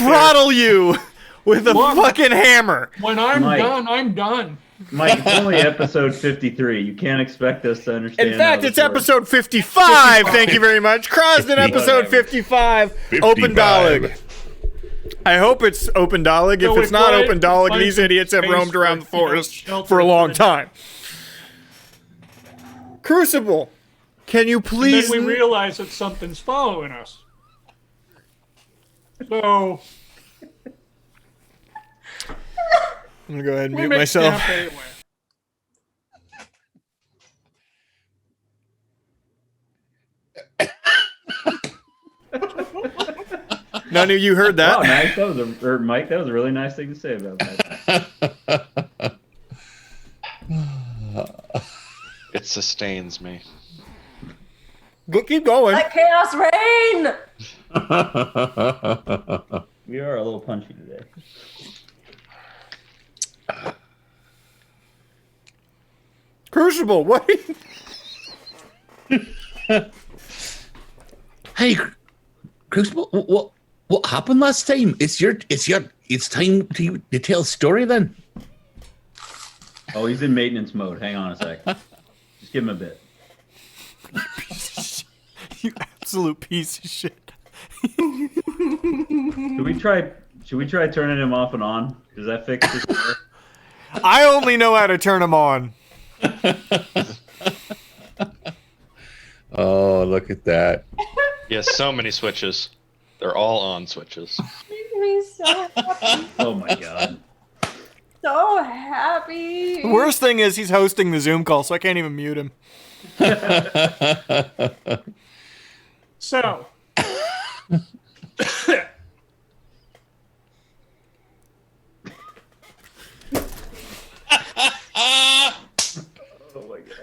throttle you with a fucking hammer. When I'm done, I'm done. Mike, it's only episode 53. You can't expect us to understand. In fact, it's episode 55. Thank you very much. Krasden, episode 55. Oppendaleg. I hope it's Oppendaleg. If it's not Oppendaleg, these idiots have roamed around the forest for a long time. Crucible, can you please... And then we realize that something's following us. So... I'm going to go ahead and mute myself. Anyway. None of you heard that. Wow, nice. Mike, that was a really nice thing to say about that. It sustains me. Keep going. Let chaos reign! We are a little punchy today. Crucible, what? Hey, Crucible, what happened last time? It's time to tell a story then. Oh, he's in maintenance mode. Hang on a sec. Just give him a bit. You absolute piece of shit. Should we try turning him off and on? Does that fix this? I only know how to turn him on. Oh, look at that. Yes, so many switches. They're all on switches. Makes me so happy. Oh my god. So happy. The worst thing is he's hosting the Zoom call, so I can't even mute him. So... Oh my god.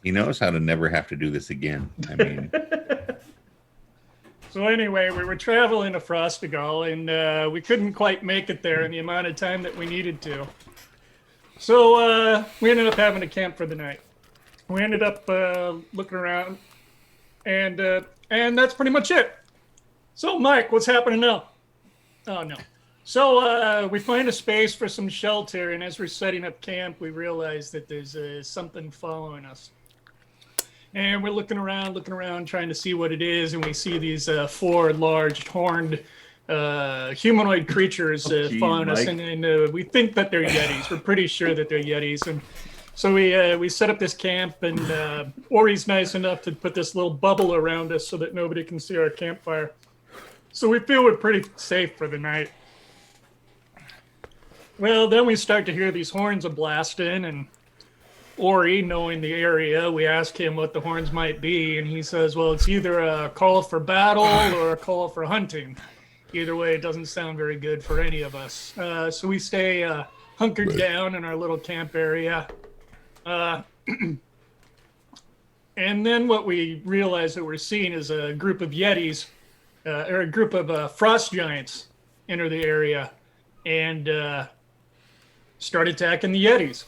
He knows how to never have to do this again. I mean, So anyway, we were traveling to Frostigal, and we couldn't quite make it there in the amount of time that we needed to. So we ended up having to camp for the night. We ended up looking around, and that's pretty much it. So Mike, what's happening now? Oh no. So we find a space for some shelter, and as we're setting up camp, we realize that there's something following us. And we're looking around, trying to see what it is, and we see these four large horned humanoid creatures following us, and we think that they're Yetis. We're pretty sure that they're Yetis, and so we set up this camp, and Ori's nice enough to put this little bubble around us so that nobody can see our campfire. So we feel we're pretty safe for the night. Well, then we start to hear these horns a-blasting, and Ori, knowing the area, we ask him what the horns might be, and he says, well, it's either a call for battle or a call for hunting. Either way, it doesn't sound very good for any of us. So we stay hunkered down in our little camp area. And then what we realize that we're seeing is a group of Yetis, or a group of frost giants enter the area and start attacking the Yetis.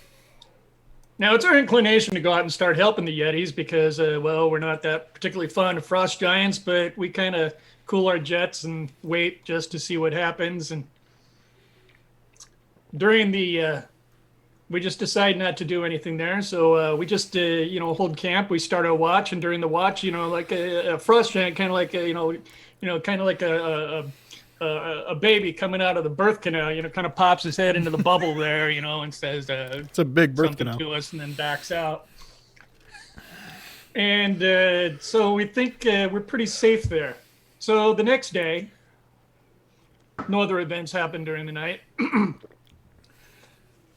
Now, it's our inclination to go out and start helping the Yetis because, well, we're not that particularly fond of frost giants, but we kind of cool our jets and wait just to see what happens. And during the, we just decide not to do anything there. So we just, hold camp. We start our watch, and during the watch, like a frost giant, kind of like, kind of like a baby coming out of the birth canal, kind of pops his head into the bubble there, and says, it's a big birth canal to us, and then backs out. And so we think we're pretty safe there. So the next day, no other events happen during the night.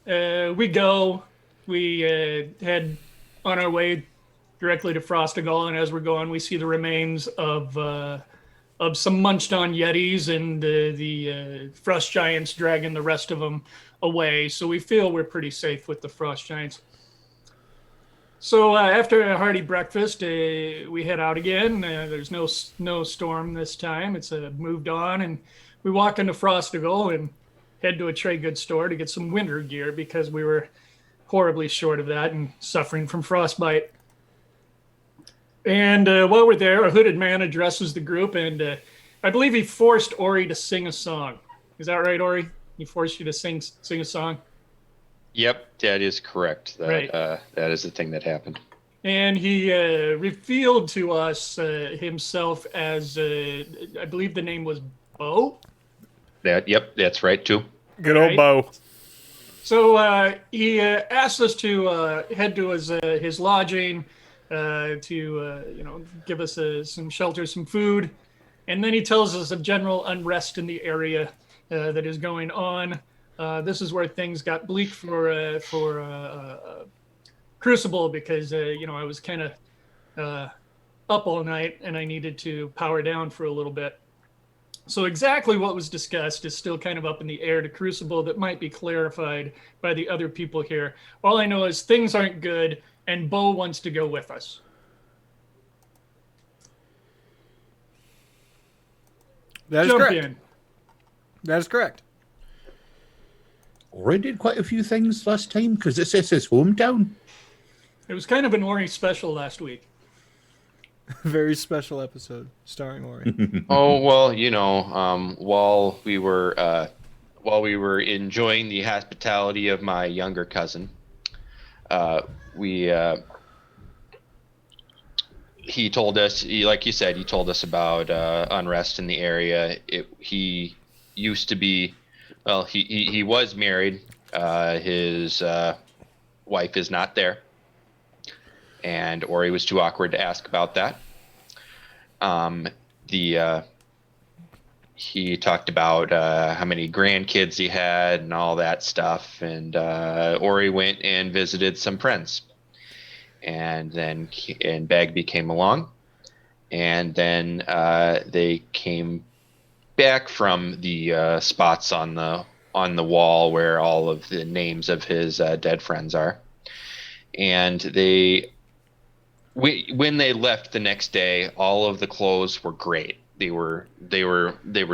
We head on our way directly to Frostigal, and as we're going, we see the remains of some munched on Yetis and the frost giants dragging the rest of them away. So we feel we're pretty safe with the frost giants. So after a hearty breakfast, we head out again. There's no snowstorm this time. It's moved on, and we walk into Frostigal and head to a trade goods store to get some winter gear because we were horribly short of that and suffering from frostbite. And while we're there, a hooded man addresses the group, and I believe he forced Ori to sing a song. Is that right, Ori? He forced you to sing a song? Yep, that is correct. Right. That is the thing that happened. And he revealed to us himself as, I believe the name was Bo? Yep, that's right, too. Good old Right. Bo. So he asked us to head to his lodging to give us some shelter, some food, and then he tells us of general unrest in the area that is going on. This is where things got bleak for Crucible because I was kind of up all night and I needed to power down for a little bit. So exactly what was discussed is still kind of up in the air to Crucible. That might be clarified by the other people here. All I know is things aren't good, and Bo wants to go with us. That is Jump correct. in. That is correct. Ori did quite a few things last time because this is his hometown. It was kind of an Ori special last week. Very special episode starring Ori. Oh well, while we were enjoying the hospitality of my younger cousin, he told us, like you said, he told us about unrest in the area. He used to be, well, he was married. His wife is not there. And Ori was too awkward to ask about that. He talked about how many grandkids he had and all that stuff. And Ori went and visited some friends. And then Bagby came along. And then they came back from the spots on the wall where all of the names of his dead friends are. And when they left the next day, all of the clothes were great. They were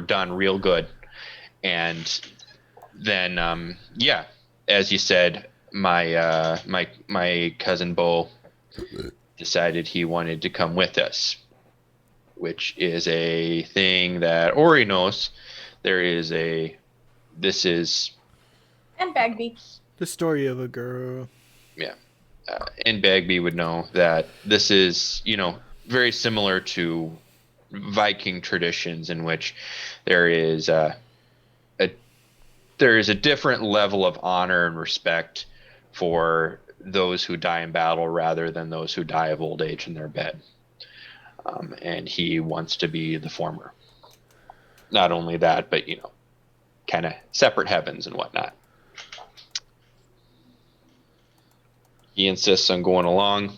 done real good. And then as you said, my cousin Bo decided he wanted to come with us, which is a thing that Ori knows. And Bagby. The story of a girl. Yeah. And Bagby would know that this is, very similar to Viking traditions in which there is a different level of honor and respect for those who die in battle rather than those who die of old age in their bed. And he wants to be the former. Not only that, but, kind of separate heavens and whatnot. He insists on going along,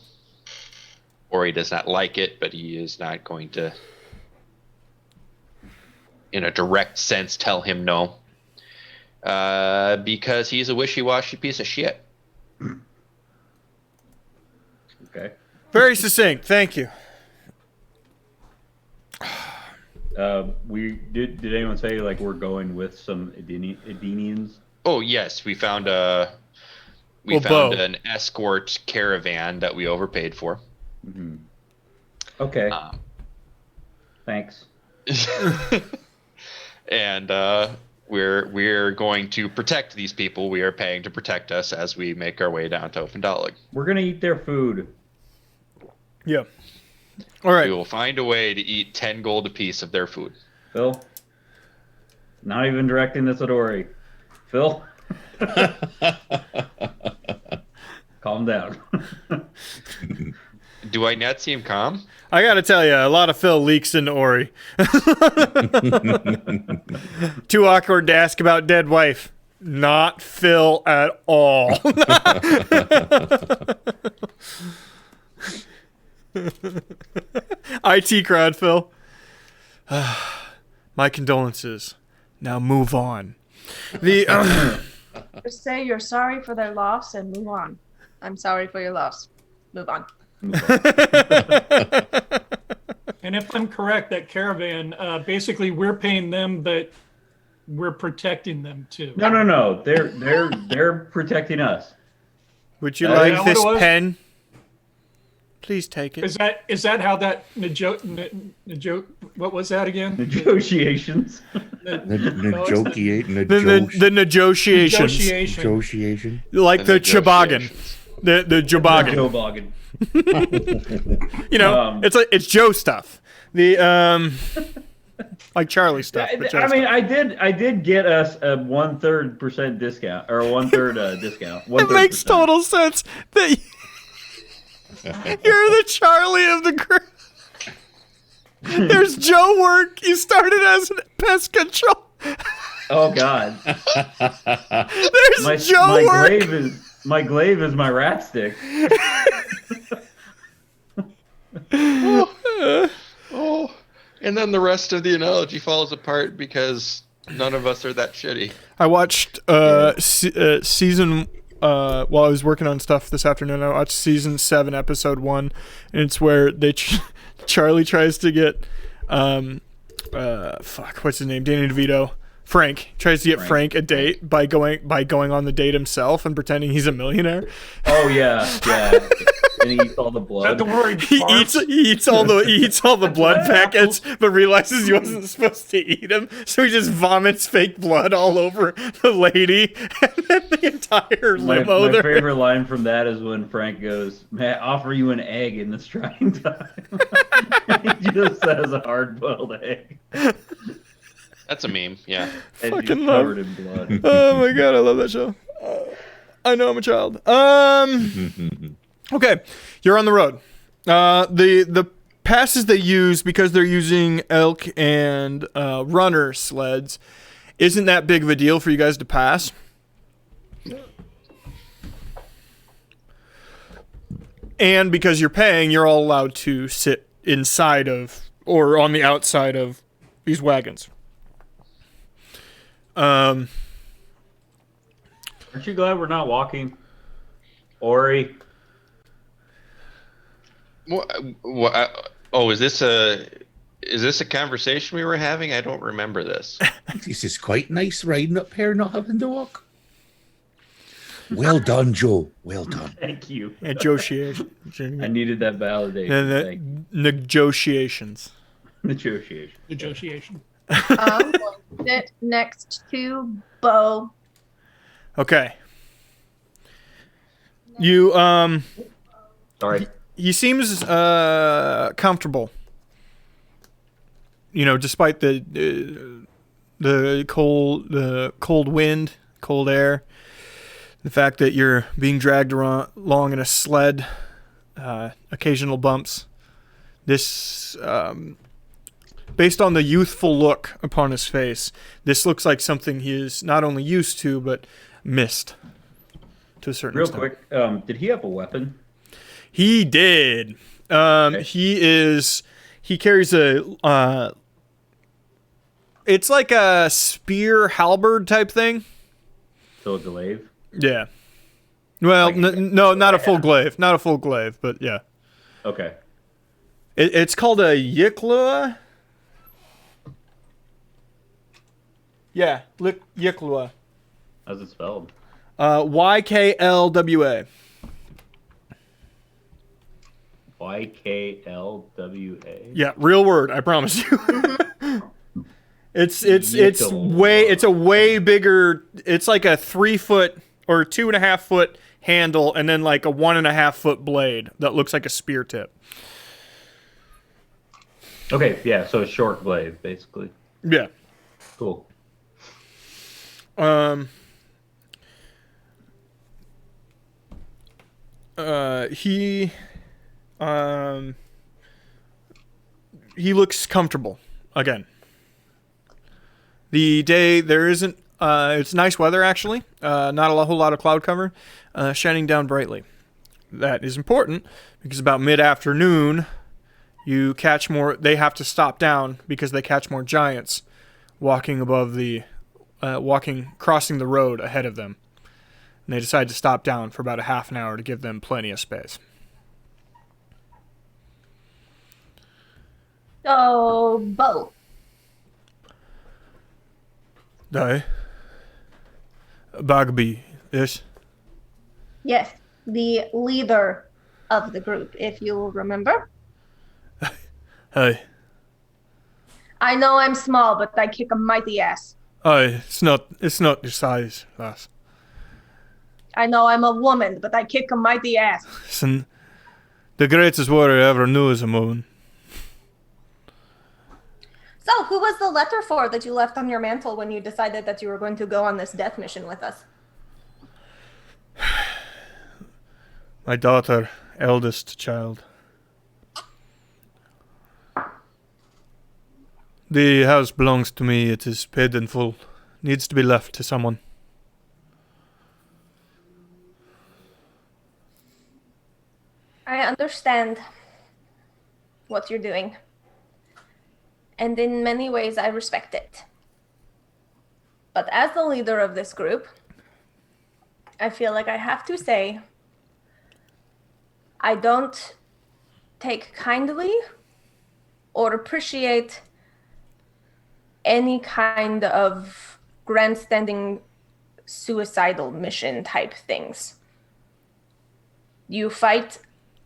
or he does not like it, but he is not going to, in a direct sense, tell him no, because he's a wishy-washy piece of shit. Okay. Very succinct. Thank you. Did anyone say we're going with some Edenians? Oh yes, we found Bo. an escort caravan that we overpaid for. Mm-hmm. Okay. Thanks. And we're going to protect these people. We are paying to protect us as we make our way down to Oppendaleg. We're gonna eat their food. Yeah. All right. We will find a way to eat 10 gold apiece of their food. Phil? Not even directing this at Ori. Phil? Calm down. Do I not seem calm? I got to tell you, a lot of Phil leaks into Ori. Too awkward to ask about dead wife. Not Phil at all. IT crowd, Phil. My condolences. Now move on. Just say you're sorry for their loss and move on. I'm sorry for your loss. Move on. And if I'm correct, that caravan, basically we're paying them, but we're protecting them too. No. They're protecting us. Would you Is like that what this it was? pen? Please take it. Is that how that what was that again? Negotiations. The The negotiations. negotiation. Like the toboggan. negotiations. The toboggan. Joe Boggin. You know, it's Joe stuff. The like Charlie stuff. but Joe I mean, stuff. I did get us a 1/3% discount or 1/3 discount. It makes total sense that you're the Charlie of the group. There's Joe work. You started as pest control. Oh God. There's Joe work. My glaive is my rat stick. Oh, and then the rest of the analogy falls apart because none of us are that shitty. I watched season while I was working on stuff this afternoon. I watched season 7, episode 1, and it's where Charlie tries to get what's his name? Danny DeVito. Frank tries to get Frank a date by going on the date himself and pretending he's a millionaire. Oh yeah. And he eats all the blood. The word He eats all the blood packets, but realizes he wasn't supposed to eat them, so he just vomits fake blood all over the lady and then the entire limo. My favorite line from that is when Frank goes, "May I offer you an egg in this trying time?" He just says a hard-boiled egg. That's a meme, yeah. And Fucking she's love. covered in blood. Oh my god, I love that show. I know I'm a child. Okay, you're on the road. The passes they use, because they're using elk and runner sleds, isn't that big of a deal for you guys to pass. And because you're paying, you're all allowed to sit inside of or on the outside of these wagons. Aren't you glad we're not walking? Ori. Oh, is this a conversation we were having? I don't remember this. This is quite nice riding up here, not having to walk. Well done, Joe. Well done. Thank you. Negotiation. I needed that validation. And Thank you. negotiations. Negotiation. negotiation. I'm going to sit next to Bo. Okay. You Sorry. he seems comfortable. You know, despite the cold wind, cold air, the fact that you're being dragged along in a sled, occasional bumps. This, based on the youthful look upon his face, this looks like something he is not only used to but missed to a certain Real extent. quick, did he have a weapon? He did. Okay. He carries a it's like a spear halberd type thing. So a glaive? Yeah. Well, Like- no, not a full glaive. Not a full glaive, but yeah. Okay. It's called a yiklua. Yeah, yiklua. How's it spelled? YKLWA. YKLWA? Yeah, real word, I promise you. It's a way bigger. It's like a 3 foot or 2.5 foot handle, and then like a 1.5 foot blade that looks like a spear tip. Okay, yeah, so a short glaive, basically. Yeah. Cool. He looks comfortable again. The day there isn't it's nice weather actually. Not a whole lot of cloud cover, shining down brightly. That is important because about mid-afternoon you catch more. They have to stop down because they catch more giants walking above the crossing the road ahead of them. And they decide to stop down for about a half an hour to give them plenty of space. So, Bo. Die. Bagby, yes. Yes, the leader of the group, if you'll remember. Hey. I know I'm small, but I kick a mighty ass. Hey, it's not your size, lass. I know I'm a woman, but I kick a mighty ass. Listen, the greatest warrior I ever knew is a woman. So, who was the letter for that you left on your mantle when you decided that you were going to go on this death mission with us? My daughter, eldest child. The house belongs to me. It is paid in full. Needs to be left to someone. I understand what you're doing. And in many ways, I respect it. But as the leader of this group, I feel like I have to say, I don't take kindly or appreciate any kind of grandstanding suicidal mission type things. You fight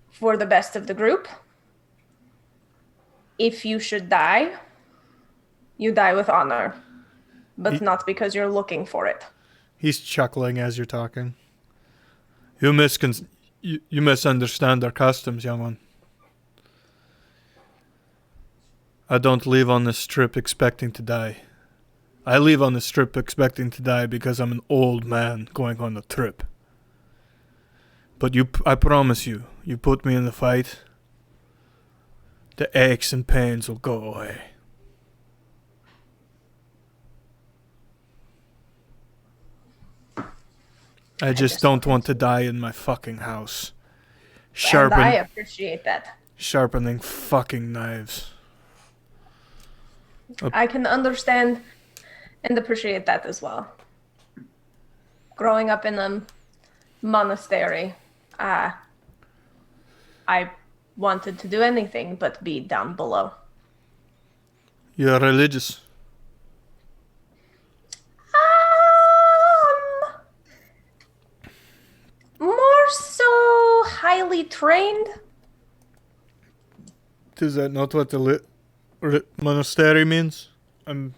for the best of the group. If you should die, you die with honor, but not because you're looking for it. He's chuckling as you're talking. You misunderstand our customs, young one. I don't leave on this trip expecting to die. I leave on this trip expecting to die because I'm an old man going on a trip. But I promise you, you put me in the fight, the aches and pains will go away. I just don't want to die in my fucking house. And I appreciate that. Sharpening fucking knives. I can understand and appreciate that as well. Growing up in a monastery, I wanted to do anything but be down below. You're religious. More so highly trained. Is that not what the monastery means? I'm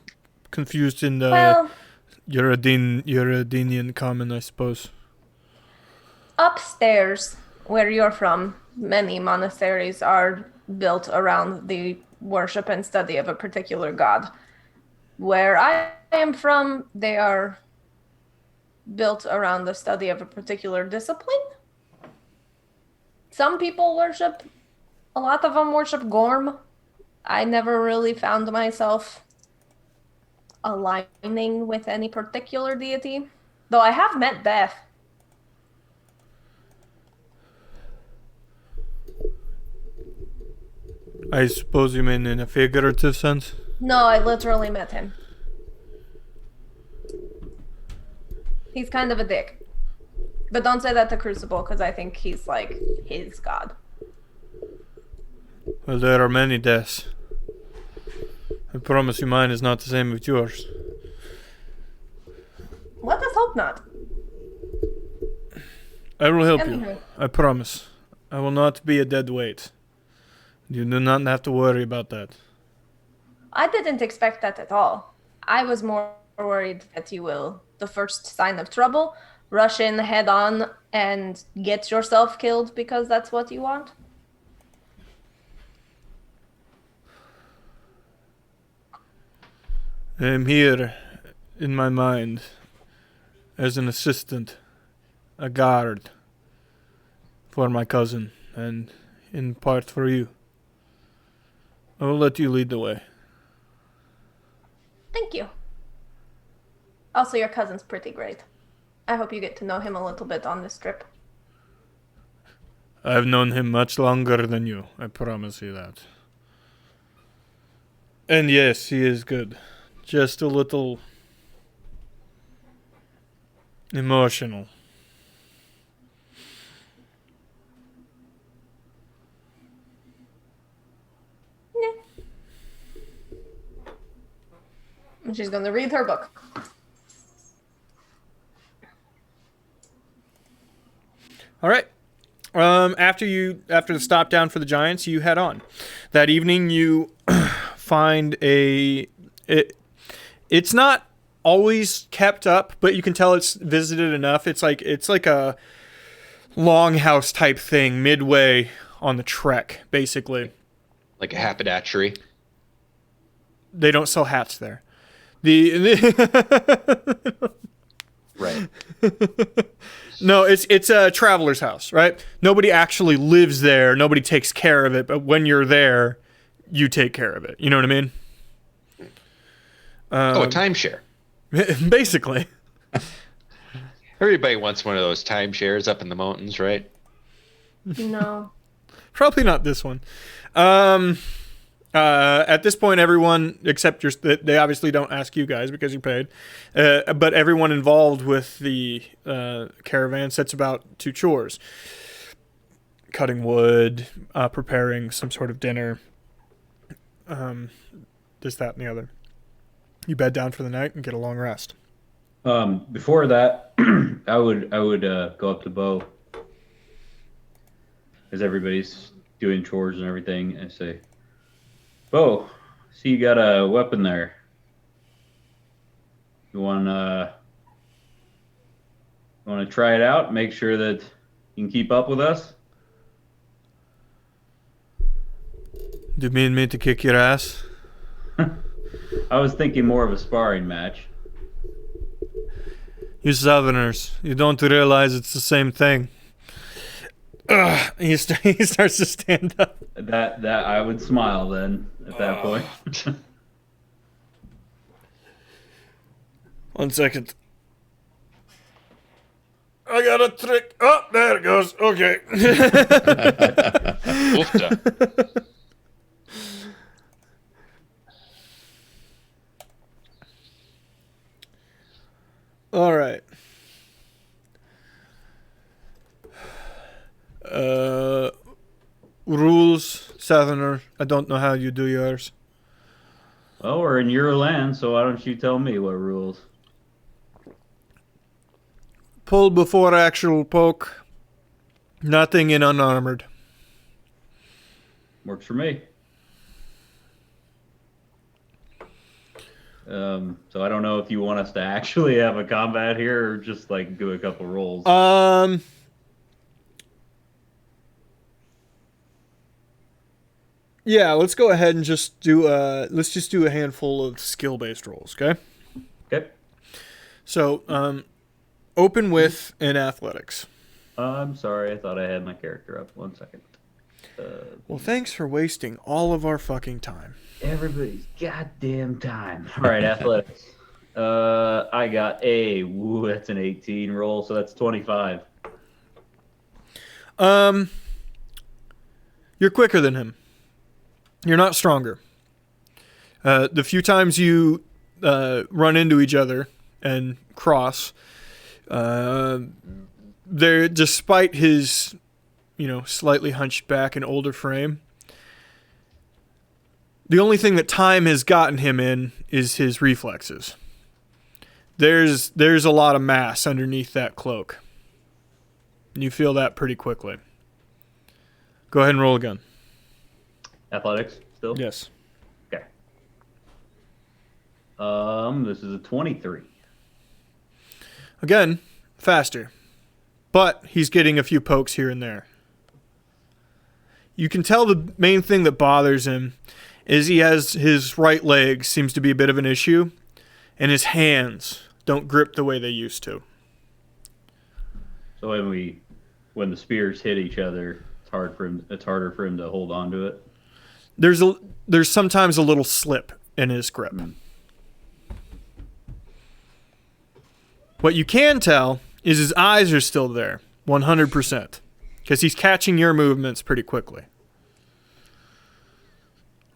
confused in the Well, Eurodinian common, I suppose. upstairs, where you're from, many monasteries are built around the worship and study of a particular god. Where I am from, they are built around the study of a particular discipline. Some people worship, a lot of them worship Gorm. I never really found myself aligning with any particular deity, though I have met Death. I suppose you mean in a figurative sense? No, I literally met him. He's kind of a dick. But don't say that to Crucible, because I think he's like his god. Well, there are many deaths. I promise you mine is not the same with yours. Let us hope not. I will help you. Anywho. I promise. I will not be a dead weight. You do not have to worry about that. I didn't expect that at all. I was more worried that you will, the first sign of trouble, rush in head on and get yourself killed because that's what you want. I am here in my mind as an assistant, a guard for my cousin, and in part for you. I will let you lead the way. Thank you. Also, your cousin's pretty great. I hope you get to know him a little bit on this trip. I've known him much longer than you, I promise you that. And yes, he is good. Just a little emotional. And she's going to read her book. All right. after the stop down for the Giants, you head on. That evening, you find it's not always kept up, but you can tell it's visited enough. It's like a longhouse type thing midway on the trek, basically. Like a haberdashery. They don't sell hats there. Right. No, it's a traveler's house, right? Nobody actually lives there. Nobody takes care of it. But when you're there, you take care of it. You know what I mean? A timeshare. Basically. Everybody wants one of those timeshares up in the mountains, right? No. Probably not this one. At this point, everyone except they obviously don't ask you guys because you paid, but everyone involved with the caravan sets about 2 chores: cutting wood, preparing some sort of dinner, this, that, and the other. You bed down for the night and get a long rest. Before that, I would go up to Bo, as everybody's doing chores and everything, and say, Bo, see you got a weapon there. You want to try it out? Make sure that you can keep up with us? Do you mean me to kick your ass? I was thinking more of a sparring match. You Southerners, you don't realize it's the same thing. He starts to stand up. That I would smile then at that point. 1 second. I got a trick. Oh, there it goes. Okay. Oofta. All right. Rules, Southerner. I don't know how you do yours. Well, we're in your land, so why don't you tell me what rules? Pull before actual poke. Nothing in unarmored. Works for me. So I don't know if you want us to actually have a combat here or just like do a couple rolls. Yeah, let's go ahead and just do a handful of skill-based rolls, okay? Okay. So, open with in athletics. I'm sorry, I thought I had my character up. 1 second. Well, thanks for wasting all of our fucking time. Everybody's goddamn time. All right, athletics. I got that's an 18 roll, so that's 25. You're quicker than him. You're not stronger. The few times you run into each other and cross, despite his, slightly hunched back and older frame, the only thing that time has gotten him in is his reflexes. There's a lot of mass underneath that cloak. And you feel that pretty quickly. Go ahead and roll again. Athletics still? Yes. Okay. This is a 23. Again, faster. But he's getting a few pokes here and there. You can tell the main thing that bothers him is he has his right leg seems to be a bit of an issue, and his hands don't grip the way they used to. So when the spears hit each other, it's harder for him to hold on to it. There's sometimes a little slip in his grip. What you can tell is his eyes are still there, 100%, because he's catching your movements pretty quickly.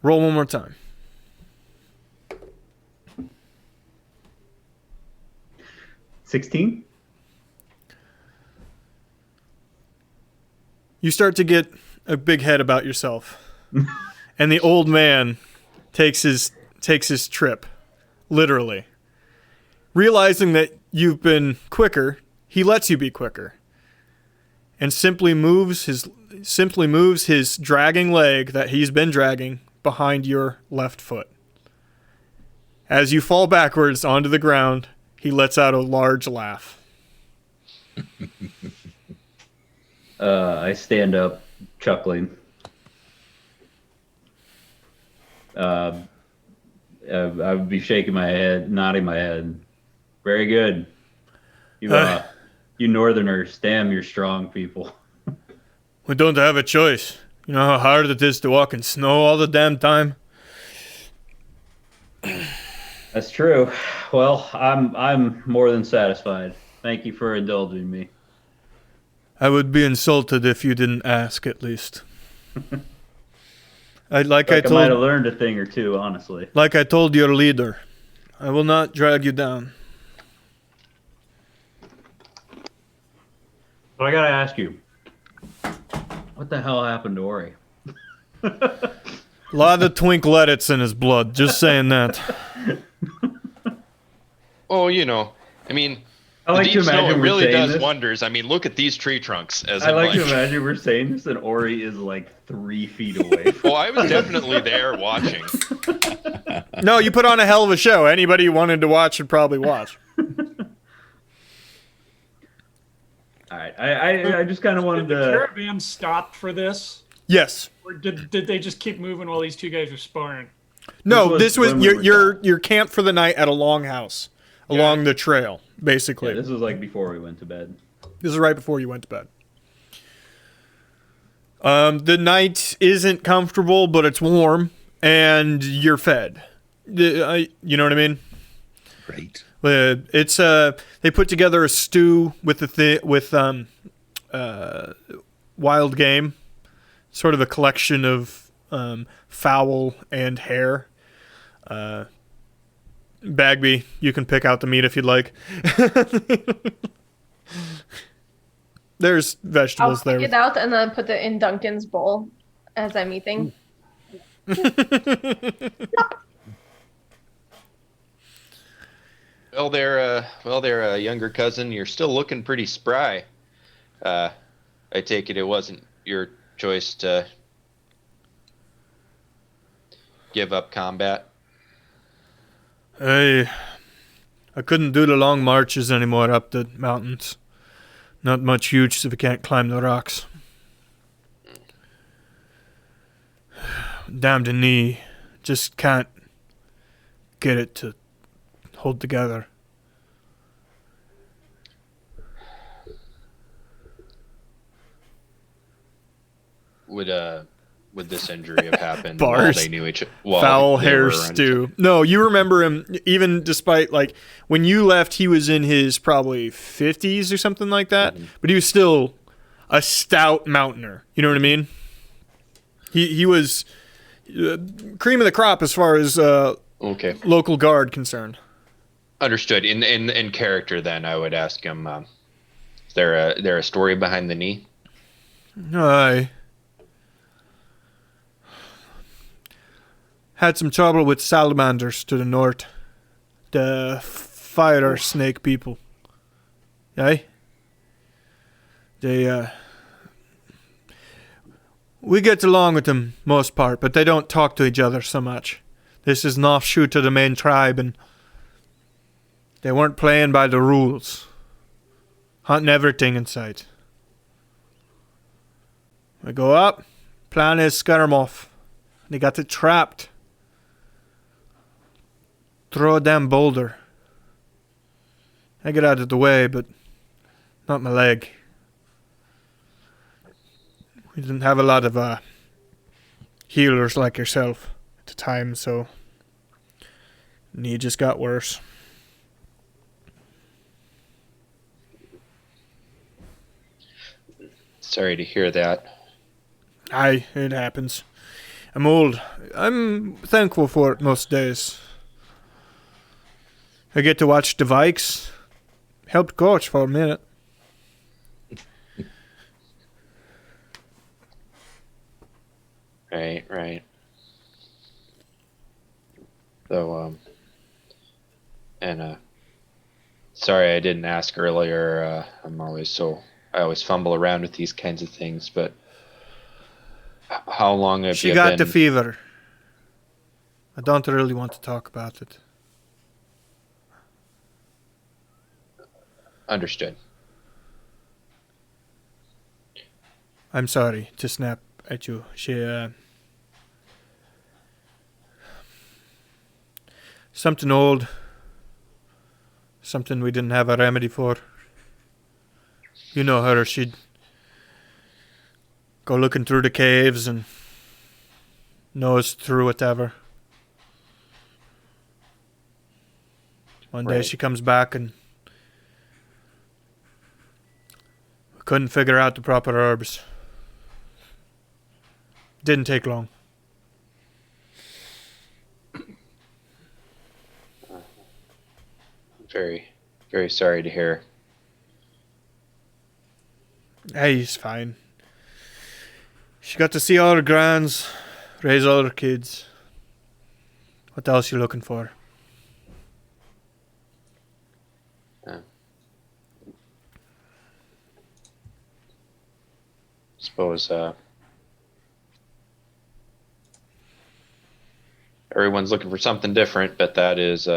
Roll one more time. $16? You start to get a big head about yourself. And the old man takes his trip, literally. Realizing that you've been quicker, he lets you be quicker. And simply moves his simply moves his dragging leg that he's been dragging behind your left foot. As you fall backwards onto the ground, he lets out a large laugh. I stand up, chuckling. I would be shaking my head, nodding my head. Very good. You Northerners, damn, you're strong people. We don't have a choice. You know how hard it is to walk in snow all the damn time? That's true. Well, I'm more than satisfied. Thank you for indulging me. I would be insulted if you didn't ask, at least. I might have learned a thing or two, honestly. Like I told your leader, I will not drag you down. But I gotta ask you, what the hell happened to Ori? A lot of twinklettes in his blood, just saying that. Oh, you know, I mean, I like the to deep snow, imagine it we're really saying does this. wonders. I mean, look at these tree trunks. I like to imagine we're saying this and Ori is like 3 feet away. Well, I was definitely there watching. No, you put on a hell of a show. Anybody who wanted to watch should probably watch. All right, I just kind of wanted Did the to. caravan stop for this? Yes. Or did they just keep moving while these two guys were sparring? No, this was when we were your camp for the night at a longhouse along the trail, basically. Yeah, this was like before we went to bed. This is right before you went to bed. The night isn't comfortable, but it's warm, and you're fed. You know what I mean? Right. It's they put together a stew with wild game, sort of a collection of fowl and hare. Bagby, you can pick out the meat if you'd like. There's vegetables I'll there. pick it out and then put it in Duncan's bowl as I'm eating. Well, there, younger cousin, you're still looking pretty spry. I take it wasn't your choice to give up combat. I couldn't do the long marches anymore up the mountains. Not much use if we can't climb the rocks. Damn the knee. Just can't get it to hold together. Would this injury have happened Bars. while they knew each other? Foul hair stew. No, you remember him even despite, like, when you left, he was in his probably 50s or something like that. Mm-hmm. But he was still a stout mountaineer. You know what I mean? He was cream of the crop as far as local guard concerned. Understood. In character, then I would ask him: is there a story behind the knee? I had some trouble with salamanders to the north, the fire snake people. Aye. We get along with them most part, but they don't talk to each other so much. This is an offshoot of the main tribe, and they weren't playing by the rules. Hunting everything in sight. We go up, plan is scare them off. They got it trapped. Throw a damn boulder. I get out of the way, but not my leg. We didn't have a lot of healers like yourself at the time, so knee just got worse. Sorry to hear that. Aye, it happens. I'm old. I'm thankful for it most days. I get to watch the Vikes. Helped coach for a minute. Right. So, sorry I didn't ask earlier. I always fumble around with these kinds of things, but How long have She you got been? the fever. I don't really want to talk about it. Understood. I'm sorry to snap at you. Something old. Something we didn't have a remedy for. You know her. She'd go looking through the caves and nose through whatever. One day Right. she comes back and we couldn't figure out the proper herbs. Didn't take long. Very, very sorry to hear. Hey, he's fine. She got to see all her grands, raise all her kids. What else you looking for? Suppose everyone's looking for something different, but that is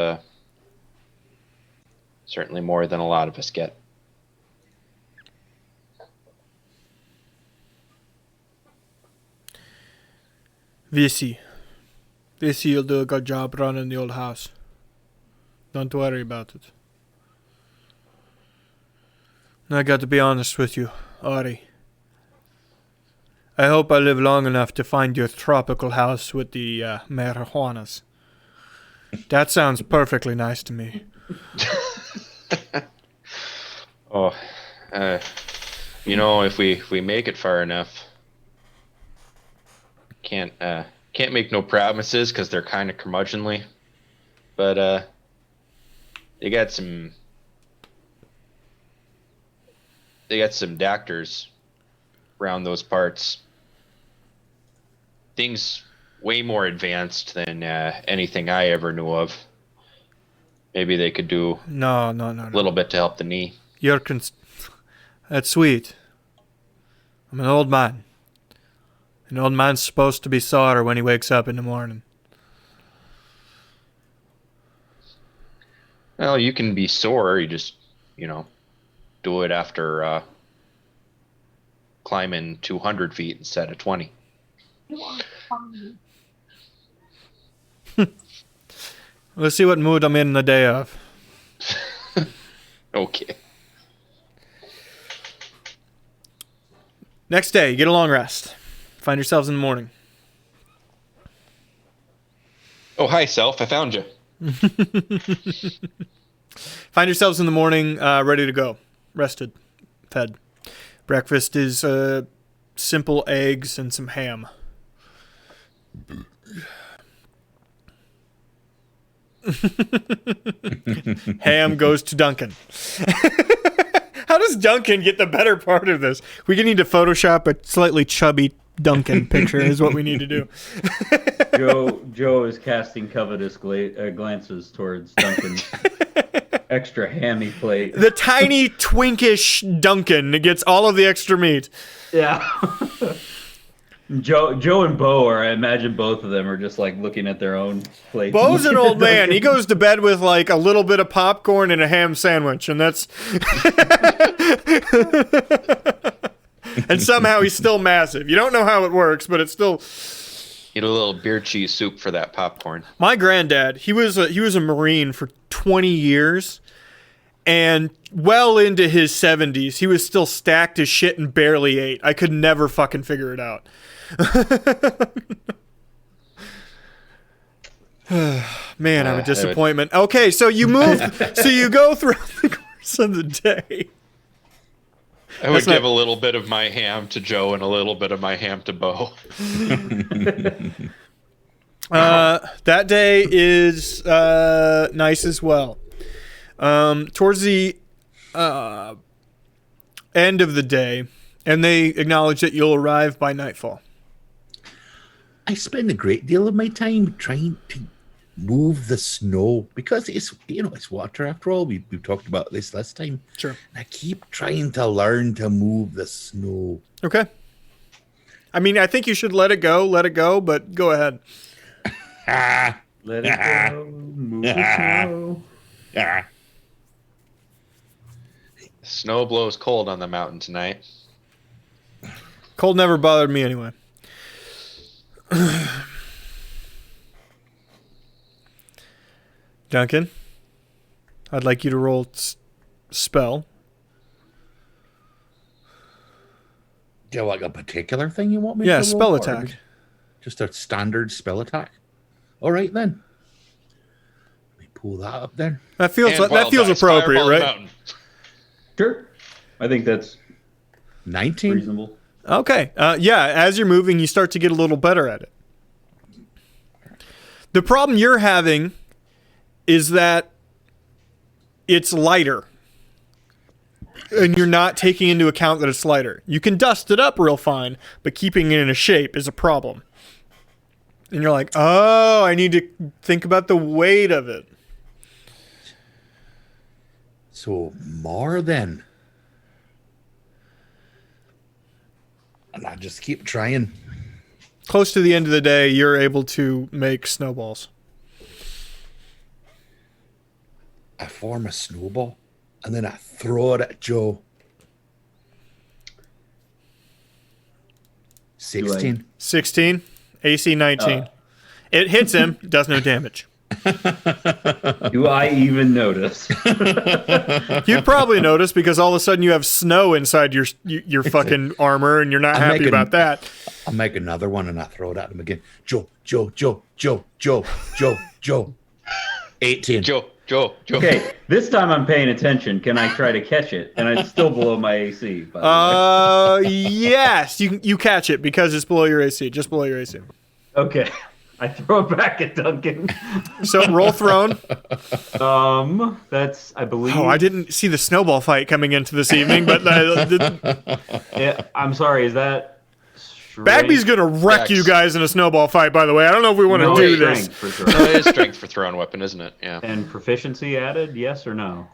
certainly more than a lot of us get. VC. VC, you'll do a good job running the old house. Don't worry about it. I got to be honest with you, Ari. I hope I live long enough to find your tropical house with the marijuanas. That sounds perfectly nice to me. Oh, if we make it far enough, can't make no promises because they're kind of curmudgeonly, but they got some doctors around those parts. Things way more advanced than anything I ever knew of. Maybe they could do No. a little bit to help the knee. That's sweet. I'm an old man. An old man's supposed to be sore when he wakes up in the morning. Well, you can be sore. You just, do it after climbing 200 feet instead of 20. Let's see what mood I'm in the day of. Okay. Next day, you get a long rest. Find yourselves in the morning. Oh, hi, Self. I found you. Find yourselves in the morning, ready to go. Rested. Fed. Breakfast is simple eggs and some ham. Ham goes to Duncan. How does Duncan get the better part of this? We need to Photoshop a slightly chubby Duncan picture is what we need to do. Joe is casting covetous glances towards Duncan's extra hammy plate. The tiny twinkish Duncan gets all of the extra meat. Yeah. Joe and Bo I imagine both of them are just like looking at their own plates. Bo's an old man. He goes to bed with like a little bit of popcorn and a ham sandwich, and that's and somehow he's still massive. You don't know how it works, but it's still. Get a little beer cheese soup for that popcorn. My granddad, he was a Marine for 20 years, and well into his 70s, he was still stacked as shit and barely ate. I could never fucking figure it out. Man, I'm a disappointment. Okay, so you move, so you go throughout the course of the day. I would give a little bit of my ham to Joe and a little bit of my ham to Bo. That day is nice as well. Towards the end of the day, and they acknowledge that you'll arrive by nightfall. I spend a great deal of my time trying to move the snow because it's water after all. We've talked about this last time. Sure. I keep trying to learn to move the snow. Okay. I mean, I think you should let it go, but go ahead. Let it go. Move the snow. Snow blows cold on the mountain tonight. Cold never bothered me anyway. Duncan, I'd like you to roll spell. Do you have like a particular thing you want me Yeah, to roll? spell Or attack. Just a standard spell attack? All right, then. Let me pull that up then. That feels And wild dice, appropriate, fireball the right? mountain. Sure. I think that's 19. reasonable. Okay. Yeah, as you're moving, you start to get a little better at it. The problem you're having is that it's lighter. And you're not taking into account that it's lighter. You can dust it up real fine, but keeping it in a shape is a problem. And you're like, oh, I need to think about the weight of it. So more then. And I just keep trying. Close to the end of the day, you're able to make snowballs. I form a snowball and then I throw it at Joe. 16. 16, AC 19. It hits him, does no damage. Do I even notice? You'd probably notice because all of a sudden you have snow inside your fucking armor and you're not happy about that. I'll make another one and I throw it at him again. Joe. 18. Joe. Okay, this time I'm paying attention. Can I try to catch it? And it's still below my AC. By the way. Yes, you catch it because it's below your AC, just below your AC. Okay, I throw it back at Duncan. So roll thrown. That's I believe. Oh, I didn't see the snowball fight coming into this evening, but Yeah, I'm sorry. Is that? Bagby's gonna wreck you guys in a snowball fight. By the way, I don't know if we want to do this. For sure. No, it is strength for thrown weapon, isn't it? Yeah. And proficiency added? Yes or no?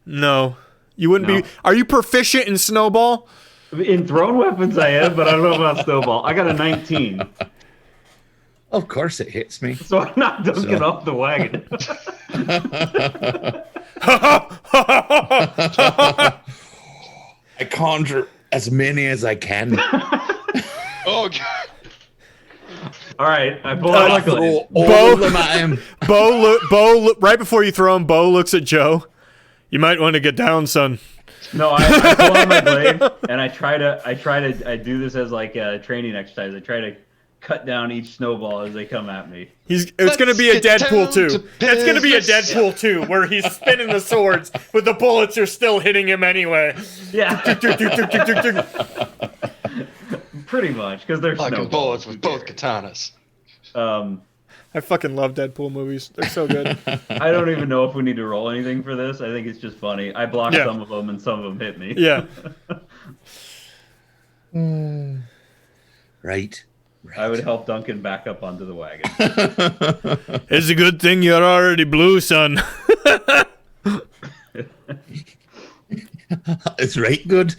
No, you wouldn't No. be. Are you proficient in snowball? In thrown weapons, I am, but I don't know about snowball. I got a 19, Of course it hits me. so I knocked Duncan off the wagon. I conjure as many as I can. Oh God. All right, I pull out my Throw blade. all of them at him. Bo, right before you throw him, Bo looks at Joe. You might want to get down, son. No, I pull out my blade and I do this as like a training exercise. I try to cut down each snowball as they come at me. It's going to be a get Deadpool down 2. to It's going to be a business. Deadpool 2 where he's spinning the swords, but the bullets are still hitting him anyway. Yeah, pretty much because they're Fucking snowballs. bullets with both katanas. I fucking love Deadpool movies. They're so good. I don't even know if we need to roll anything for this. I think it's just funny. I blocked Yeah. some of them and some of them hit me. Yeah. Right. I would help Duncan back up onto the wagon. It's a good thing you're already blue, son. It's right good.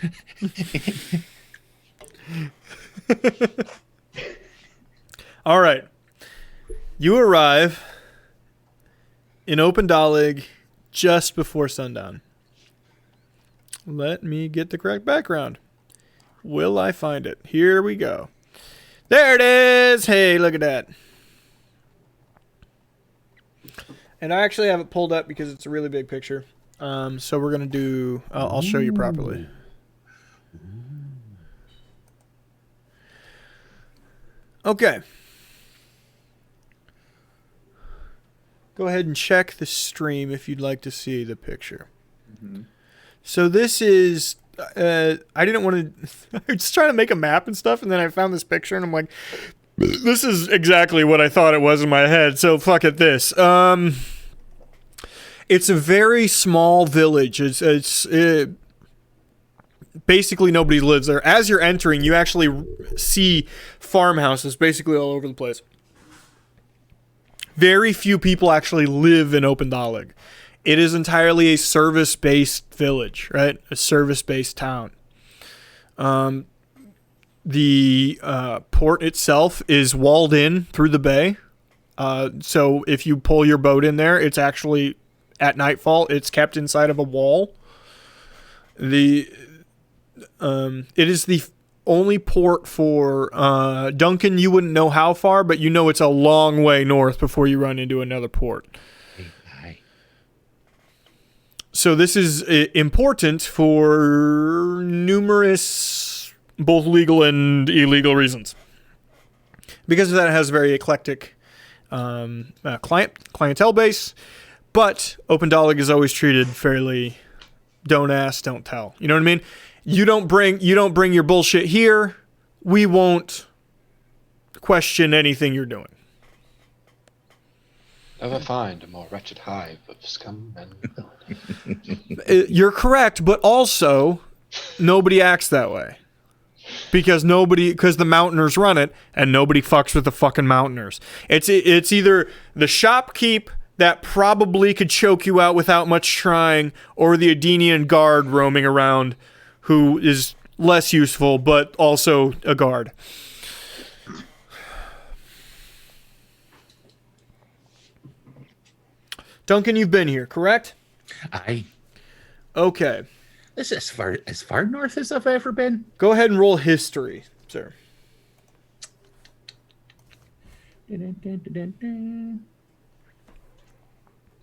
All right. You arrive in Oppendaleg just before sundown. Let me get the correct background. Will I find it? Here we go. There it is. Hey, look at that. And I actually have it pulled up because it's a really big picture. So we're going to do... I'll show you properly. Okay. Go ahead and check the stream if you'd like to see the picture. Mm-hmm. So this is... I didn't want to... I was trying to make a map and stuff, and then I found this picture, and I'm like, this is exactly what I thought it was in my head, so fuck it this. It's a very small village. It's basically nobody lives there. As you're entering, you actually see farmhouses basically all over the place. Very few people actually live in Oppendaleg. It is entirely a service-based village, right? A service-based town. the port itself is walled in through the bay. So if you pull your boat in there, it's actually at nightfall. It's kept inside of a wall. It is the only port for Duncan. You wouldn't know how far, but you know it's a long way north before you run into another port. So this is important for numerous, both legal and illegal reasons. Because of that, it has a very eclectic clientele base, but Oppendaleg is always treated fairly don't ask, don't tell. You know what I mean? You don't bring your bullshit here. We won't question anything you're doing. Never find a more wretched hive of scum and villainy. You're correct, but also nobody acts that way. Because the Mountainers run it, and nobody fucks with the fucking Mountainers. It's either the shopkeep that probably could choke you out without much trying, or the Adenian guard roaming around who is less useful, but also a guard. Duncan, you've been here, correct? Aye. Okay. This is as far north as I've ever been. Go ahead and roll history, sir.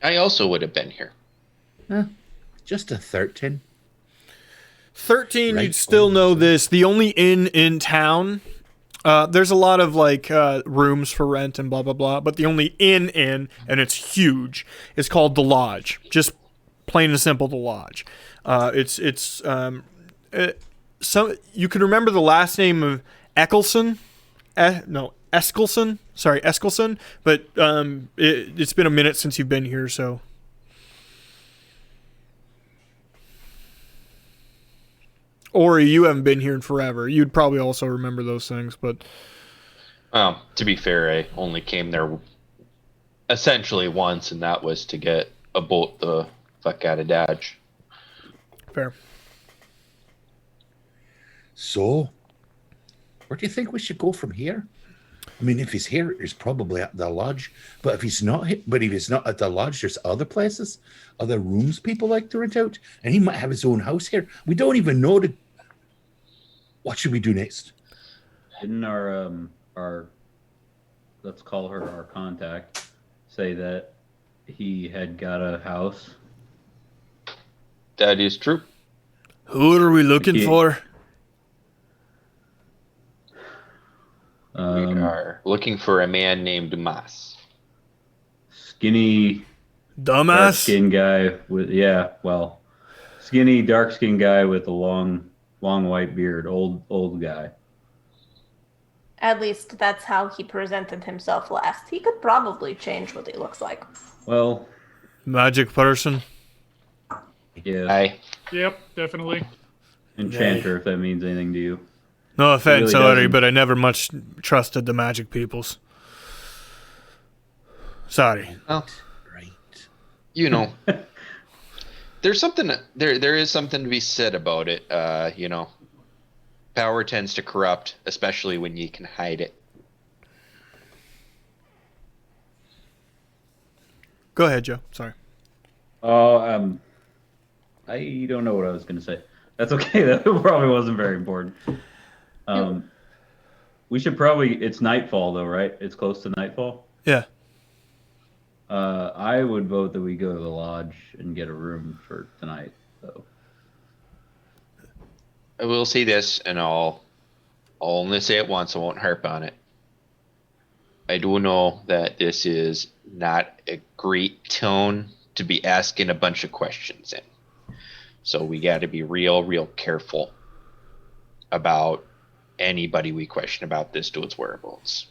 I also would have been here. Just a 13. 13, Right. you'd still know this. The only inn in town, there's a lot of like rooms for rent and blah, blah, blah. But the only inn, and it's huge, is called The Lodge. Just plain and simple, The Lodge. You can remember the last name of Eskelson. Eskelson. Sorry, Eskelson. But it's been a minute since you've been here, so. Ori, you haven't been here in forever. You'd probably also remember those things, but. To be fair, I only came there essentially once, and that was to get a boat the fuck out of Dodge. Fair. So, where do you think we should go from here? I mean, if he's here, he's probably at the lodge. But if he's not at the lodge, there's other places, other rooms people like to rent out, and he might have his own house here. We don't even know. What should we do next? Didn't our let's call her our contact say that he had got a house? That is true. Who are we looking for? We are looking for a man named Dumahs. Skinny, Dumahs? skin guy with skinny, dark skinned guy with a long white beard, old guy. At least that's how he presented himself last. He could probably change what he looks like. Well, Magic person. yeah, Aye. Yep, definitely. enchanter, if that means anything to you. No offense, really Ori, doesn't. but I never much trusted the magic peoples. Sorry. Well, Right. you know, there's something there is something to be said about it. Power tends to corrupt, especially when you can hide it. Go ahead, Joe. Sorry. Oh, I don't know what I was going to say. That's okay. That probably wasn't very important. We should probably. It's nightfall, though, right? It's close to nightfall. Yeah. I would vote that we go to the lodge and get a room for tonight. So I will say this, and I'll only say it once. I won't harp on it. I do know that this is not a great tone to be asking a bunch of questions in. So we got to be real careful about anybody we question about this dude's whereabouts.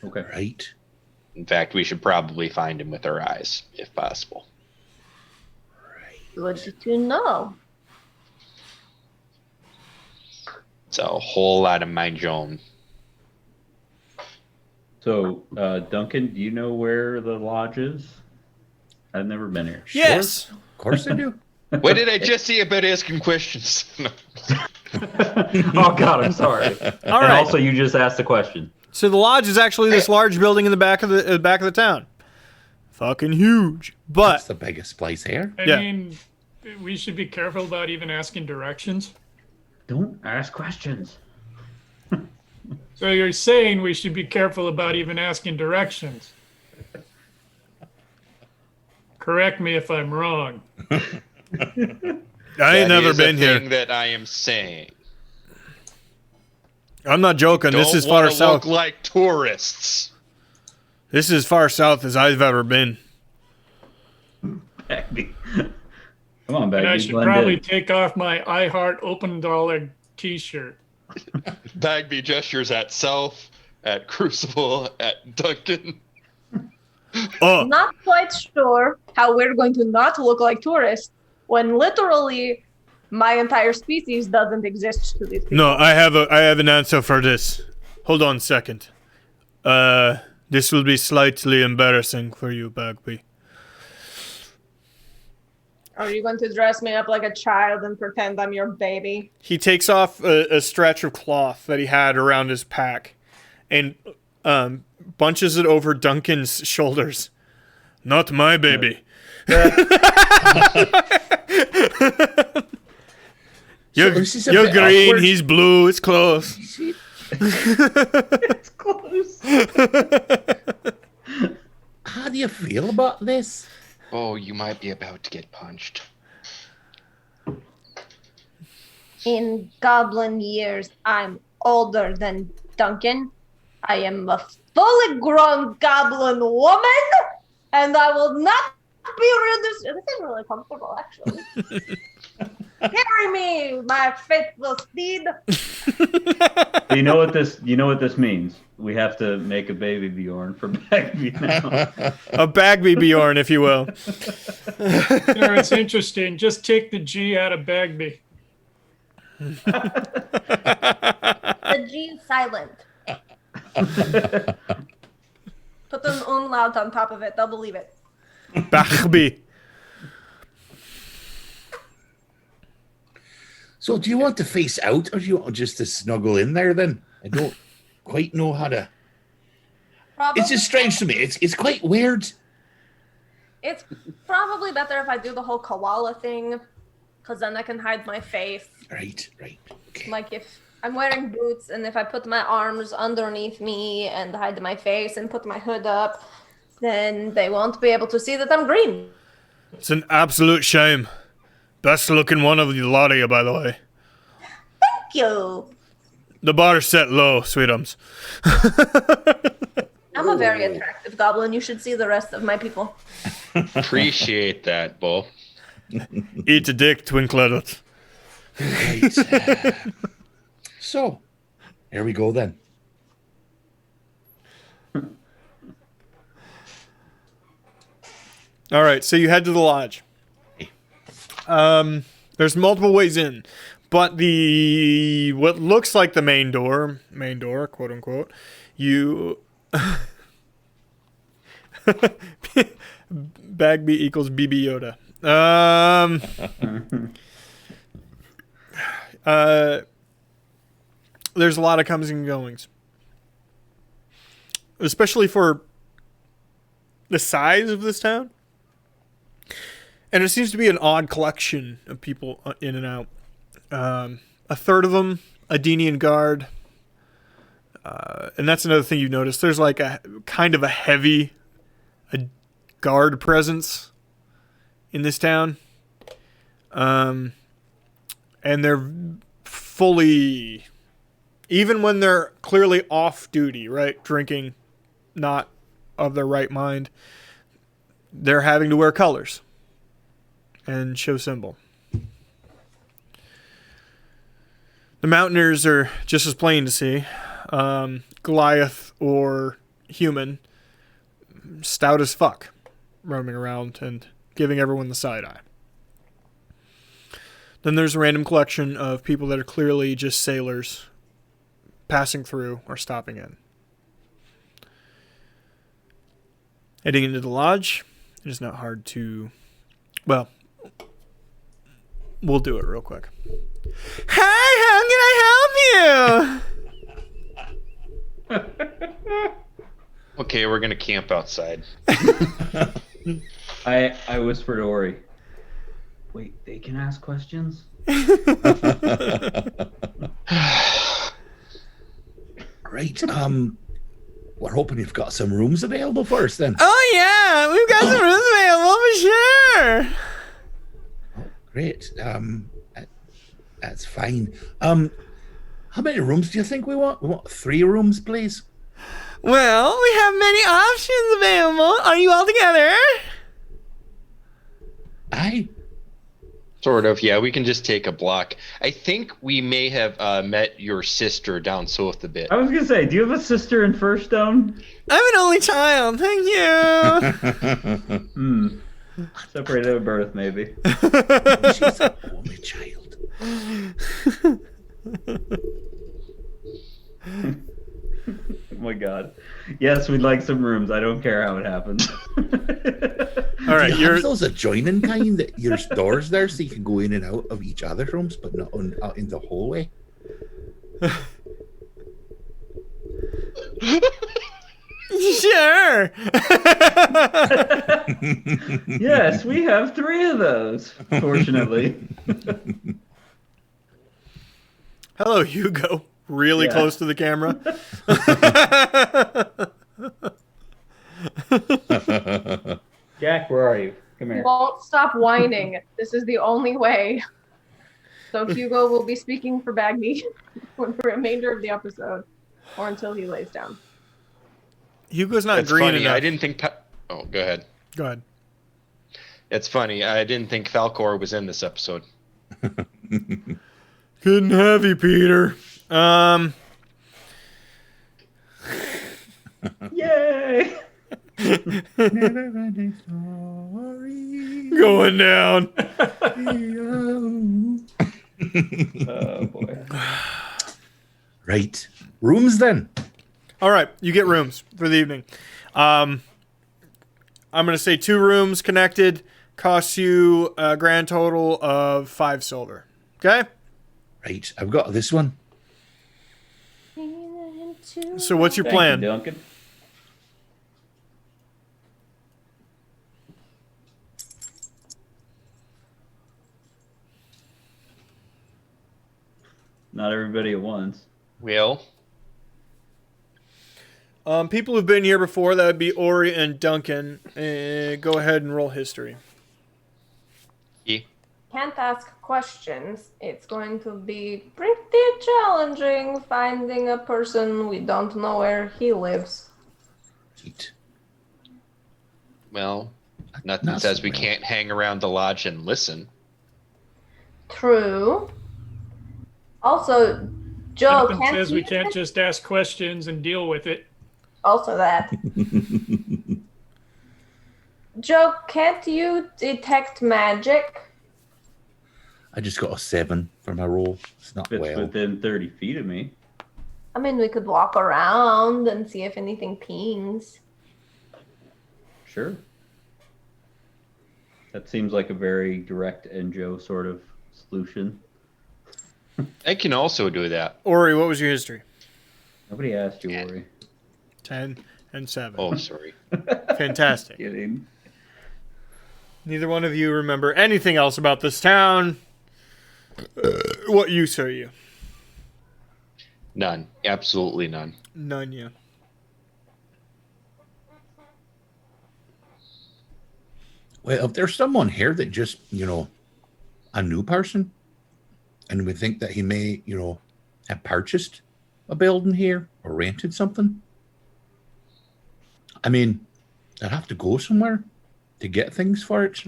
okay. Right. In fact, we should probably find him with our eyes, if possible. Good to know. It's a whole lot of mind your own. So, Duncan, do you know where the lodge is? I've never been here. Yes. Of course I do. What did I just say about asking questions? Oh God, I'm sorry. All And right. also, you just asked a question. So the lodge is actually this large building in the back of the town. Fucking huge. That's But the biggest place here. I Yeah. mean, we should be careful about even asking directions. Don't ask questions. So you're saying we should be careful about even asking directions. Correct me if I'm wrong. I ain't That never is been a here. thing that I am saying. I'm not joking. This Don't is far wanna south. look like tourists. This is as far south as I've ever been. Bagby. Come on, And Bagby. I should blend probably in. take off my I Heart Oppendaleg t-shirt. Bagby gestures at Self, at Crucible, at Duncan. Oh, Not quite sure how we're going to not look like tourists when literally my entire species doesn't exist to these people. no, I have an answer for this. Hold on a second. This will be slightly embarrassing for you, Bagby. Are you going to dress me up like a child and pretend I'm your baby? He takes off a stretch of cloth that he had around his pack and bunches it over Duncan's shoulders. Not my baby. You're this is a you're bit green, awkward. he's blue, it's close. It's close. How do you feel about this? Oh, you might be about to get punched. In goblin years, I'm older than Duncan. I am a fully grown goblin woman, and I will not be reduced. This is really comfortable, actually. Carry me, my faithful steed. You know what this means? We have to make a baby Bjorn for Bagby now. A Bagby Bjorn, if you will. You know, it's interesting. Just take the G out of Bagby. The G is silent. Put an umlaut on top of it. They'll believe it. Bagby. So, do you want to face out, or do you want just to snuggle in there? Then I don't quite know how to. Probably, It's just strange to me. It's quite weird. It's probably better if I do the whole koala thing, because then I can hide my face. Right. Okay. Like if I'm wearing boots and if I put my arms underneath me and hide my face and put my hood up, then they won't be able to see that I'm green. It's an absolute shame. Best looking one of the lot of you, by the way. Thank you. The bar's set low, sweetums. I'm a very attractive goblin. You should see the rest of my people. Appreciate that, Bull. Eat a dick, Twinklet. Right. So, here we go then. All right, so you head to the lodge. There's multiple ways in, but what looks like the main door, quote unquote, you Bagby equals BB Yoda. There's a lot of comings and goings, especially for the size of this town. And it seems to be an odd collection of people in and out. A third of them, a Denian guard. And that's another thing you've noticed. There's like a kind of a heavy guard presence in this town. And they're fully, even when they're clearly off duty, right? Drinking, not of their right mind, they're having to wear colors and show symbol. The Mountaineers are just as plain to see. Goliath or human, stout as fuck, roaming around and giving everyone the side eye. Then there's a random collection of people that are clearly just sailors passing through or stopping in. Heading into the lodge, it is not hard to, well, We'll do it real quick. Hi, how can I help you? Okay, we're gonna camp outside. I whispered to Ori. Wait, they can ask questions? Right. We're hoping you've got some rooms available for us then. Oh yeah, we've got some rooms available for sure. Great. That's fine. How many rooms do you think we want? We want 3 rooms, please. Well, we have many options available. Are you all together? Aye. Sort of, yeah. We can just take a block. I think we may have met your sister down south a bit. I was gonna say, do you have a sister in First Stone? I'm an only child. Thank you. Separated at birth, maybe. She's an only child. Oh my god. Yes, we'd like some rooms. I don't care how it happens. All right, Do you you're have those adjoining kind that there's doors there so you can go in and out of each other's rooms, but not out in the hallway? sure. Yes, we have 3 of those, fortunately. Hello, Hugo. Really Yeah. close to the camera. Jack, where are you? Come here. Won't stop whining. This is the only way. So Hugo will be speaking for Bagby for the remainder of the episode, or until he lays down. Hugo's not That's green funny. enough. I didn't think. Oh, go ahead. Go ahead. It's funny. I didn't think Falcor was in this episode. Couldn't have you, Peter. Yay! Never-ending story. Going down. Oh boy. Right. Rooms then. All right, you get rooms for the evening. I'm going to say 2 rooms connected costs you a grand total of 5 silver. Okay? Right. I've got this one. So what's your Thank you, plan? Duncan. Not everybody at once. Well, People who've been here before, that would be Ori and Duncan. Go ahead and roll history. Can't ask questions. It's going to be pretty challenging finding a person we don't know where he lives. Right. well, nothing Not says so we well. can't hang around the lodge and listen. True. Also, Joe, Nothing can't says we you can't just ask questions and deal with it. also that. Joe, can't you detect magic? I just got a 7 for my roll. It's not If it's well. within 30 feet of me. I mean, we could walk around and see if anything pings. Sure. That seems like a very direct and Joe sort of solution. I can also do that. Ori, what was your history? Nobody asked you, Ori. 10 and 7. Oh, sorry. Fantastic. Kidding. Neither one of you remember anything else about this town. What use are you? None. Absolutely none. None, yeah. Well, if there's someone here that just, a new person, and we think that he may, have purchased a building here or rented something, I mean, I'd have to go somewhere to get things for it,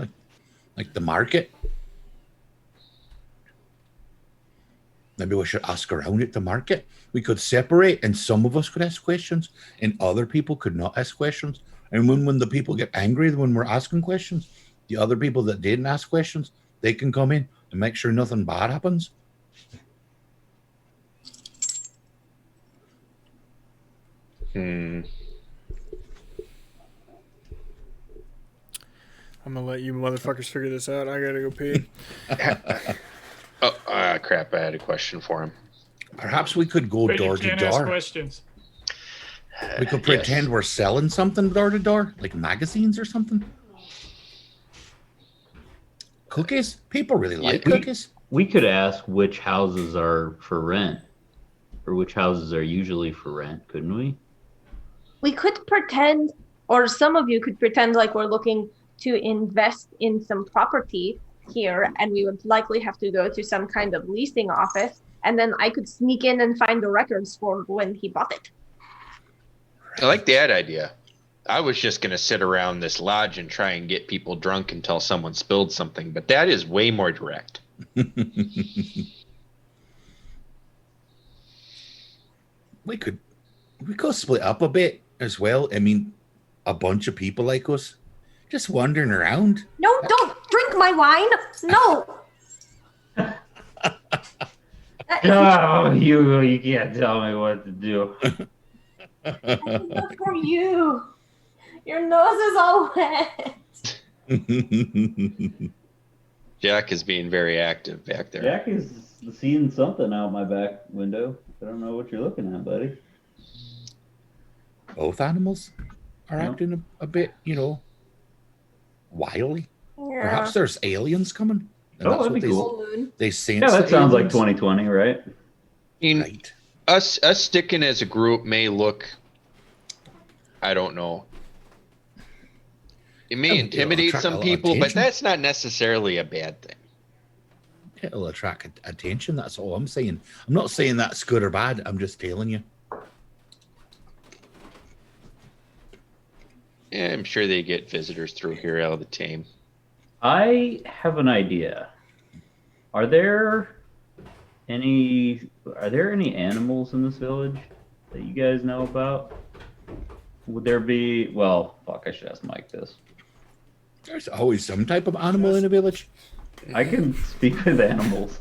like the market. Maybe we should ask around at the market. We could separate, and some of us could ask questions, and other people could not ask questions. And when the people get angry when we're asking questions, the other people that didn't ask questions, they can come in and make sure nothing bad happens. I'm gonna let you motherfuckers figure this out. I gotta go pee. Crap, I had a question for him. Perhaps we could go But door you to can't ask door. questions. We could pretend we're selling something door to door, like magazines or something. Cookies? People really like cookies. We could ask which houses are for rent, or which houses are usually for rent, couldn't we? We could pretend, or some of you could pretend like we're looking to invest in some property here, and we would likely have to go to some kind of leasing office, and then I could sneak in and find the records for when he bought it. I like that idea. I was just going to sit around this lodge and try and get people drunk until someone spilled something, but that is way more direct. We could split up a bit as well. I mean, a bunch of people like us just wandering around. No, don't drink my wine. No. Oh, you can't tell me what to do. That's good for you. Your nose is all wet. Jack is being very active back there. Jack is seeing something out my back window. I don't know what you're looking at, buddy. Both animals are acting a bit, wily. Yeah. Perhaps there's aliens coming. And Oh, that'd be cool. Full moon. They sense Yeah, that the sounds like aliens. 2020, right? Right. Us sticking as a group may look, I don't know. It may intimidate attract a some lot of people, but attention. that's not necessarily a bad thing. It'll attract attention. That's all I'm saying. I'm not saying that's good or bad. I'm just telling you. Yeah, I'm sure they get visitors through here all the time. I have an idea. Are there any animals in this village that you guys know about? Would there be? Well, fuck, I should ask Mike this. There's always some type of animal in a village. I can speak with animals.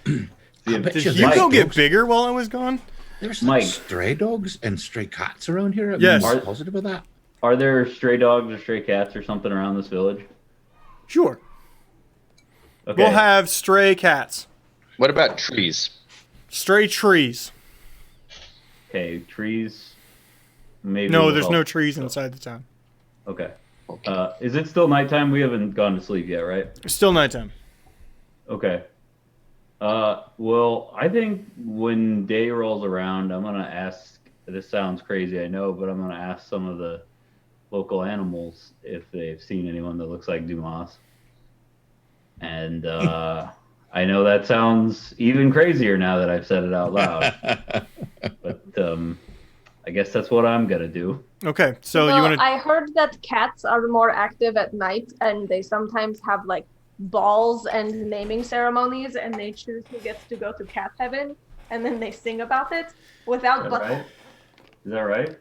I bet Did you you there's go get dogs. bigger while I was gone? There's Mike. stray dogs and stray cats around here. Yes. I'm positive of that. Are there stray dogs or stray cats or something around this village? Sure. Okay. We'll have stray cats. What about trees? Stray trees. Okay, trees. Maybe. No, will there's help. no trees inside the town. Okay. Okay. Is it still nighttime? We haven't gone to sleep yet, right? It's still nighttime. Okay. Well, I think when day rolls around, I'm gonna ask. This sounds crazy, I know, but I'm gonna ask some of the local animals if they've seen anyone that looks like Dumahs. And I know that sounds even crazier now that I've said it out loud. But I guess that's what I'm gonna do. Okay, so Well, you want to? I heard that cats are more active at night, and they sometimes have like balls and naming ceremonies, and they choose who gets to go to cat heaven, and then they sing about it without Is that right? Is that right?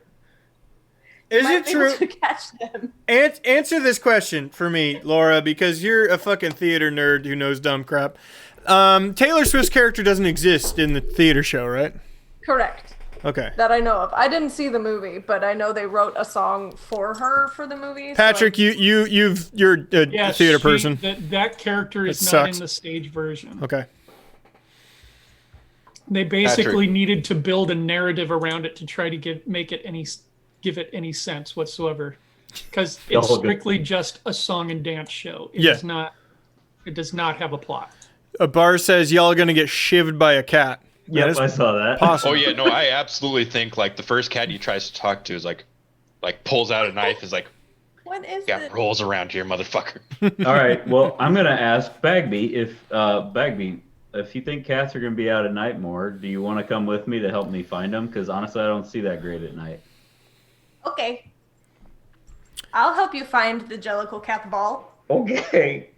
Is Might it be able true? to catch them. Answer this question for me, Laura, because you're a fucking theater nerd who knows dumb crap. Taylor Swift's character doesn't exist in the theater show, right? Correct. Okay. That I know of. I didn't see the movie, but I know they wrote a song for her for the movie. Patrick, so you're a Yeah, theater person. That character is That not sucks. in the stage version. Okay. They basically Patrick. needed to build a narrative around it to try to give it any sense whatsoever, because it's All good. strictly just a song and dance show. It Yeah. does not have a plot. A bar says y'all are gonna get shivved by a cat. That Yep, is I saw that. possible. Oh yeah, no, I absolutely think like the first cat he tries to talk to is like pulls out a knife, is like, what is got it? rolls around here, motherfucker. All right. Well, I'm gonna ask Bagby if you think cats are gonna be out at night more. Do you want to come with me to help me find them? Because honestly, I don't see that great at night. Okay. I'll help you find the Jellicle cat ball. Okay.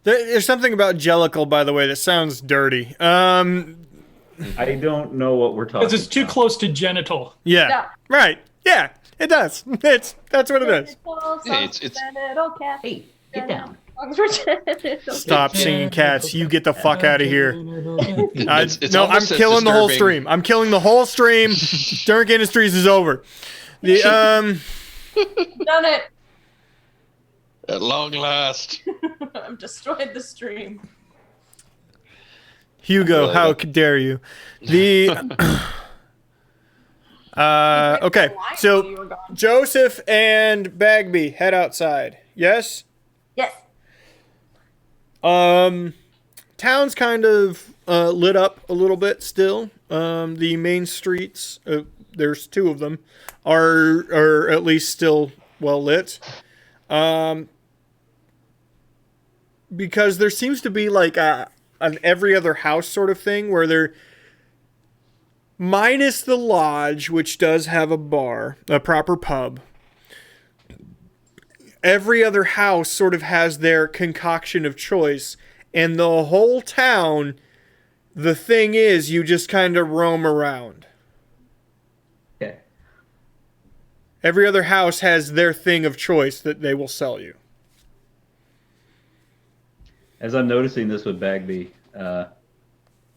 There's something about Jellicle, by the way, that sounds dirty. I don't know what we're talking. Because it's too about. close to genital. Yeah. Yeah. Right. Yeah. It does. That's what it is. Yeah, it's- Cat. Hey, get down. Songs for genital. Stop singing cats. You get the fuck out of here. It's No, I'm almost as killing the whole disturbing. stream. I'm killing the whole stream. Dark Industries is over. The Done it. At long last. I've destroyed the stream. Hugo, Really how don't- dare you? The okay, so Joseph and Bagby head outside. Yes. Yes. Town's kind of lit up a little bit still. The main streets, there's two of them, are at least still well lit. Because there seems to be like an every other house sort of thing where they're minus the lodge, which does have a bar, a proper pub. Every other house sort of has their concoction of choice, and the whole town, the thing is, you just kind of roam around. Okay. Every other house has their thing of choice that they will sell you. As I'm noticing this with Bagby, I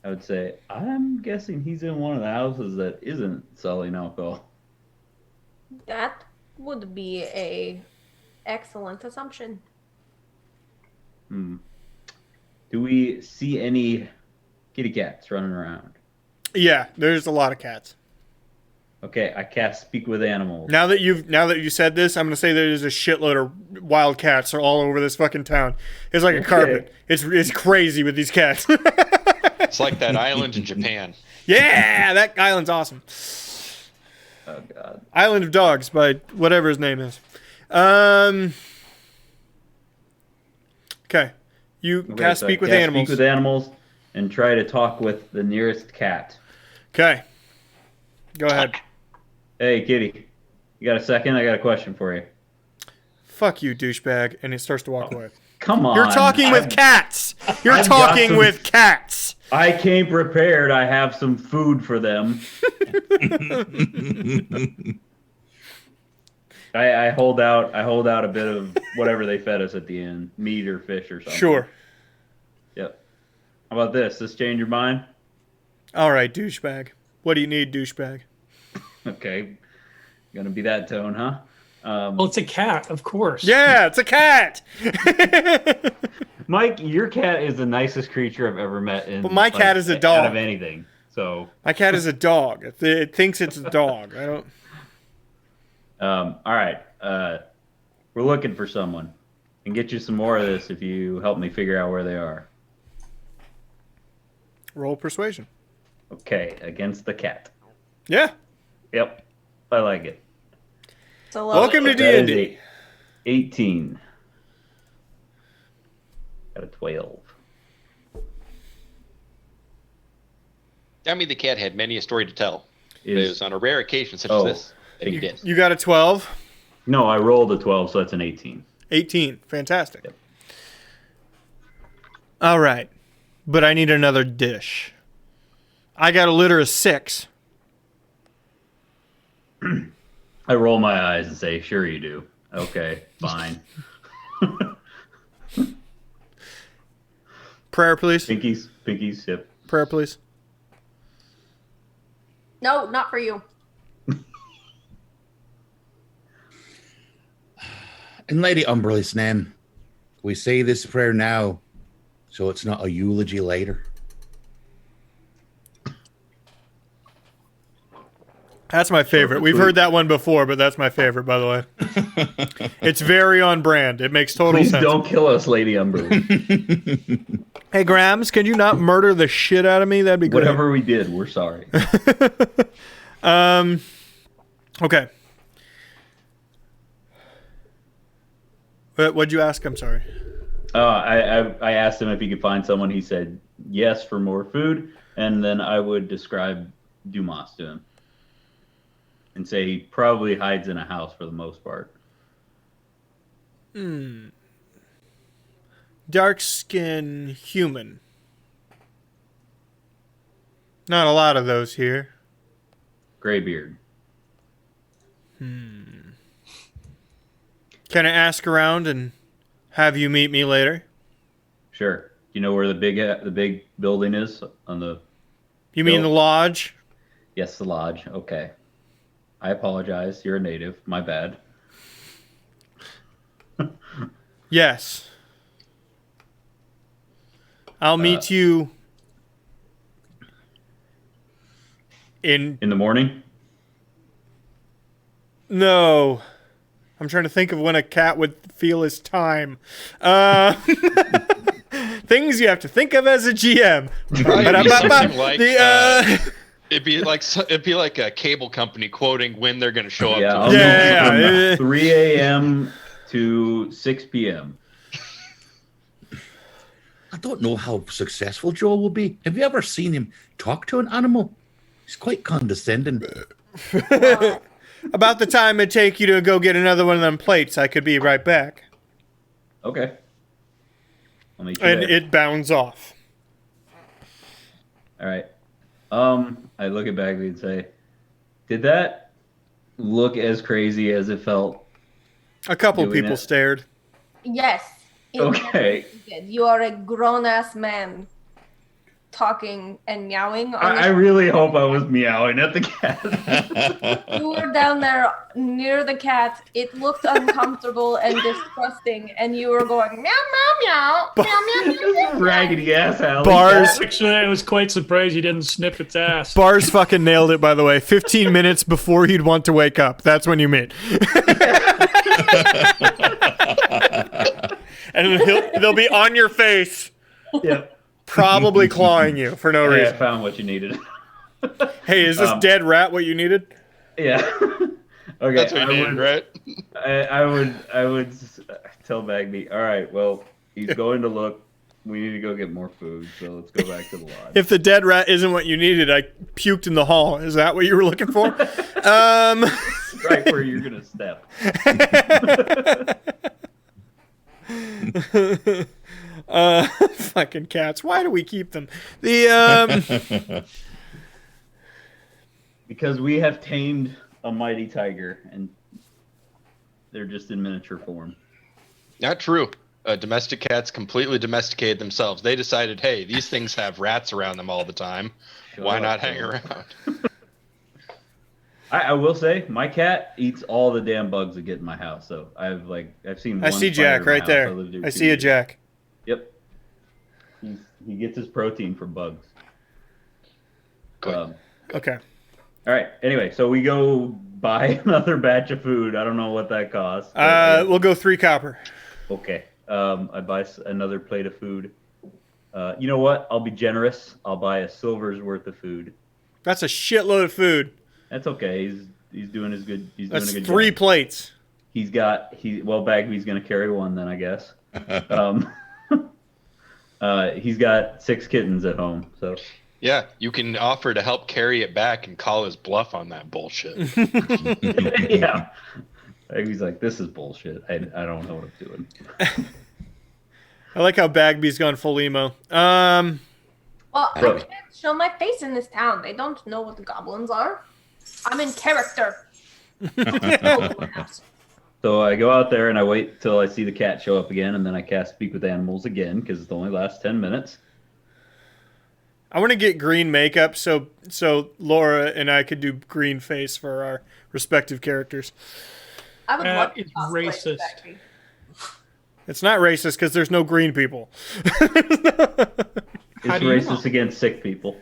would say I'm guessing he's in one of the houses that isn't selling alcohol. That would be a excellent assumption. Do we see any kitty cats running around? Yeah, there's a lot of cats. Okay, I cast speak with animals. Now that you said this, I'm gonna say there's a shitload of wild cats are all over this fucking town. It's like a carpet. It's crazy with these cats. It's like that island in Japan. Yeah, that island's awesome. Oh god. Island of Dogs by whatever his name is. Okay. You Okay, cast so speak I with cast animals. Speak with animals and try to talk with the nearest cat. Okay. Go ahead. Hey, kitty. You got a second? I got a question for you. Fuck you, douchebag. And it starts to walk away. Come on. You're talking with cats. You're I've got talking some- with cats. I came prepared. I have some food for them. I hold out a bit of whatever they fed us at the end, meat or fish or something. Sure. Yep. How about this? This change your mind? All right, douchebag. What do you need, douchebag? Okay. Gonna be that tone, huh? Well, it's a cat, of course. Yeah, it's a cat. Mike, your cat is the nicest creature I've ever met. But my cat is a dog. Out of anything. So. My cat is a dog. It thinks it's a dog. I don't. All right. We're looking for someone. And get you some more of this if you help me figure out where they are. Roll persuasion. Okay, against the cat. Yeah. Yep, I like it. So Welcome to That is D&D. a 18. Got a 12. I mean, the cat had many a story to tell. But it Is was on a rare occasion such Oh. as this that he did. You got a 12. no, I rolled a 12, so that's an 18. 18. Fantastic. Yep. All right. But I need another dish. I got a litter of 6. I roll my eyes and say, "Sure you do." Okay, fine. Prayer, please. Pinkies, yep. Prayer, please. No, not for you. In Lady Umberly's name, we say this prayer now, so it's not a eulogy later. That's my favorite. We've heard that one before, but that's my favorite, by the way. It's very on brand. It makes total Please sense. don't kill us, Lady Umberly. Hey, Grams, can you not murder the shit out of me? That'd be great. Whatever we did, we're sorry. Okay. What'd you ask? I'm sorry. I asked him if he could find someone. He said yes for more food, and then I would describe Dumahs to him and say he probably hides in a house for the most part. Dark skin human. Not a lot of those here. Graybeard. Can I ask around and have you meet me later? Sure. Do you know where the big building is on the? You mean the lodge? Yes, the lodge. Okay. I apologize. You're a native. My bad. Yes. I'll meet you In the morning? No. I'm trying to think of when a cat would feel his time. Things you have to think of as a GM. Probably be something like, it'd be like a cable company quoting when they're going to show up. Yeah. 3 a.m. to 6 p.m. I don't know how successful Joe will be. Have you ever seen him talk to an animal? He's quite condescending. About the time it'd take you to go get another one of them plates, I could be right back. Okay. And it bounds off. All right. I look at Bagley and say, "Did that look as crazy as it felt?" A couple people stared. Yes. Okay. You are a grown-ass man talking and meowing. I really hope I was meowing at the cat. You were down there near the cat. It looked uncomfortable and disgusting, and you were going meow, meow, meow, meow, meow, meow, meow. Raggedy ass alley. Bars. Actually, I was quite surprised you didn't snip its ass. Bars fucking nailed it, by the way. 15 minutes before he'd want to wake up. That's when you meet. And they'll be on your face. Yep. Probably clawing you for no reason. I found what you needed. Hey, is this dead rat what you needed? Yeah. Okay. That's what you needed, right? I would tell Bagby, all right, well, he's going to look. We need to go get more food, so let's go back to the lodge. If the dead rat isn't what you needed, I puked in the hall. Is that what you were looking for? Right where you're going to step. Fucking cats. Why do we keep them? Because we have tamed a mighty tiger, and they're just in miniature form. Not true. Domestic cats completely domesticated themselves. They decided, hey, these things have rats around them all the time. Why not hang around? I will say, my cat eats all the damn bugs that get in my house. So I've seen. I see Jack right there. I see a Jack. Yep. He gets his protein from bugs. Good. Okay. All right. Anyway, so we go buy another batch of food. I don't know what that costs. We'll go 3 copper. Okay. I buy another plate of food. You know what? I'll be generous. I'll buy a silver's worth of food. That's a shitload of food. That's okay. He's doing his good. He's That's doing a good 3 job. plates. Bagby's gonna carry one then, I guess. He's got 6 kittens at home, so. Yeah, you can offer to help carry it back and call his bluff on that bullshit. Yeah. He's like, this is bullshit. I don't know what I'm doing. I like how Bagby's gone full emo. Well, I can't show my face in this town. They don't know what the goblins are. I'm in character. So I go out there and I wait till I see the cat show up again, and then I cast Speak with Animals again because it only lasts 10 minutes. I want to get green makeup so Laura and I could do green face for our respective characters. I would love to It's cosplay racist. Bagby. It's not racist because there's no green people. It's racist against sick people.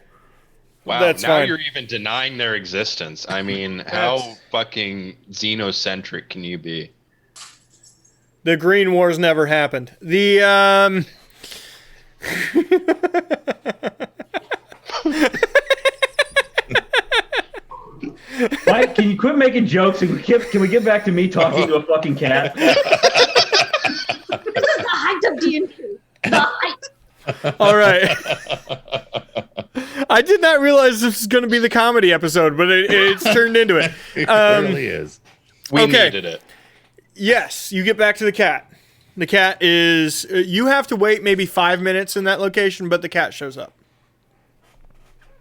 Wow, That's now fine. you're even denying their existence. I mean, how fucking xenocentric can you be? The Green Wars never happened. Mike, can you quit making jokes and can we get back to me talking to a fucking cat? This is the height of D&D. The height. All right. I did not realize this was going to be the comedy episode, but it's turned into it. It really is. We Okay. needed it. Yes, you get back to the cat. The cat is... you have to wait maybe 5 minutes in that location, but the cat shows up.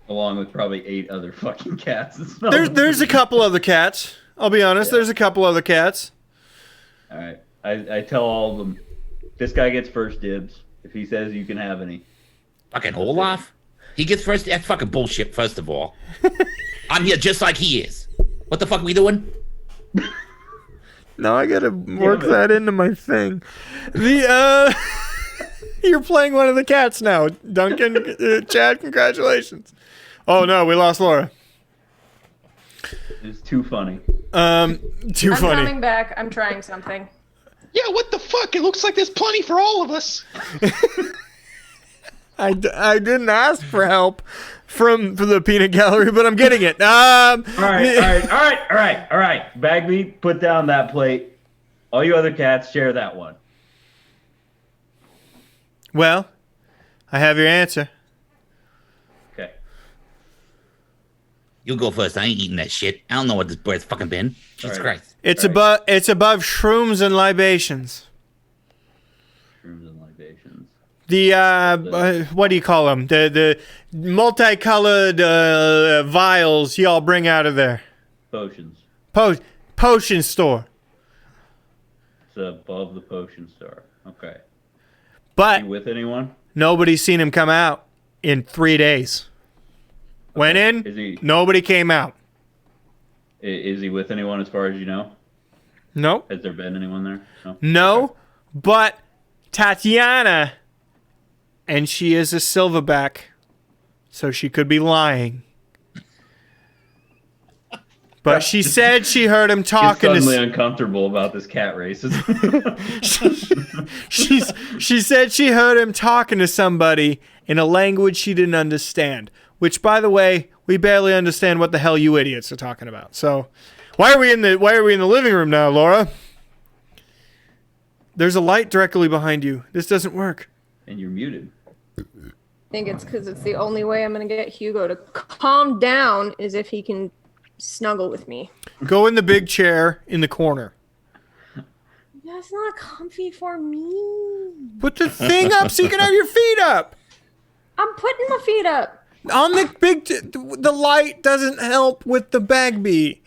Along with probably 8 other fucking cats. There's a couple other cats. I'll be honest. Yeah. There's a couple other cats. All right. I tell all of them, this guy gets first dibs. If he says you can have any. Fucking Olaf. He gets first. That's fucking bullshit, first of all. I'm here just like he is. What the fuck are we doing? No, I gotta work that into my thing. You're playing one of the cats now, Duncan. Chad, congratulations. Oh no, we lost Laura. It's too funny. Too I'm funny. coming back. I'm trying something. Yeah, what the fuck? It looks like there's plenty for all of us. I didn't ask for help from the peanut gallery, but I'm getting it. All right. Bagby, put down that plate. All you other cats, share that one. Well, I have your answer. Okay. You go first. I ain't eating that shit. I don't know what this bird's fucking been. Jesus right. Christ. It's All above shrooms and libations. Shrooms and libations. The what do you call them? The multicolored vials y'all bring out of there. Potions. Potion store. It's above the potion store. Okay. But You with anyone? nobody's seen him come out in 3 days. Went in, Is he nobody came out. is he with anyone as far as you know? Nope. Has there been anyone there? No, Okay. but Tatiana, and she is a silverback, so she could be lying. But she said she heard him He's talking suddenly to. uncomfortable about this cat racism. She said she heard him talking to somebody in a language she didn't understand. Which, by the way, we barely understand what the hell you idiots are talking about. So, why are we in the living room now, Laura? There's a light directly behind you. This doesn't work. And you're muted. I think it's because it's the only way I'm going to get Hugo to calm down is if he can snuggle with me. Go in the big chair in the corner. That's not comfy for me. Put the thing up so you can have your feet up. I'm putting my feet up. On the the light doesn't help with the Bagby.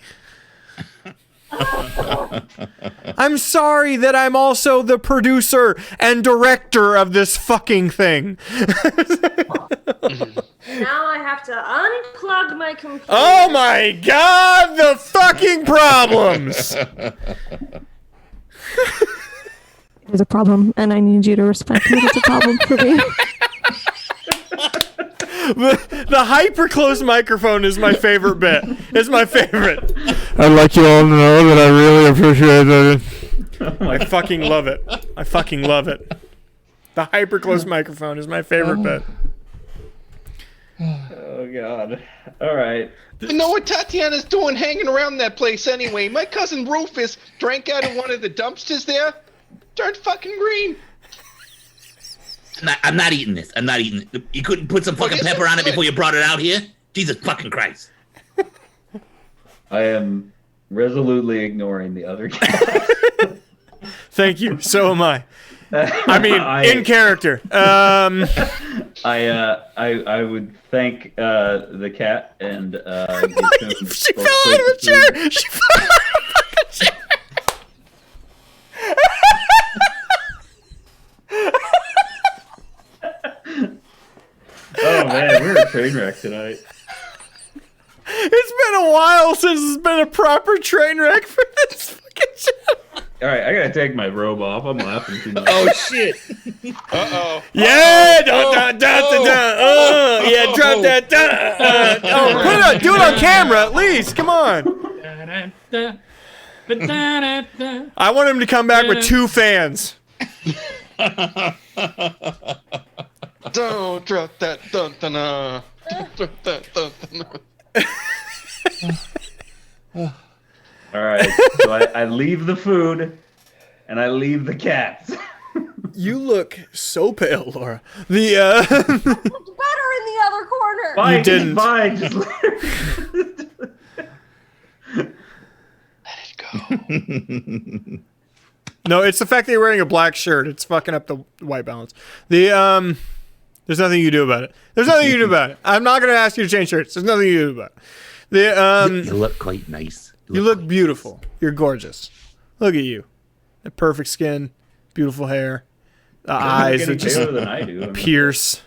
I'm sorry that I'm also the producer and director of this fucking thing. Now I have to unplug my computer. Oh my god, the fucking problems. There's a problem, and I need you to respect that it's a problem for me. The hyper close microphone is my favorite bit. It's my favorite. I'd like you all to know that I really appreciate it. I fucking love it. I fucking love it. The hyper close microphone is my favorite bit. Oh God. All right. You know what Tatiana's doing hanging around that place anyway? My cousin Rufus drank out of one of the dumpsters there. Turned fucking green. I'm not eating this. I'm not eating it. You couldn't put some fucking yes, pepper I on it could. before you brought it out here? Jesus fucking Christ. I am resolutely ignoring the other cat. Thank you. So am I. I mean, in character. I would thank the cat and give him She both fell out of plates a food. chair. She fell out of a fucking chair. Oh man, we're a train wreck tonight. It's been a while since it's been a proper train wreck for this fucking show. All right, I gotta take my robe off. I'm laughing too much. Oh shit. Uh-oh. Yeah, dun, dun, dun, dun, dun. Yeah, drop that. Oh, put it on, do it on camera at least. Come on. I want him to come back with 2 fans. Don't drop that. Dun, dun, dun. Drop that. Dun, dun, dun. All right, so I leave the food, and I leave the cats. You look so pale, Laura. The Looked better in the other corner. Fine, You didn't. Fine, just let her. Let it go. No, it's the fact that you're wearing a black shirt. It's fucking up the white balance. The there's nothing you can do about it. There's nothing you can do about it. I'm not gonna ask you to change shirts. There's nothing you can do about it. The You look quite nice. you look beautiful. You're gorgeous. Look at you. That perfect skin, beautiful hair, the eyes that Getting just paler than I do. I mean, pierce.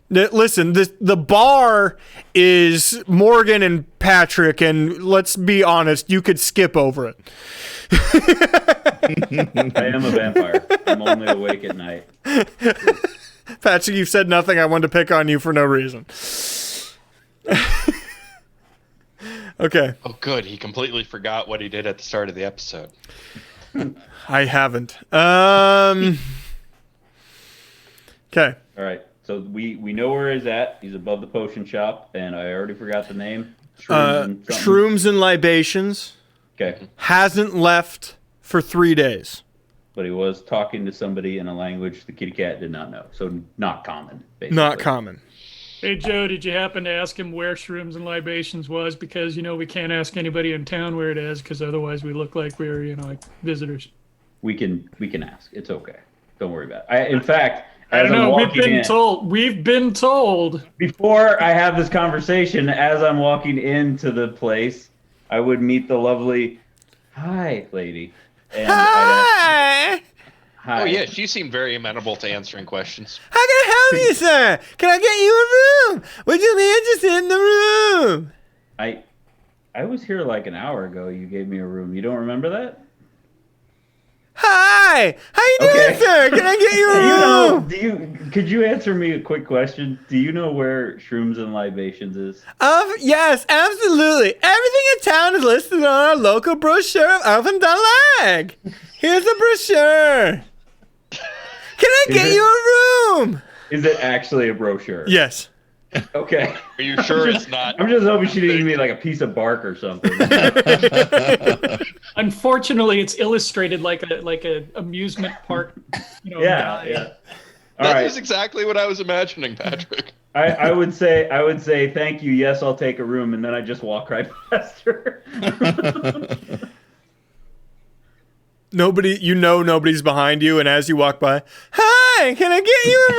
Listen, the bar is Morgan and Patrick, and let's be honest, you could skip over it. I am a vampire. I'm only awake at night. Patrick, you've said nothing. I wanted to pick on you for no reason. Okay. Oh, good. He completely forgot what he did at the start of the episode. I haven't. Okay. All right. So we know where he's at. He's above the potion shop, and I already forgot the name. Shrooms and libations. Okay. Hasn't left for 3 days. But he was talking to somebody in a language the kitty cat did not know. So not common, basically. Not common. Hey, Joe, did you happen to ask him where Shrooms and Libations was? Because, we can't ask anybody in town where it is, because otherwise we look like we're, like visitors. We can ask. It's okay. Don't worry about it. In fact, I don't know. We've been told. Before I have this conversation, as I'm walking into the place, I would meet the lovely hi lady. And Hi! Hi. Oh, yeah. She seemed very amenable to answering questions. How can I help you, sir? Can I get you a room? Would you be interested in the room? I was here like an hour ago. You gave me a room. You don't remember that? Hi! How you doing, sir? Can I get you a room? Could you answer me a quick question? Do you know where Shrooms and Libations is? Yes, absolutely. Everything in town is listed on our local brochure of Oppendaleg. Here's a brochure. Can I get you a room? Is it actually a brochure? Yes. Okay. Are you sure it's not? I'm just hoping she didn't give me like a piece of bark or something. Unfortunately, it's illustrated like a amusement park. Yeah. All That right. is exactly what I was imagining, Patrick. I would say thank you. Yes, I'll take a room, and then I just walk right past her. Nobody's behind you, and as you walk by, hi, can I get you a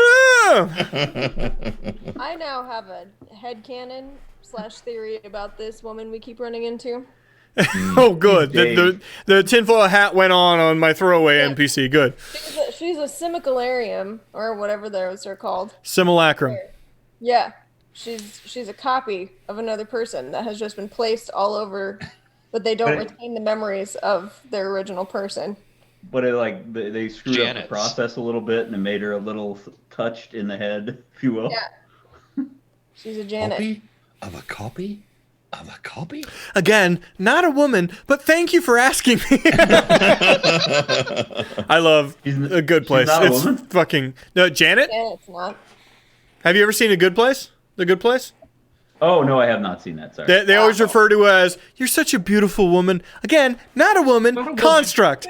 room? I now have a headcanon / theory about this woman we keep running into. Oh, good. The tinfoil hat went on my throwaway NPC. Good. She's a simulacrum, or whatever those are called. Simulacrum. Yeah. She's a copy of another person that has just been placed all over, but they don't retain the memories of their original person. But they screwed up the process a little bit, and it made her a little touched in the head, if you will. Yeah. She's a Janet. Copy of a copy of a copy? Again, not a woman, but thank you for asking me. I love A Good Place. Not a It's woman? fucking no, Janet. Janet's not. Have you ever seen A Good Place? The Good Place. Oh no, I have not seen that. Sorry. They always refer to as "You're such a beautiful woman." Again, not a woman, Not a woman. construct.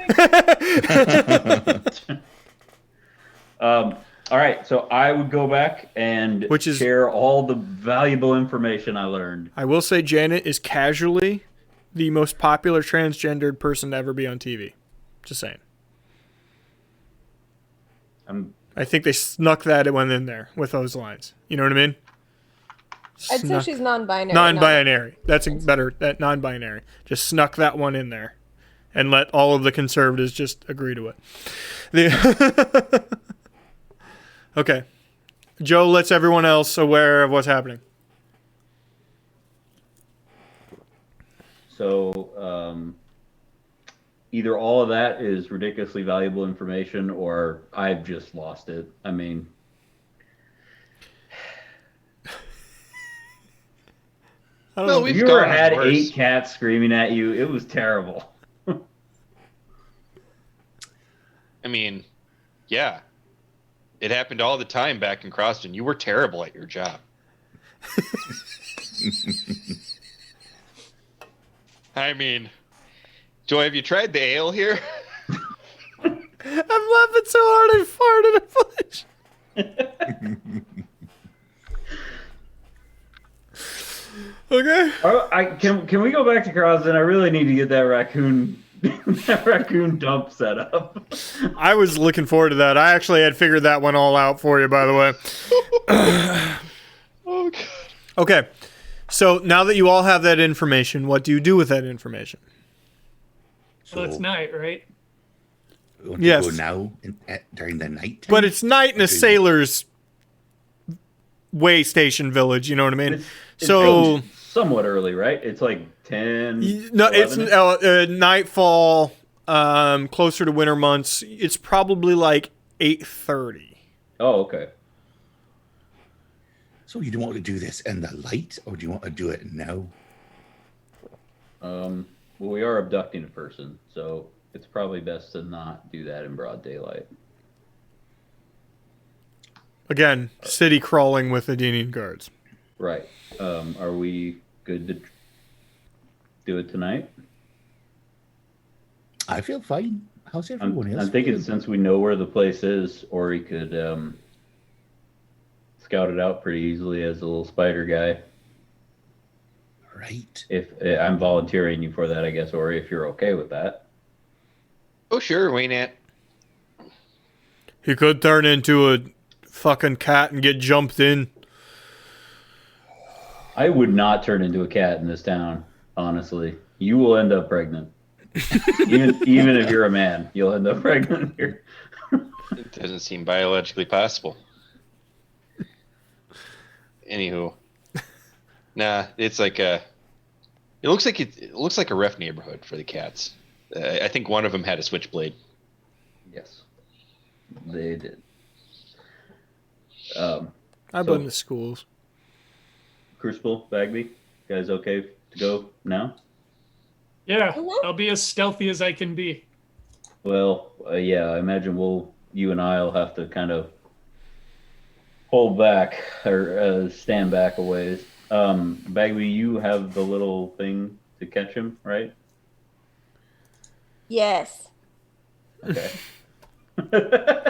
All right, so I would go back and share all the valuable information I learned. I will say Janet is casually the most popular transgendered person to ever be on TV. Just saying. I think they snuck that one in there with those lines. You know what I mean? I'd say she's non-binary. Non-binary. That's better. That non-binary. Just snuck that one in there, and let all of the conservatives just agree to it. Okay. Joe lets everyone else aware of what's happening. So either all of that is ridiculously valuable information, or I've just lost it. I mean, Well, if you ever had 8 cats screaming at you, it was terrible. I mean, yeah. It happened all the time back in Krasden. You were terrible at your job. I mean, Joy, have you tried the ale here? I'm laughing so hard I farted a flash. Okay. Can we go back to Krasden? I really need to get that raccoon dump set up. I was looking forward to that. I actually had figured that one all out for you, by the way. Oh, God. Okay. So now that you all have that information, what do you do with that information? So it's night, right? We want Yes. to go now during the night time? But it's night in a sailor's way station village, you know what I mean? It's somewhat early, right? It's like 10. No, 11? it's nightfall, closer to winter months. It's probably like 8:30. Oh, okay. So you don't want to do this in the light, or do you want to do it now? Well, we are abducting a person, so it's probably best to not do that in broad daylight. Again, city crawling with Adenian guards. Right. Are we good to do it tonight? I feel fine. How's everyone else? I'm thinking feeling? since we know where the place is, or he could scout it out pretty easily as a little spider guy. Right. If I'm volunteering you for that, I guess, or if you're okay with that. Oh, sure, why not? He could turn into a fucking cat and get jumped in. I would not turn into a cat in this town, honestly. You will end up pregnant. even if you're a man, you'll end up pregnant here. It doesn't seem biologically possible. Anywho, nah, it's like a. It looks like a rough neighborhood for the cats. I think one of them had a switchblade. Yes, they did. I blame the schools. Crucible, Bagby, you guys okay to go now? Yeah, Mhm. I'll be as stealthy as I can be. Well, yeah, I imagine you and I'll have to kind of hold back or stand back a ways. Bagby, you have the little thing to catch him, right? Yes. Okay.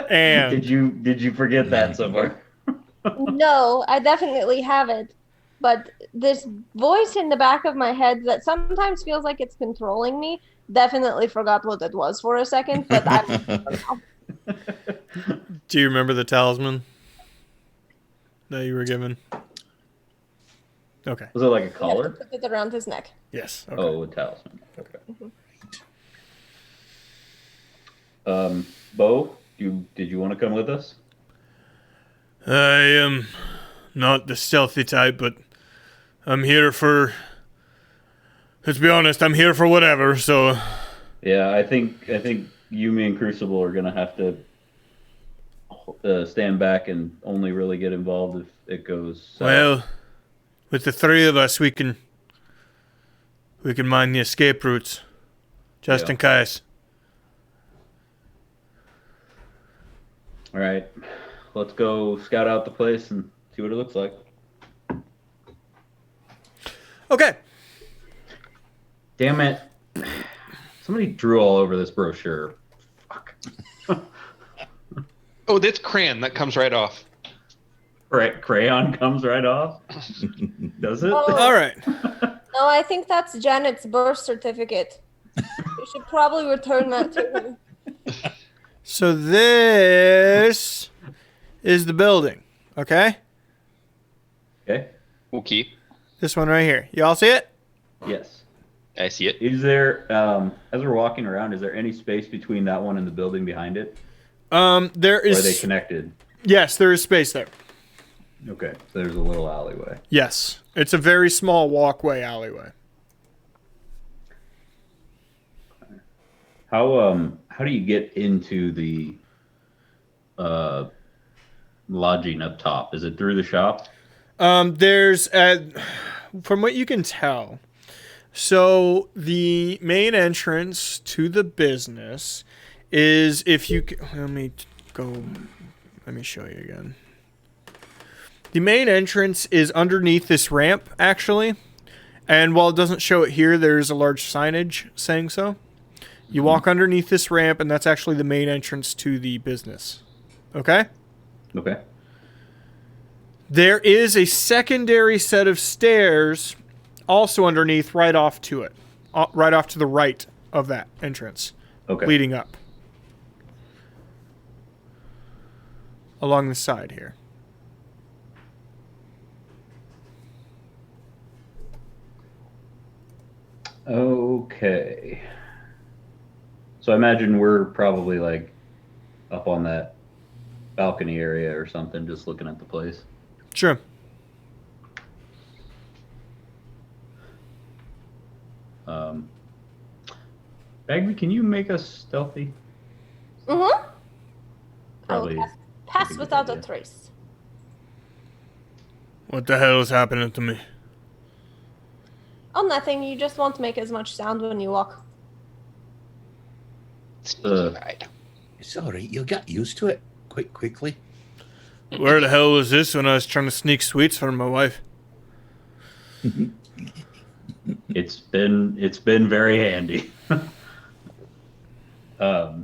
And did you forget that somewhere? No, I definitely have it. But this voice in the back of my head that sometimes feels like it's controlling me definitely forgot what it was for a second, but I'm do you remember the talisman that you were given? Okay. Was it like a You have to collar? put it around his neck. Yes. Okay. Oh, a talisman. Okay. Bo, did you want to come with us? I am not the stealthy type, but I'm here for. Let's be honest, I'm here for whatever. So Yeah, I think you, me, and Crucible are gonna have to stand back and only really get involved if it goes south. well, with the three of us, we can mine the escape routes, just Yeah. in case. All right, let's go scout out the place and see what it looks like. Okay. Damn it! Somebody drew all over this brochure. Fuck. Oh, that's crayon. That comes right off. Right, crayon comes right off. Does it? Oh. All right. No, I think that's Janet's birth certificate. You should probably return that to her. So this is the building. Okay. Okay. Okay, This one right here. You all see it? Yes. I see it. Is there, as we're walking around, is there any space between that one and the building behind it? There Or are they is. connected? Yes, there is space there. Okay. So there's a little alleyway. Yes, it's a very small walkway alleyway. How do you get into the lodging up top? Is it through the shop? There's from what you can tell. So the main entrance to the business is if you let me show you again. The main entrance is underneath this ramp, actually. And while it doesn't show it here, there's a large signage saying so. You walk underneath this ramp, and that's actually the main entrance to the business. Okay? Okay. There is a secondary set of stairs also underneath, right off to it. Right off to the right of that entrance. Okay. Leading up. Along the side here. Okay. So I imagine we're probably like up on that balcony area or something, just looking at the place. Sure. Bagby, can you make us stealthy? Mm-hmm. Probably. Pass good without a idea. trace. What the hell is happening to me? Oh, nothing. You just won't make as much sound when you walk. Sneaky ride. It's all right. You'll get used to it quite quickly. Where the hell was this when I was trying to sneak sweets from my wife? It's been very handy. All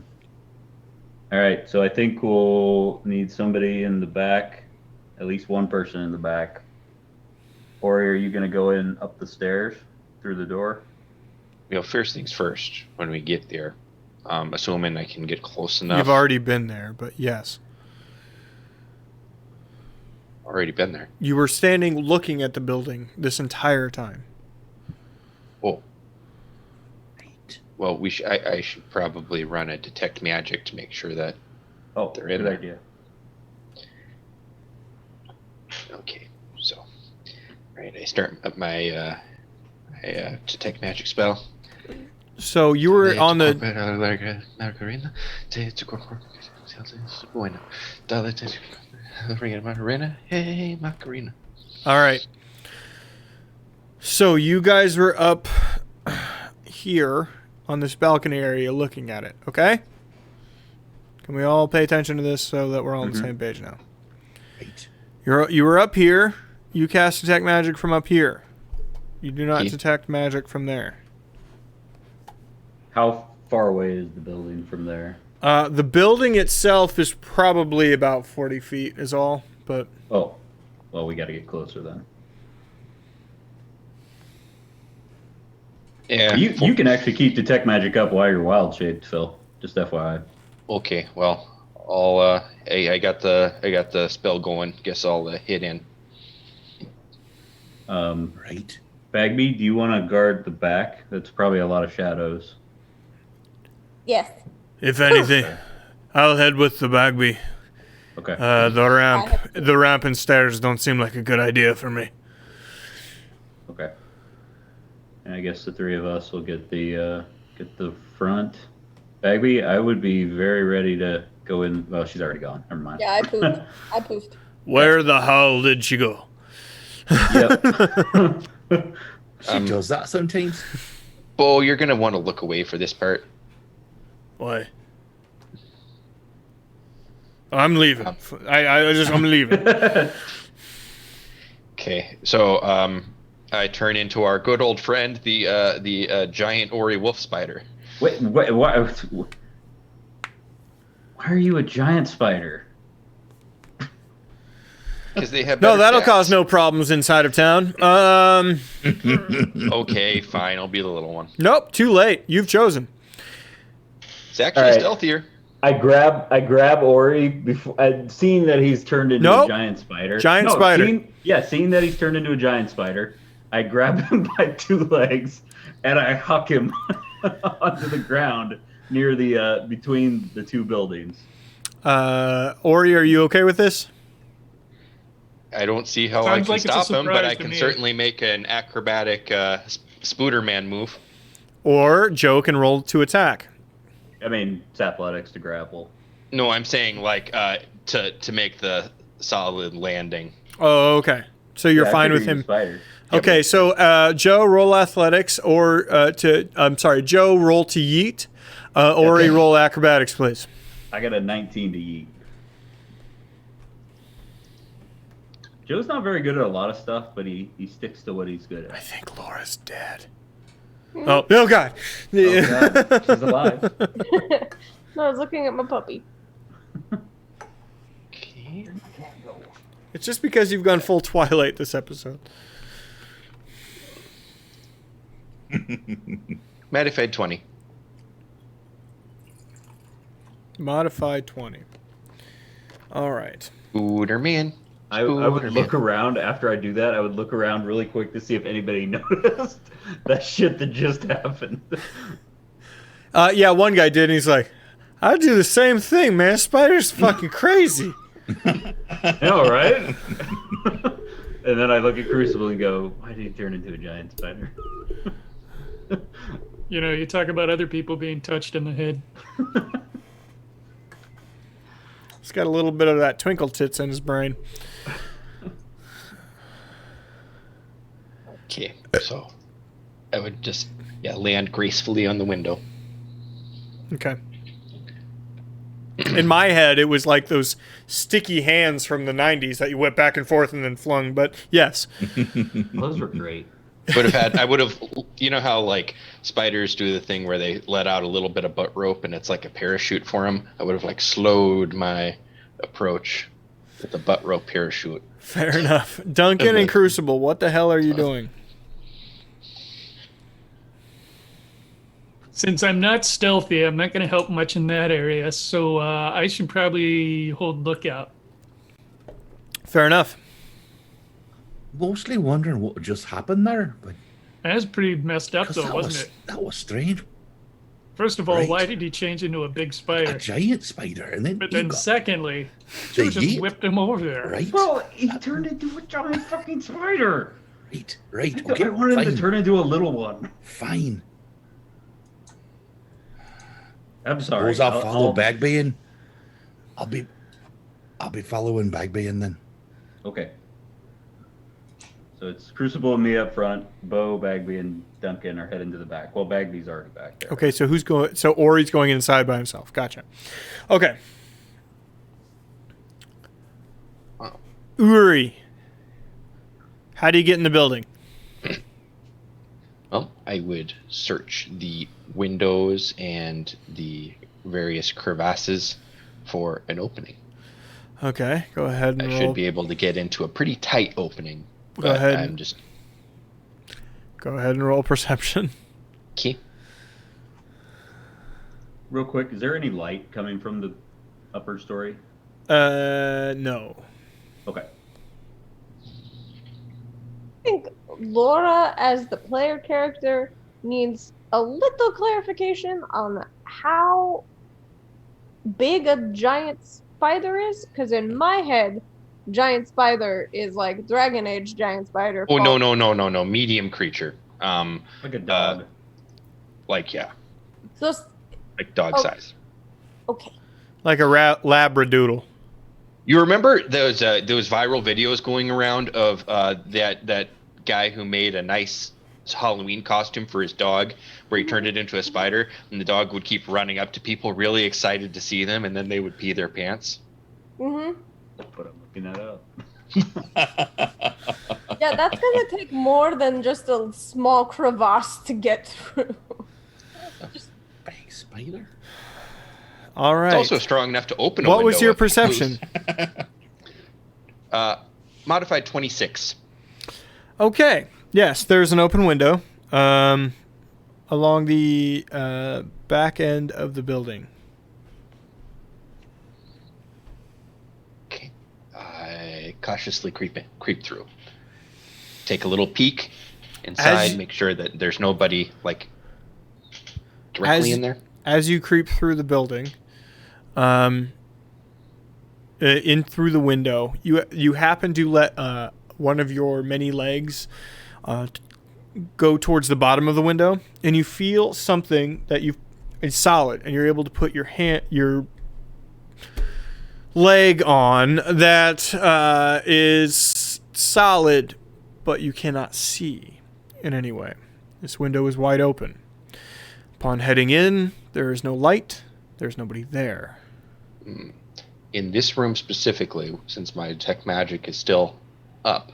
right, so I think we'll need somebody in the back, at least one person in the back. Or are you gonna go in up the stairs through the door? First things first. When we get there, assuming I can get close enough. You've already been there, but yes. Already been there. You were standing looking at the building this entire time. Oh. Right. Well, I should probably run a detect magic to make sure that. Oh, They're in good there. idea. Okay, so. Right, I start up my detect magic spell. So you were on the... Hey, Macarena. All right. So you guys were up here on this balcony area looking at it, okay? Can we all pay attention to this so that we're all on the same page now? Right. You were up here. You cast detect magic from up here. You do not Okay. detect magic from there. How far away is the building from there? The building itself is probably about 40 feet is all, but... Oh, well, we got to get closer then. Yeah. You can actually keep detect magic up while you're wild shaped, Phil. Just FYI. Okay. Well, I'll. I got the spell going. Guess I'll hit in. Right. Bagby, do you want to guard the back? That's probably a lot of shadows. Yes. If anything, I'll head with the Bagby. Okay. The ramp and stairs don't seem like a good idea for me. Okay. And I guess the three of us will get the front. Bagby, I would be very ready to go in. Well, she's already gone. Never mind. Yeah, I pooped. I pooped. Where the hell did she go? Yep. She does that sometimes. Bo, you're gonna want to look away for this part. Why? I'm leaving. I'm leaving. Okay. So I turn into our good old friend, the giant Ori wolf spider. Wait, why are you a giant spider? Because they have. No, better that'll stats. cause no problems inside of town. Okay, fine. I'll be the little one. Nope, too late. You've chosen. It's actually All right. stealthier. I grab Ori before seeing that he's turned into Nope. a giant spider. Giant spider. Seeing that he's turned into a giant spider, I grab him by two legs and I huck him onto the ground near the between the two buildings. Ori, are you okay with this? I don't see how Sounds I like can it's a stop him, but surprise I to can me. certainly make an acrobatic Spooderman move. Or Joe can roll to attack. I mean, it's athletics to grapple. No, I'm saying like to make the solid landing. Oh, okay. So you're Yeah, I fine with figured him. he's a spider. Okay, so Joe, roll athletics, or Joe, roll to yeet. Ori, roll acrobatics, please. I got a 19 to yeet. Joe's not very good at a lot of stuff, but he sticks to what he's good I at. think Laura's dead. Oh God. Oh, God, she's alive. No, I was looking at my puppy. Okay. It's just because you've gone full Twilight this episode. Modified 20. Modified 20. All right. Spooderman. I would look around after I do that. I would look around really quick to see if anybody noticed that shit that just happened. Yeah, one guy did, and he's like, I do the same thing, man. Spider's fucking crazy. I know, right? And then I look at Crucible and go, why did he turn into a giant spider? You know, you talk about other people being touched in the head. He's got a little bit of that twinkle tits in his brain. Okay, so I would just land gracefully on the window. Okay. In my head, it was like those sticky hands from the 90s that you whip back and forth and then flung. But yes. Those were great. I would have, you know how like spiders do the thing where they let out a little bit of butt rope and it's like a parachute for them. I would have like slowed my approach with the butt rope parachute. Fair enough. Duncan and Crucible, what the hell are you doing? Since I'm not stealthy, I'm not going to help much in that area, so I should probably hold lookout. Fair enough. Mostly wondering what just happened there, but That was pretty messed up, though, wasn't it? That was strange. First of all, Right. why did he change into a big A spider? giant spider, and then But you then got secondly, the you just yeet, whipped him over there. right? Well, he turned into a giant fucking spider. Right. Okay, I wanted him fine. to turn into a little one. Fine. I'm sorry. Suppose I'll follow Bagby, and I'll be following Bagby, and then Okay. So it's Crucible and me up front. Bo, Bagby, and Duncan are heading to the back. Well, Bagby's already back there. Okay, so who's going? So Ori's going inside by himself. Gotcha. Okay. Uri, how do you get in the building? Well, I would search the windows and the various crevasses for an opening. Okay, go ahead and I roll. should be able to get into a pretty tight opening. Go ahead. I'm just Go ahead and roll perception. key. Real quick, is there any light coming from the upper story? No. Okay. I think Laura, as the player character, needs a little clarification on how big a giant spider is. Because in my head, giant spider is like Dragon Age giant spider. Oh no! Medium creature. Like a dog. So, Like dog Oh. size. okay. Like a labradoodle. You remember those viral videos going around of that guy who made a nice Halloween costume for his dog, where he turned it into a spider, and the dog would keep running up to people, really excited to see them, and then they would pee their pants. Mm-hmm. But I'm looking that up. Yeah, that's gonna take more than just a small crevasse to get through. big spider. All right. It's also strong enough to open a What window. was your if you perception? lose. Modified 26. Okay. Yes, there's an open window along the back end of the building. Okay. I cautiously creep through. Take a little peek inside, make sure that there's nobody like directly in there. As you creep through the building, in through the window, you happen to let one of your many legs go towards the bottom of the window, and you feel something that is solid, and you're able to put your leg on that is solid, but you cannot see in any way. This window is wide open. Upon heading in, there is no light. There's nobody there. In this room specifically, since my detect magic is still up,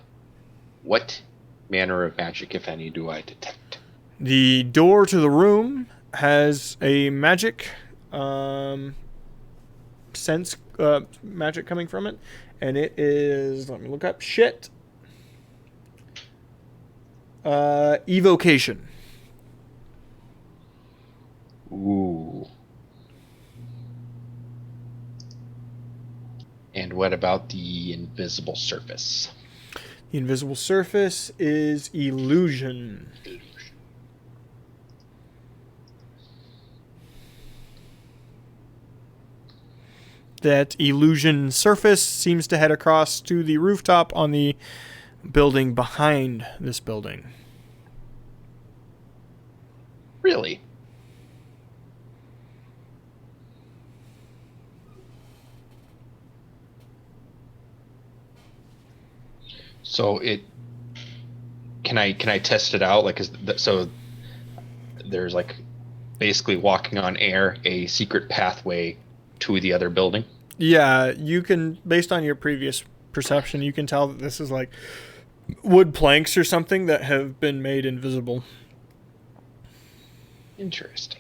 what manner of magic, if any, do I detect? The door to the room has a magic sense magic coming from it, and it is, let me look up, evocation. Ooh. And what about the invisible surface? The invisible surface is illusion. That illusion surface seems to head across to the rooftop on the building behind this building. Really? So can I test it out? Like, so there's like basically walking on air, a secret pathway to the other building? Yeah, you can, based on your previous perception, you can tell that this is like wood planks or something that have been made invisible. Interesting.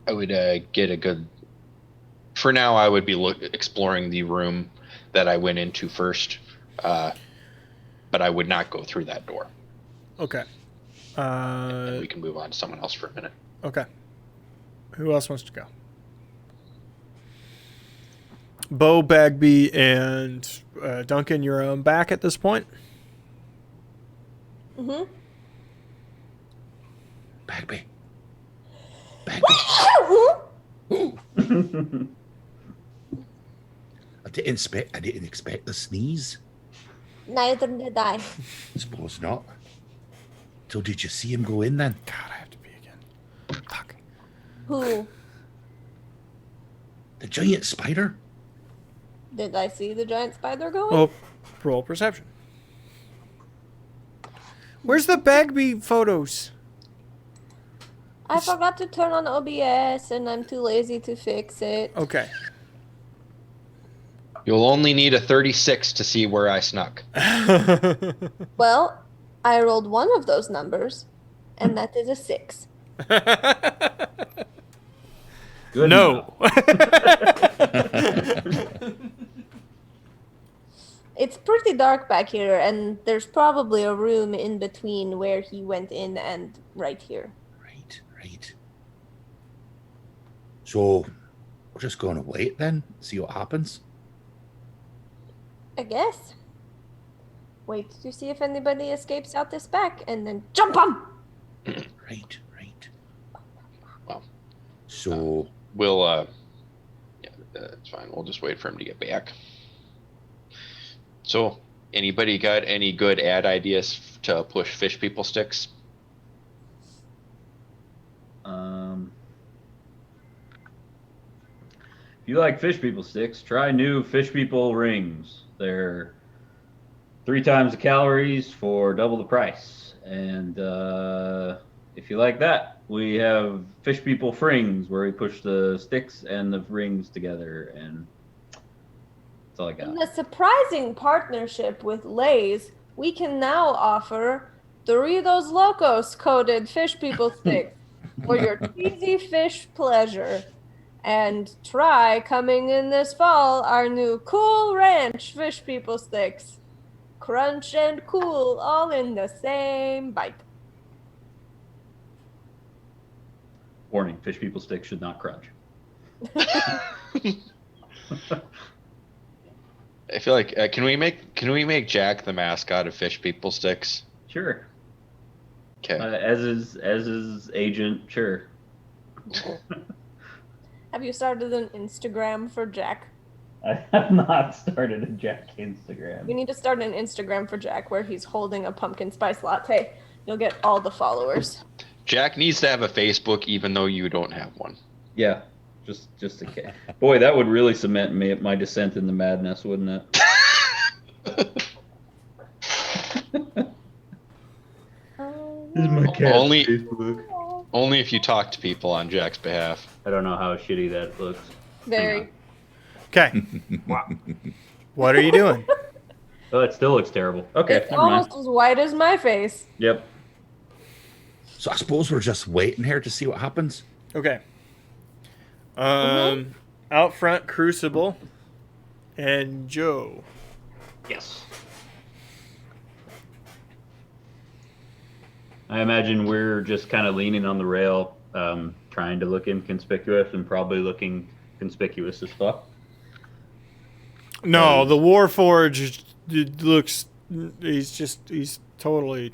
I would get a good... For now, I would be exploring the room that I went into first, but I would not go through that door. Okay. And we can move on to someone else for a minute. Okay. Who else wants to go? Bo, Bagby, and Duncan, you're back at this point? Mm-hmm. Bagby. Bagby. I didn't expect the sneeze. Neither did I. Suppose not. So did you see him go in then? God, I have to pee again. Fuck. Who? The giant spider? Did I see the giant spider going? Oh, roll perception. Where's the Bagby photos? I forgot to turn on OBS and I'm too lazy to fix it. Okay. You'll only need a 36 to see where I snuck. Well, I rolled one of those numbers, and that is a 6. Good No. It's pretty dark back here, and there's probably a room in between where he went in and right here. Right. So, we're just going to wait then? See what happens? I guess. Wait to see if anybody escapes out this back, and then jump on! Right. Well, So, we'll, yeah, that's fine. We'll just wait for him to get back. So, anybody got any good ad ideas to push fish people sticks? If you like fish people sticks, try new fish people rings. They're 3 times the calories for double the price. And if you like that, we have fish people frings where we push the sticks and the rings together, and that's all I got. In a surprising partnership with Lay's, we can now offer Doritos Locos coated fish people sticks for your cheesy fish pleasure. And try, coming in this fall, our new Cool Ranch fish people sticks. Crunch and cool all in the same bite. Warning: fish people sticks should not crunch. I feel like can we make Jack the mascot of fish people sticks? Sure. Okay. As is agent. Sure. Have you started an Instagram for Jack? I have not started a Jack Instagram. You need to start an Instagram for Jack where he's holding a pumpkin spice latte. You'll get all the followers. Jack needs to have a Facebook, even though you don't have one. Yeah, just a case. Boy, that would really cement my descent into madness, wouldn't it? This is my cat's Only- Facebook. Only if you talk to people on Jack's behalf. I don't know how shitty that looks. Very. Okay. What are you doing? Oh, it still looks terrible. Okay, It's never mind. almost as white as my face. Yep. I suppose we're just waiting here to see what happens. Okay. Out front, Crucible and Joe. Yes. I imagine we're just kind of leaning on the rail, trying to look inconspicuous and probably looking conspicuous as fuck. No, the Warforged looks. He's totally.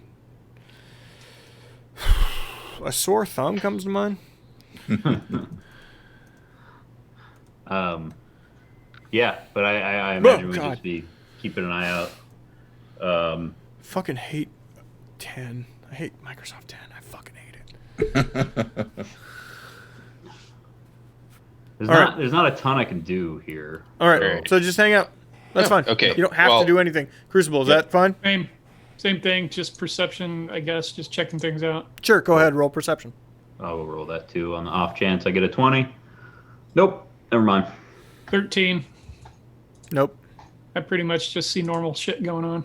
A sore thumb comes to mind. Yeah, but I imagine we'd God. just be keeping an eye out. Fucking hate 10. I hate Microsoft 10. I fucking hate it. There's not a ton I can do here. All right, Alright. so just hang out. That's Yeah, fine. okay, You don't have well- to do anything. Crucible, is that fine? Same. Same thing, just perception, I guess, just checking things out. Sure, go ahead, roll perception. I will roll that too on the off chance I get a 20. Nope. Never mind. 13. Nope. I pretty much just see normal shit going on.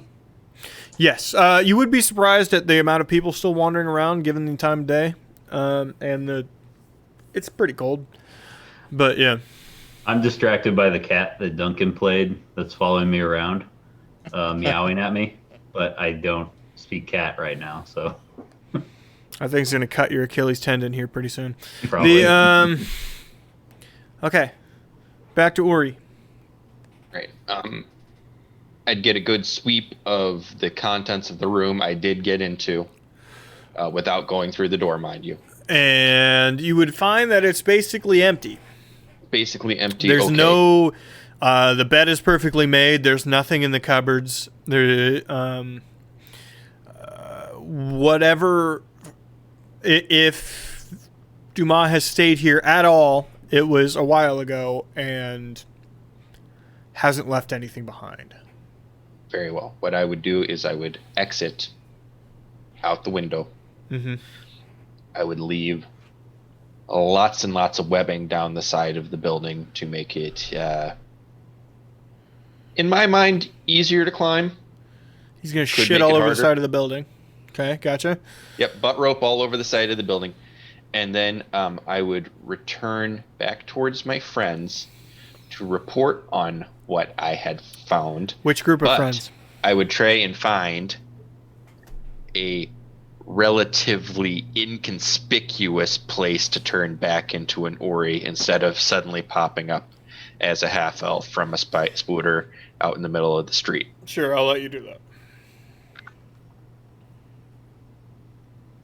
Yes, you would be surprised at the amount of people still wandering around given the time of day. It's pretty cold. But yeah. I'm distracted by the cat that Duncan played that's following me around, meowing at me, but I don't speak cat right now, so. I think it's going to cut your Achilles tendon here pretty soon. Probably. Okay. Back to Uri. Right. I'd get a good sweep of the contents of the room I did get into without going through the door, mind you. And you would find that it's basically empty. Basically empty. There's okay. no... the bed is perfectly made. There's nothing in the cupboards. There, whatever... If Dumahs has stayed here at all, it was a while ago and hasn't left anything behind. Very well. What I would do is I would exit out the window. Mm-hmm. I would leave lots and lots of webbing down the side of the building to make it, in my mind, easier to climb. He's going to Could shit make all it over the harder. side of the building. Okay, gotcha. Yep, butt rope all over the side of the building. And then I would return back towards my friends to report on what I had found. Which group of But friends? I would try and find a relatively inconspicuous place to turn back into an Ori instead of suddenly popping up as a half-elf from a spooter out in the middle of the street. Sure, I'll let you do that.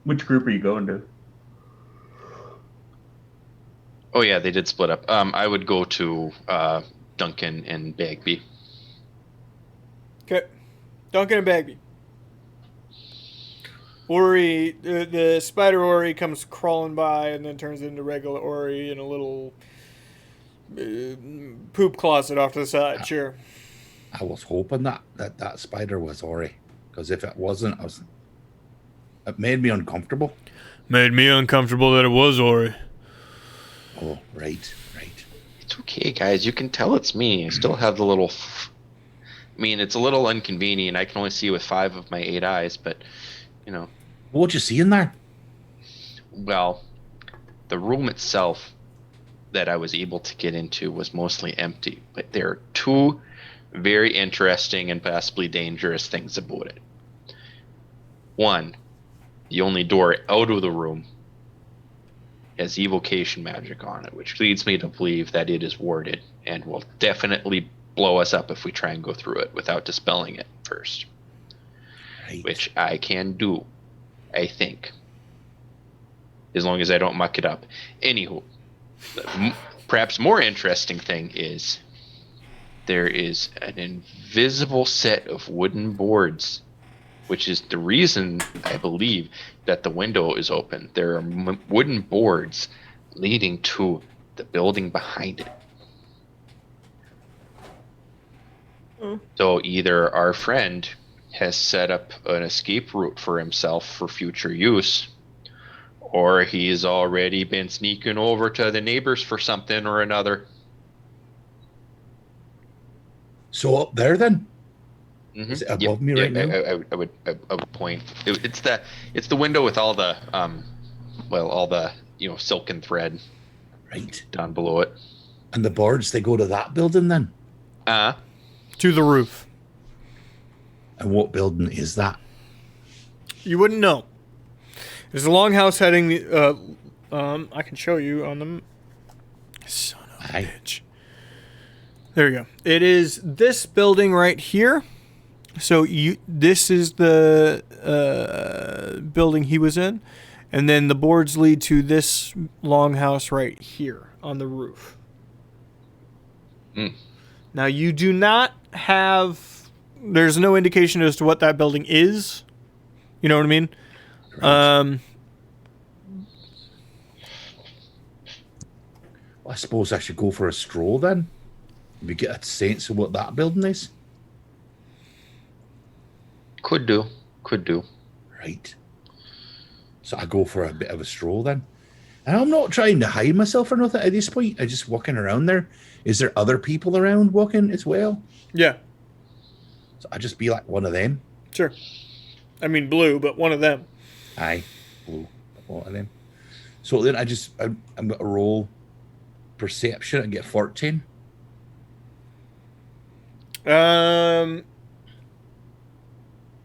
Which group are you going to? Oh yeah, they did split up. I would go to Duncan and Bagby. Okay. Duncan and Bagby. Ori, the spider Ori comes crawling by and then turns into regular Ori in a little poop closet off to the side. Sure. I was hoping that spider was Ori, because if it wasn't, it made me uncomfortable. Made me uncomfortable that it was Ori. Oh, right. It's okay, guys. You can tell it's me. I still have the little... I mean, it's a little inconvenient. I can only see with 5 of my 8 eyes, but, you know... What'd you see in there? Well, the room itself that I was able to get into was mostly empty, but there are 2 very interesting and possibly dangerous things about it. One, the only door out of the room has evocation magic on it, which leads me to believe that it is warded and will definitely blow us up if we try and go through it without dispelling it first. Right. Which I can do, I think, as long as I don't muck it up. Anywho, the perhaps more interesting thing is there is an invisible set of wooden boards, which is the reason I believe that the window is open. There are wooden boards leading to the building behind it. So either our friend has set up an escape route for himself for future use, or he's already been sneaking over to the neighbors for something or another. So up there then? Mm-hmm. Is it above me right now? I would point. It's the window with all the all the silken thread Right. down below it. And the boards, they go to that building then? To the roof. And what building is that? You wouldn't know. There's a longhouse heading. I can show you on the. Son of a bitch. There you go. It is this building right here. So this is the building he was in, and then the boards lead to this longhouse right here on the roof. Now you do not have. There's no indication as to what that building is. You know what I mean? Right. Well, I suppose I should go for a stroll then. We get a sense of what that building is. Could do. Could do. Right. So I go for a bit of a stroll then. And I'm not trying to hide myself or nothing at this point. I'm just walking around there. Is there other people around walking as well? Yeah, So I just be like one of them. sure. I mean blue, but one of them. Aye, blue, one of them. So then I'm going to roll perception and get 14.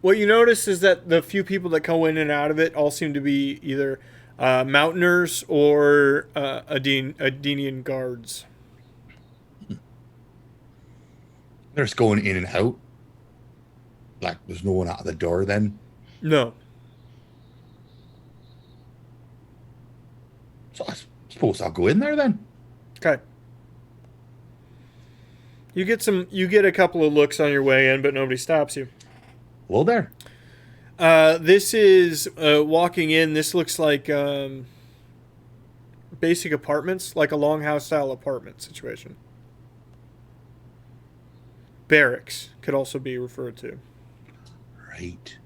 What you notice is that the few people that go in and out of it all seem to be either Mountainers or Adenian guards. They're just going in and out. Like, there's no one out of the door then. No. So I suppose I'll go in there then. Okay. You get a couple of looks on your way in, but nobody stops you. Hello there. This is walking in. This looks like basic apartments, like a longhouse style apartment situation. Barracks could also be referred to. Right.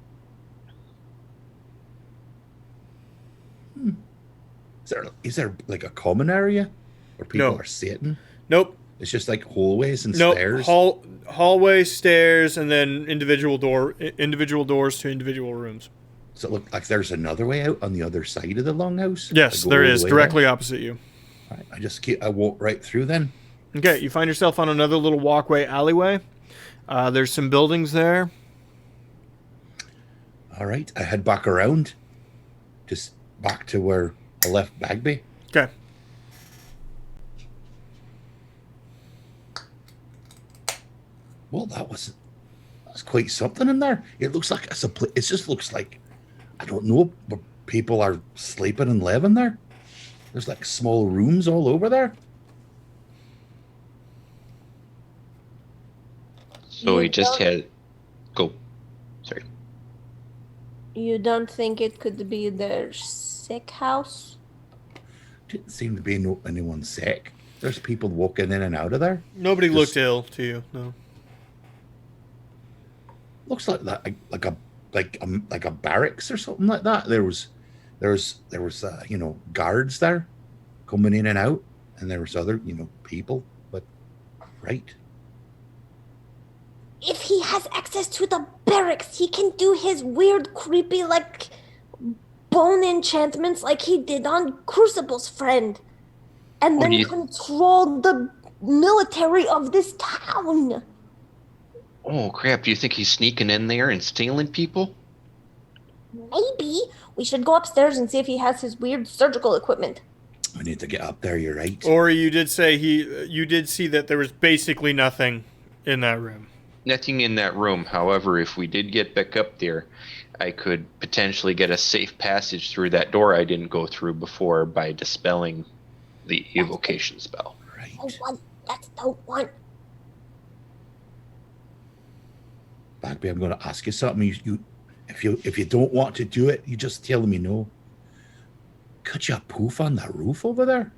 Is there like a common area where people No. are sitting? Nope. It's just like hallways and Nope. stairs. Hallway, stairs, and then individual doors to individual rooms. So it look like there's another way out on the other side of the longhouse. Yes, I go there all the is, way directly there? opposite you. All right, I walk right through then. Okay, you find yourself on another little walkway alleyway. There's some buildings there. All right, I head back around, just back to where I left Bagby. Okay. Well, that's quite something in there. It looks like it just looks like, I don't know, but people are sleeping and living there. There's like small rooms all over there. So we You just don't- had. Go. Sorry. You don't think it could be their sick house? Didn't seem to be anyone sick. There's people walking in and out of there. Nobody Just- looked ill to you, no. Looks like that, like a barracks or something like that. There was guards there, coming in and out, and there was other people. But right, If he has access to the barracks, he can do his weird, creepy, like, bone enchantments like he did on Crucible's friend. And then you- control the military of this town. Oh crap! Do you think he's sneaking in there and stealing people? Maybe. We should go upstairs and see if he has his weird surgical equipment. we need to get up there. You're right. Or you did say you did see that there was basically nothing in that room. Nothing in that room. However, if we did get back up there, I could potentially get a safe passage through that door I didn't go through before by dispelling the evocation spell. Right. That's the one. Bagby, I'm going to ask you something. If you don't want to do it, you just tell me no. Could you poof on the roof over there?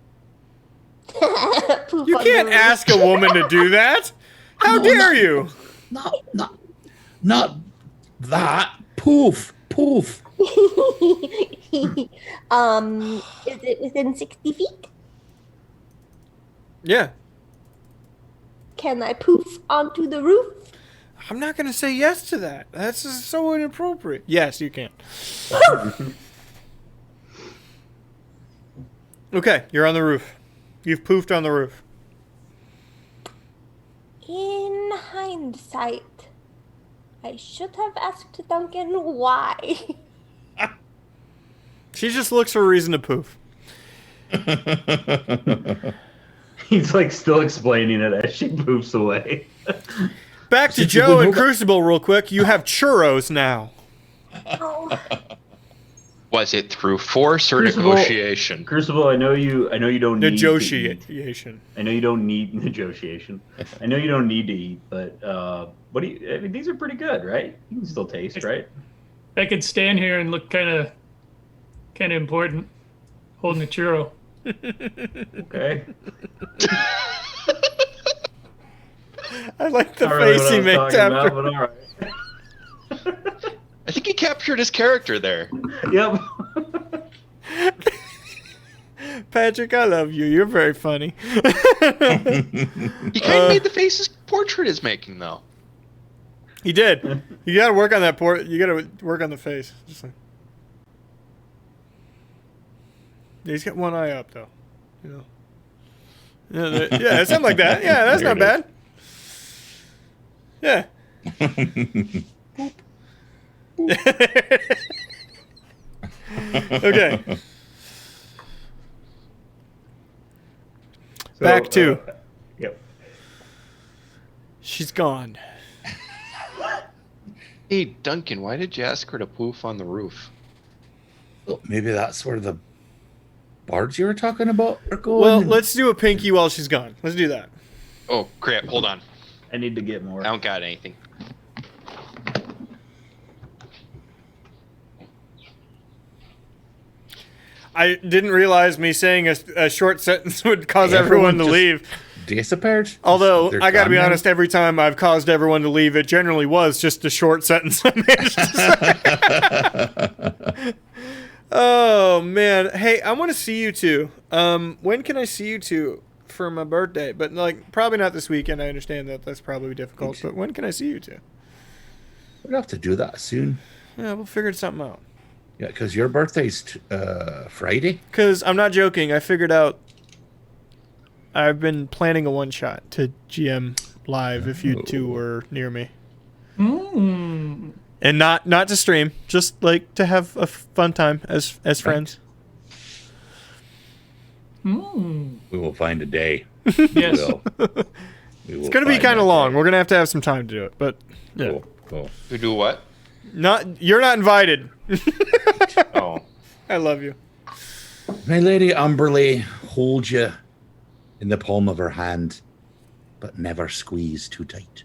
Poof You on can't the ask a woman to do that. How dare you? Not that. Poof. roof. Is it within 60 feet? Yeah. Can I poof onto the roof? I'm not going to say yes to that. That's just so inappropriate. Yes, you can. Okay, you're on the roof. You've poofed on the roof. In hindsight, I should have asked Duncan why. She just looks for a reason to poof. He's like still explaining it as she moves away. Back to Did you Joe and win over- Crucible real quick. You have churros now. Oh, Was it through force or Crucible- negotiation? Crucible, I know you don't need to eat. Negotiation. I know you don't need negotiation. I know you don't need to eat, but what do you? I mean, these are pretty good, right? You can still taste, right? I could stand here and look kind of important, holding a churro. Okay. I like the Not really face what I he was makes talking after. about, but all right. I think he captured his character there. Yep. Patrick, I love you. You're very funny. He kind of made the face his portrait is making, though. He did. You got to work on that You got to work on the face. Just like... He's got one eye up, though. You know. Yeah, something like that. Yeah, that's not bad. Yeah. Okay. So, Back to. Yep. She's gone. Hey, Duncan, why did you ask her to poof on the roof? Well, maybe that's where the birds you were talking about are going. Well, let's do a pinky while she's gone. Let's do that. Oh, crap. Hold on. I need to get more. I don't got anything. I didn't realize me saying a short sentence would cause everyone to just leave. Disappeared. Although, They're I gotta gone be now? honest, every time I've caused everyone to leave, it generally was just a short sentence I managed to say. Oh, man. Hey, I want to see you two. When can I see you two for my birthday? But, like, probably not this weekend. I understand that that's probably difficult. But when can I see you two? We'll have to do that soon. Yeah, we'll figure something out. Yeah, because your birthday's Friday. Because I'm not joking. I figured out I've been planning a one-shot to GM live if you two were near me. And not to stream, just like to have a fun time as friends. We will find a day. Yes. It's going to be kind of long. We're going to have some time to do it, but yeah. Cool. To do what? You're not invited. Oh. I love you. My Lady Umberly holds you in the palm of her hand, but never squeeze too tight.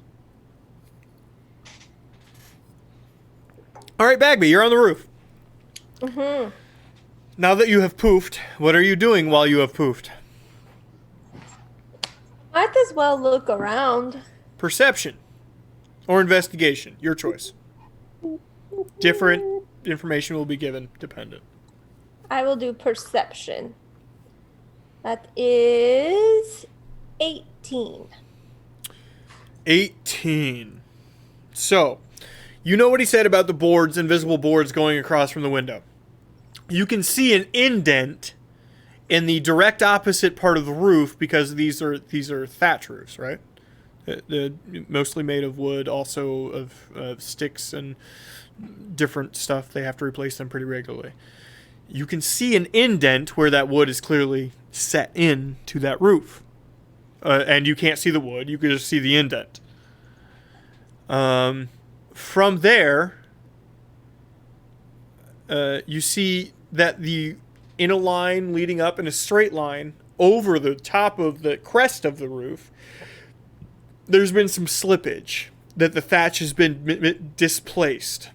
All right, Bagby, you're on the roof. Now that you have poofed, what are you doing while you have poofed? Might as well look around. Perception or investigation, your choice. Different information will be given, dependent. I will do perception. That is 18. 18. So, you know what he said about the boards, invisible boards going across from the window. You can see an indent in the direct opposite part of the roof because these are thatch roofs, right? They're mostly made of wood, also of sticks and different stuff. They have to replace them pretty regularly. You can see an indent where that wood is clearly set in to that roof. And you can't see the wood. You can just see the indent. From there, you see that in a line leading up in a straight line over the top of the crest of the roof, there's been some slippage, that the thatch has been displaced.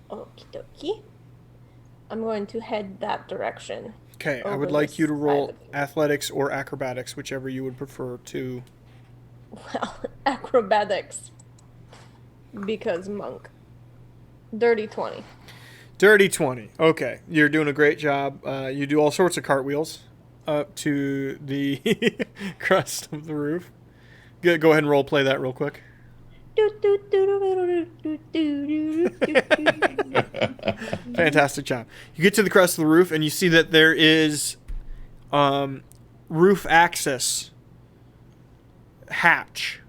Okie dokie. I'm going to head that direction. Okay, I Over would like this you to roll side of the- athletics or acrobatics, whichever you would prefer to. Well, acrobatics. Because monk. Dirty 20. Dirty 20. Okay, you're doing a great job. You do all sorts of cartwheels up to the crest of the roof. Go ahead and role play that real quick. Fantastic job. You get to the crest of the roof and you see that there is roof access hatch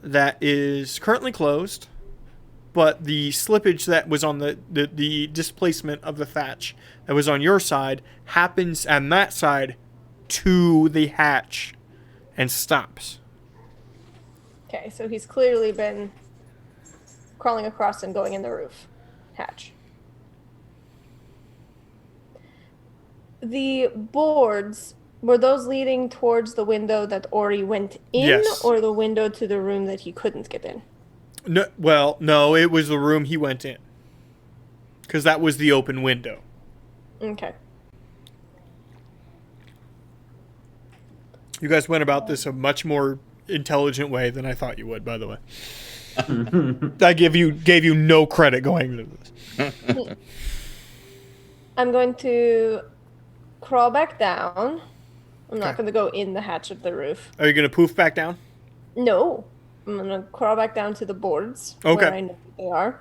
that is currently closed, but the slippage that was on the displacement of the thatch that was on your side happens on that side to the hatch and stops. Okay, so he's clearly been crawling across and going in the roof hatch. The boards, were those leading towards the window that Ori went in, Yes. or the window to the room that he couldn't get in? No, well, no, it was the room he went in. Because that was the open window. Okay. You guys went about this a much more intelligent way than I thought you would, by the way. I gave you no credit going into this. I'm going to crawl back down. I'm not Okay. going to go in the hatch of the roof. Are you going to poof back down? No. I'm going to crawl back down to the boards Okay. where I know they are.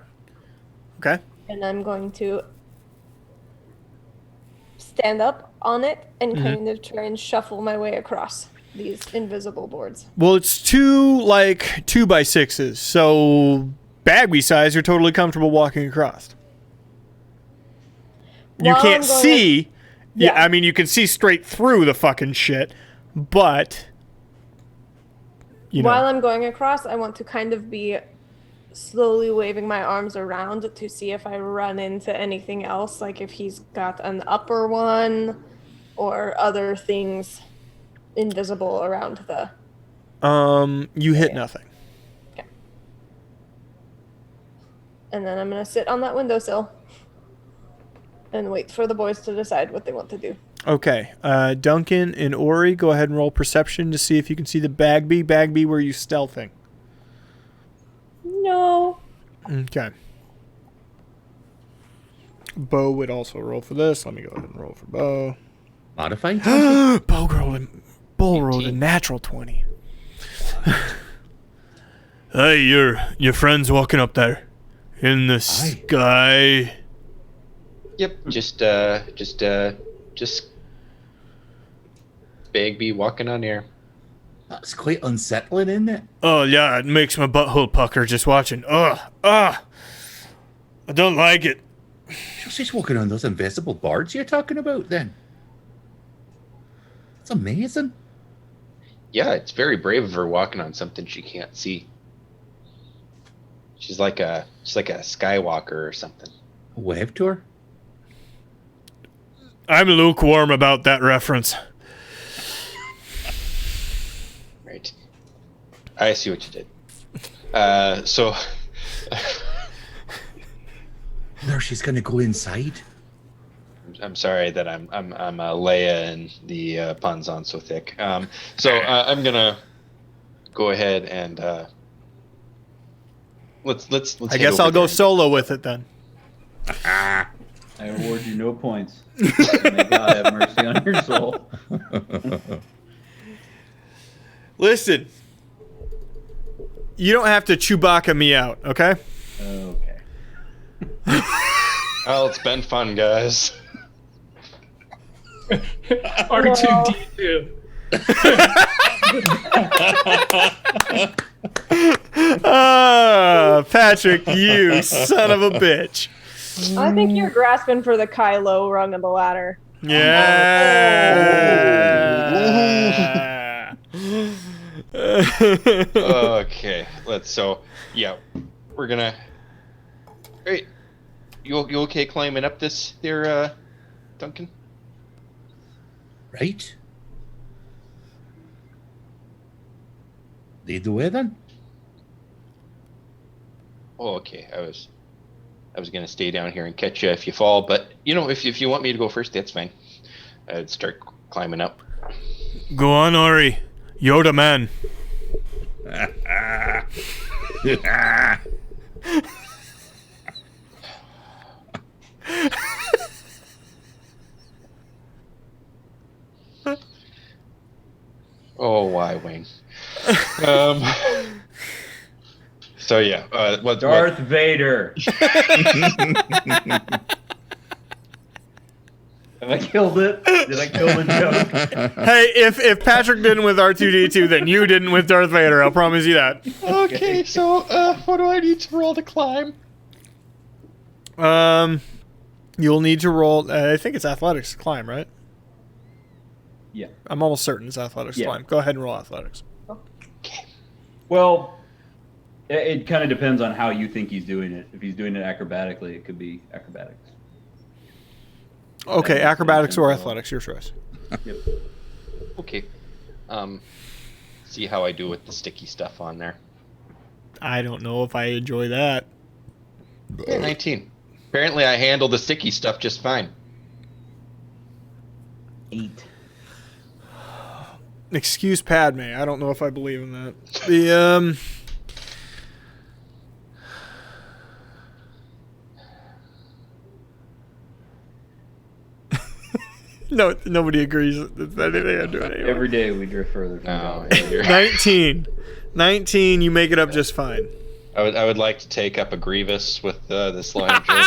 Okay. And I'm going to stand up on it and kind of try and shuffle my way across these invisible boards. Well, it's 2 2x6s, so Bagby size, you're totally comfortable walking across. You While can't I'm going see. Yeah, Yeah. I mean, you can see straight through the fucking shit, but you know. While I'm going across, I want to kind of be slowly waving my arms around to see if I run into anything else, like if he's got an upper one or other things invisible around the... You hit nothing. And then I'm going to sit on that windowsill and wait for the boys to decide what they want to do. Okay, Duncan and Ori, go ahead and roll perception to see if you can see the Bagby. Bagby, were you stealthing? No. Okay. Bo would also roll for this. Let me go ahead and roll for Bo. Modified? Bo rolled a natural 20. Hey, your friend's walking up there in the sky. Yep, just Bagby walking on air. That's quite unsettling, isn't it? Oh yeah, it makes my butthole pucker just watching. I don't like it. She's walking on those invisible boards you're talking about, then. It's amazing. Yeah, it's very brave of her walking on something she can't see. She's like a skywalker or something. Wave to her? I'm lukewarm about that reference. Right. I see what you did. So No, she's gonna go inside. I'm sorry that I'm Leia and the puns on so thick. So I'm gonna go ahead and let's. I guess I'll go solo with it then. I award you no points. May God have mercy on your soul. Listen, you don't have to Chewbacca me out, okay? Okay. Well, it's been fun, guys. R2D2. Patrick, you son of a bitch. I think you're grasping for the Kylo rung of the ladder. Yeah. Okay, we're gonna. Hey, you okay climbing up this there, Duncan? Right? Lead the way, then? Oh, okay. I was gonna stay down here and catch you if you fall, but if you want me to go first, that's fine. I'd start climbing up. Go on, Ori. Yoda man. Oh, why, Wayne? So yeah, Darth Vader. Have I killed it? Did I kill the joke? Hey, if Patrick didn't with R2D2, then you didn't with Darth Vader. I'll promise you that. Okay, so what do I need to roll to climb? You'll need to roll. I think it's athletics to climb, right? Yeah. I'm almost certain it's athletics to Yeah. climb. Go ahead and roll athletics. Okay. Well, it kind of depends on how you think he's doing it. If he's doing it acrobatically, it could be acrobatics. Okay, makes acrobatics or sense. athletics, your choice. Yep. Okay. See how I do with the sticky stuff on there. I don't know if I enjoy that. Yeah, 19. Apparently, I handle the sticky stuff just fine. 8. Excuse Padme. I don't know if I believe in that. The No, nobody agrees with anything I'm doing anymore. Every day we drift further from No, God. you're- 19, you make it up just fine. I would like to take up a Grievous with this line of joke.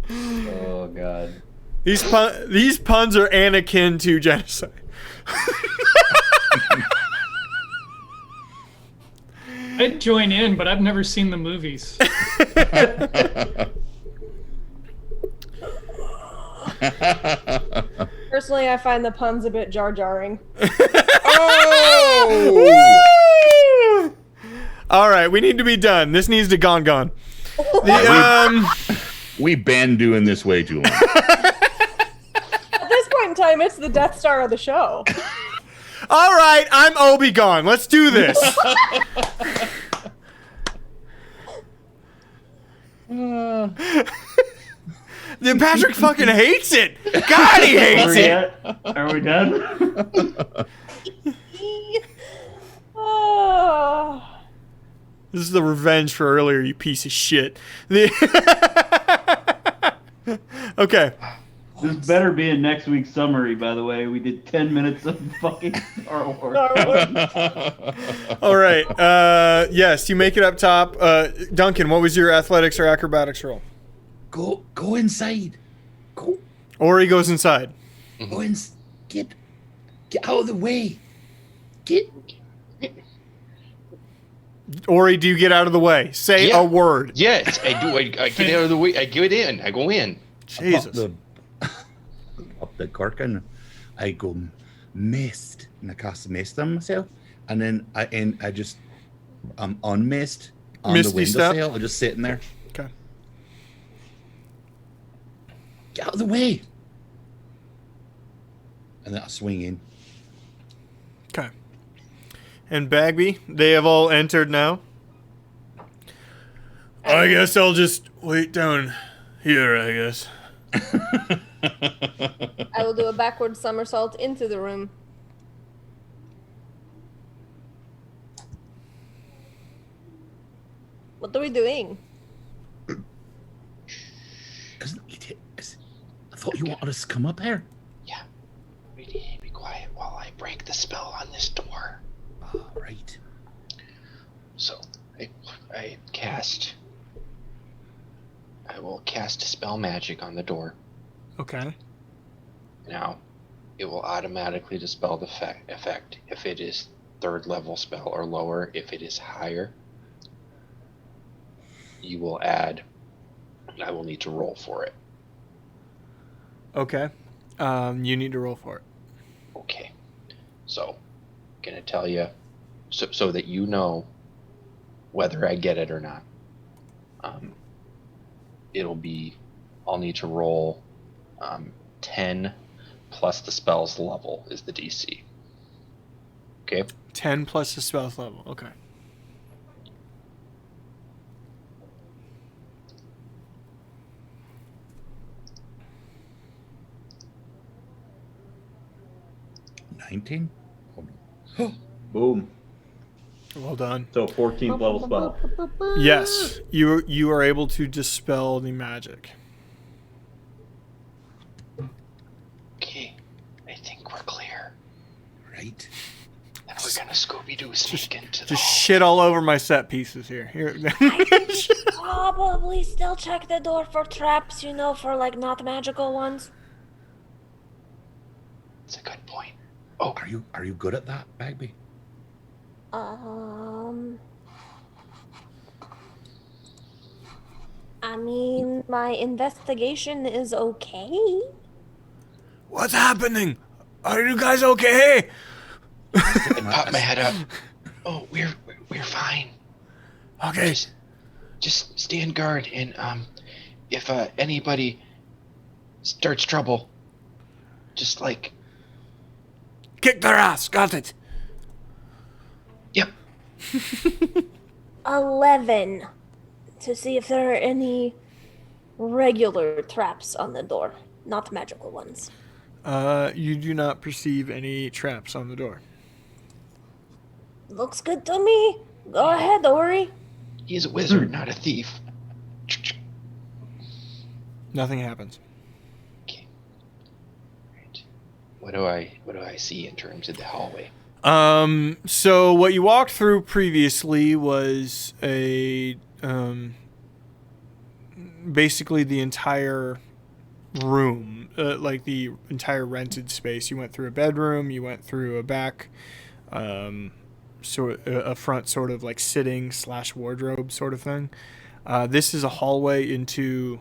Oh God. These puns are akin to genocide. I'd join in, but I've never seen the movies. Personally, I find the puns a bit jar-jarring. Oh! All right, we need to be done. This needs to gone. We've been doing this way too long. At this point in time, it's the Death Star of the show. All right, I'm Obi-Gon. Let's do this. Then Patrick fucking hates it. God, he hates it. Are we done? Oh. This is the revenge for earlier, you piece of shit. Okay. This better be in next week's summary, by the way. We did 10 minutes of fucking Star Wars. All right. Yes, you make it up top. Duncan, what was your athletics or acrobatics roll? Go inside. Go Ori goes inside. get out of the way. Get Ori, do you get out of the way? Say Yeah. a word. Yes, I do. I get out of the way. I get in. I go in. Jesus. up the cork, I go mist, and I cast mist on myself, and then I just unmist on Misty the step? windowsill. I'm just sitting there. Okay. Get out of the way. And then I swing in. Okay. And Bagby, they have all entered now. I guess I'll just wait down here, I guess. I will do a backward somersault into the room. What are we doing? Cause I thought you wanted us to come up here. Yeah. We need to be quiet while I break the spell on this door. All right. So I will cast Dispel Magic on the door. Okay. Now, it will automatically dispel the effect if it is 3rd level spell or lower. If it is higher, you will add. I will need to roll for it. Okay. You need to roll for it. Okay. So, gonna tell you, so that you know whether I get it or not. It'll be, I'll need to roll 10 plus the spell's level is the DC. Okay. 10 plus the spell's level. Okay. $19? Oh, no. Boom. Well done. So 14th level spell. Yes, you are able to dispel the magic. Okay. I think we're clear. Right. Then we're gonna Scooby-Doo sneak into the Just hall. shit all over my set pieces here. Probably still check the door for traps, for like not magical ones. That's a good point. Oh, Are you good at that, Bagby? I mean, my investigation is okay. What's happening? Are you guys okay? I popped my head up. Oh, we're fine. Okay. Just stand guard, and if anybody starts trouble, just like, Kick their ass. Got it. yep. 11. To see if there are any regular traps on the door, not magical ones. You do not perceive any traps on the door. Looks good to me. Go ahead, Ori. He's a wizard, not a thief. Nothing happens. Okay. Right. What do I see in terms of the hallway? So what you walked through previously was basically the entire room, like the entire rented space. You went through a bedroom, you went through a back, a front sort of like sitting / wardrobe sort of thing. This is a hallway into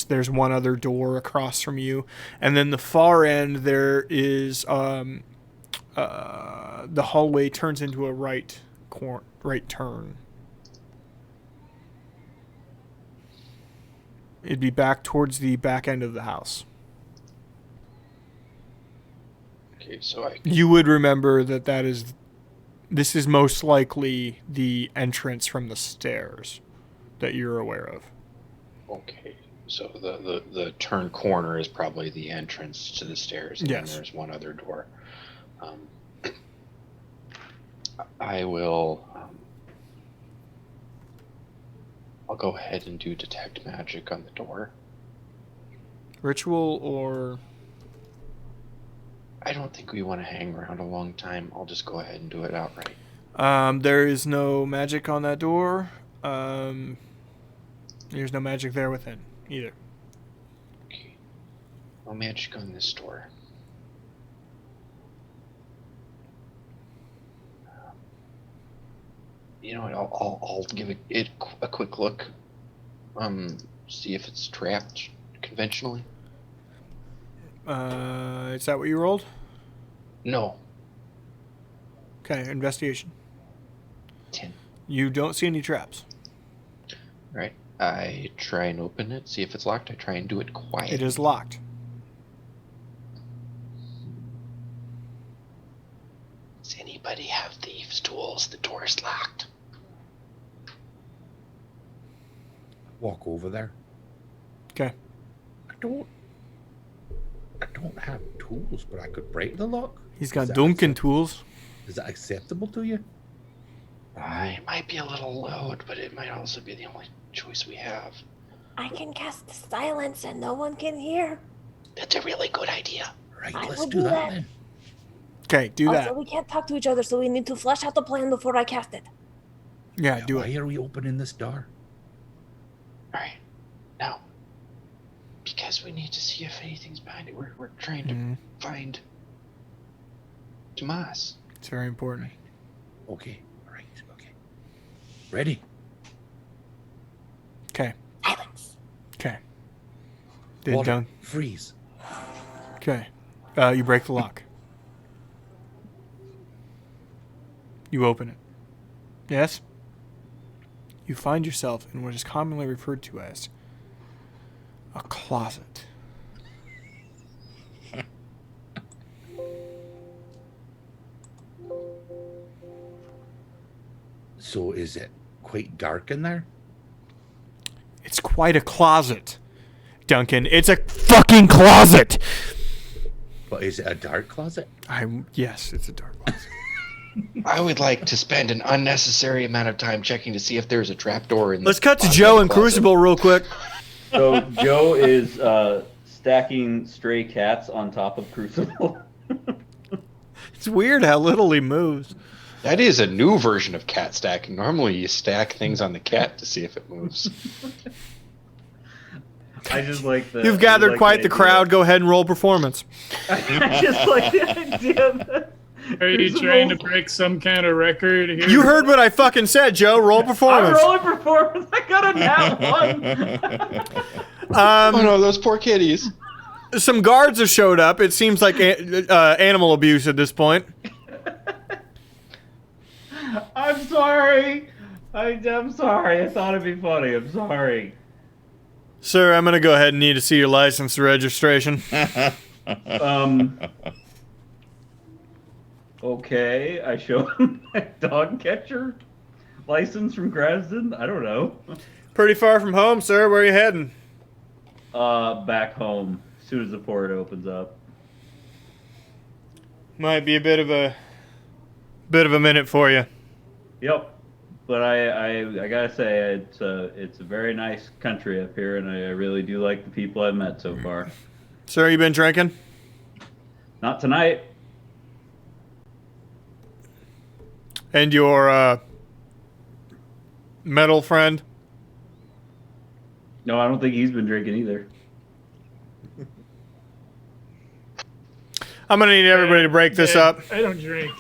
there's one other door across from you. And then the far end, there is, the hallway turns into a right turn. It'd be back towards the back end of the house. Okay, so You would remember this is most likely the entrance from the stairs that you're aware of. Okay, so the turn corner is probably the entrance to the stairs, and Yes. then there's one other door. I will. I'll go ahead and do detect magic on the door. Ritual or... I don't think we want to hang around a long time. I'll just go ahead and do it outright. There is no magic on that door. There's no magic there within either. Okay. No magic on this door. You know what? I'll give it a quick look. See if it's trapped conventionally. Is that what you rolled? No. Okay, investigation. 10. You don't see any traps. Right. I try and open it, see if it's locked. I try and do it quietly. It is locked. Does anybody have thieves' tools? The door's locked. Walk over there. Okay. I don't have tools, but I could break the lock. He's got Is that Duncan tools. Is that acceptable to you? It might be a little loud, but it might also be the only choice we have. I can cast silence and no one can hear. That's a really good idea. Right, I let's will do do that that. then. Okay, do Also, that. we can't talk to each other, so we need to flesh out the plan before I cast it. Yeah, do Why it. are we opening this door? Alright. Now, because we need to see if anything's behind it, we're trying to find Dumahs. It's very important. Okay, right, okay. Ready? Okay. Silence. Okay. Did Water, done. freeze. Okay. You break the lock. You open it. Yes? You find yourself in what is commonly referred to as a closet. So is it quite dark in there? It's quite a closet, Duncan. It's a fucking closet! But is it a dark closet? Yes, it's a dark closet. I would like to spend an unnecessary amount of time checking to see if there's a trapdoor in the Let's cut to bottom Joe of and the closet. Crucible real quick. So Joe is stacking stray cats on top of Crucible. It's weird how little he moves. That is a new version of cat stacking. Normally you stack things on the cat to see if it moves. I just like the. You've gathered quite the crowd. Go ahead and roll performance. I just like the idea that. Are you trying to break some kind of record here? You heard what I fucking said, Joe. Roll I'm performance. rolling performance. I got a nat one. Oh no, those poor kitties. Some guards have showed up. It seems like animal abuse at this point. I'm sorry. I'm sorry. I thought it'd be funny. I'm sorry. Sir, I'm going to go ahead and need to see your license and registration. Okay, I show him my dog catcher license from Krasden. I don't know. Pretty far from home, sir. Where are you heading? Back home. As soon as the port opens up. Might be a bit of a minute for you. Yep. But I gotta say it's a very nice country up here, and I really do like the people I've met so far. Sir, you been drinking? Not tonight. And your metal friend? No, I don't think he's been drinking either. I'm gonna need everybody to break this up. I don't drink.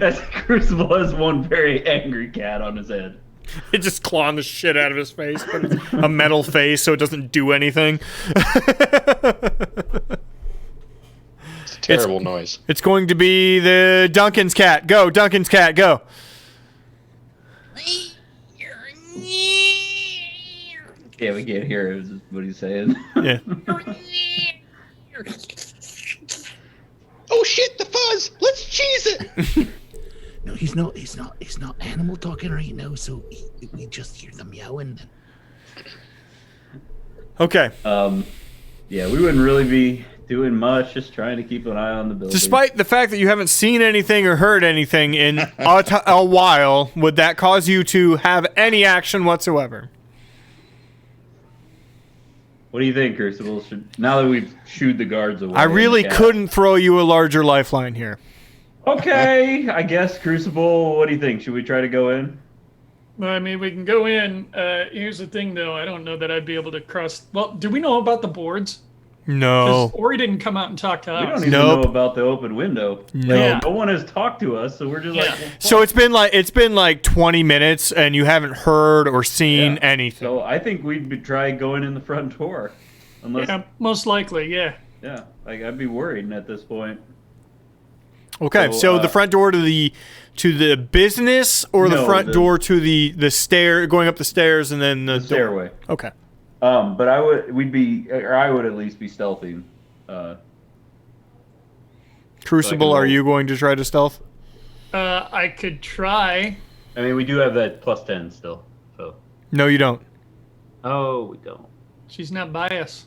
As Crucible has one very angry cat on his head. It just clawing the shit out of his face, but it's a metal face, so it doesn't do anything. It's a terrible noise. It's going to be the Duncan's cat. Go, Duncan's cat, go. Yeah, we can't hear what he's saying. Yeah. Oh shit, the fuzz! Let's cheese it! No, he's not animal talking right now, so we just hear them meowing. Okay. Yeah, we wouldn't really be doing much, just trying to keep an eye on the building. Despite the fact that you haven't seen anything or heard anything in a while, would that cause you to have any action whatsoever? What do you think, Crucible? Now that we've shooed the guards away. I really the cat- couldn't throw you a larger lifeline here. Okay, I guess, Crucible, what do you think? Should we try to go in? Well, I mean, we can go in. Here's the thing, though. I don't know that I'd be able to cross. Well, do we know about the boards? No. Ori didn't come out and talk to We us. don't even Nope. know about the open window. No. Yeah. No one has talked to us, so we're just like... Yeah. well, So fuck. it's been like 20 minutes and you haven't heard or seen Yeah. anything. So I think we'd try going in the front door. Unless... Yeah, most likely, yeah. Yeah, like I'd be worried at this point. Okay, so the front door to the business or the No, front the- door to the stair, going up the stairs and then the The stairway. door? Okay. But I would at least be stealthing. Crucible, roll. are you going to try to stealth? I could try. I mean, we do have that +10 still. So. No, you don't. Oh, we don't. She's not by us.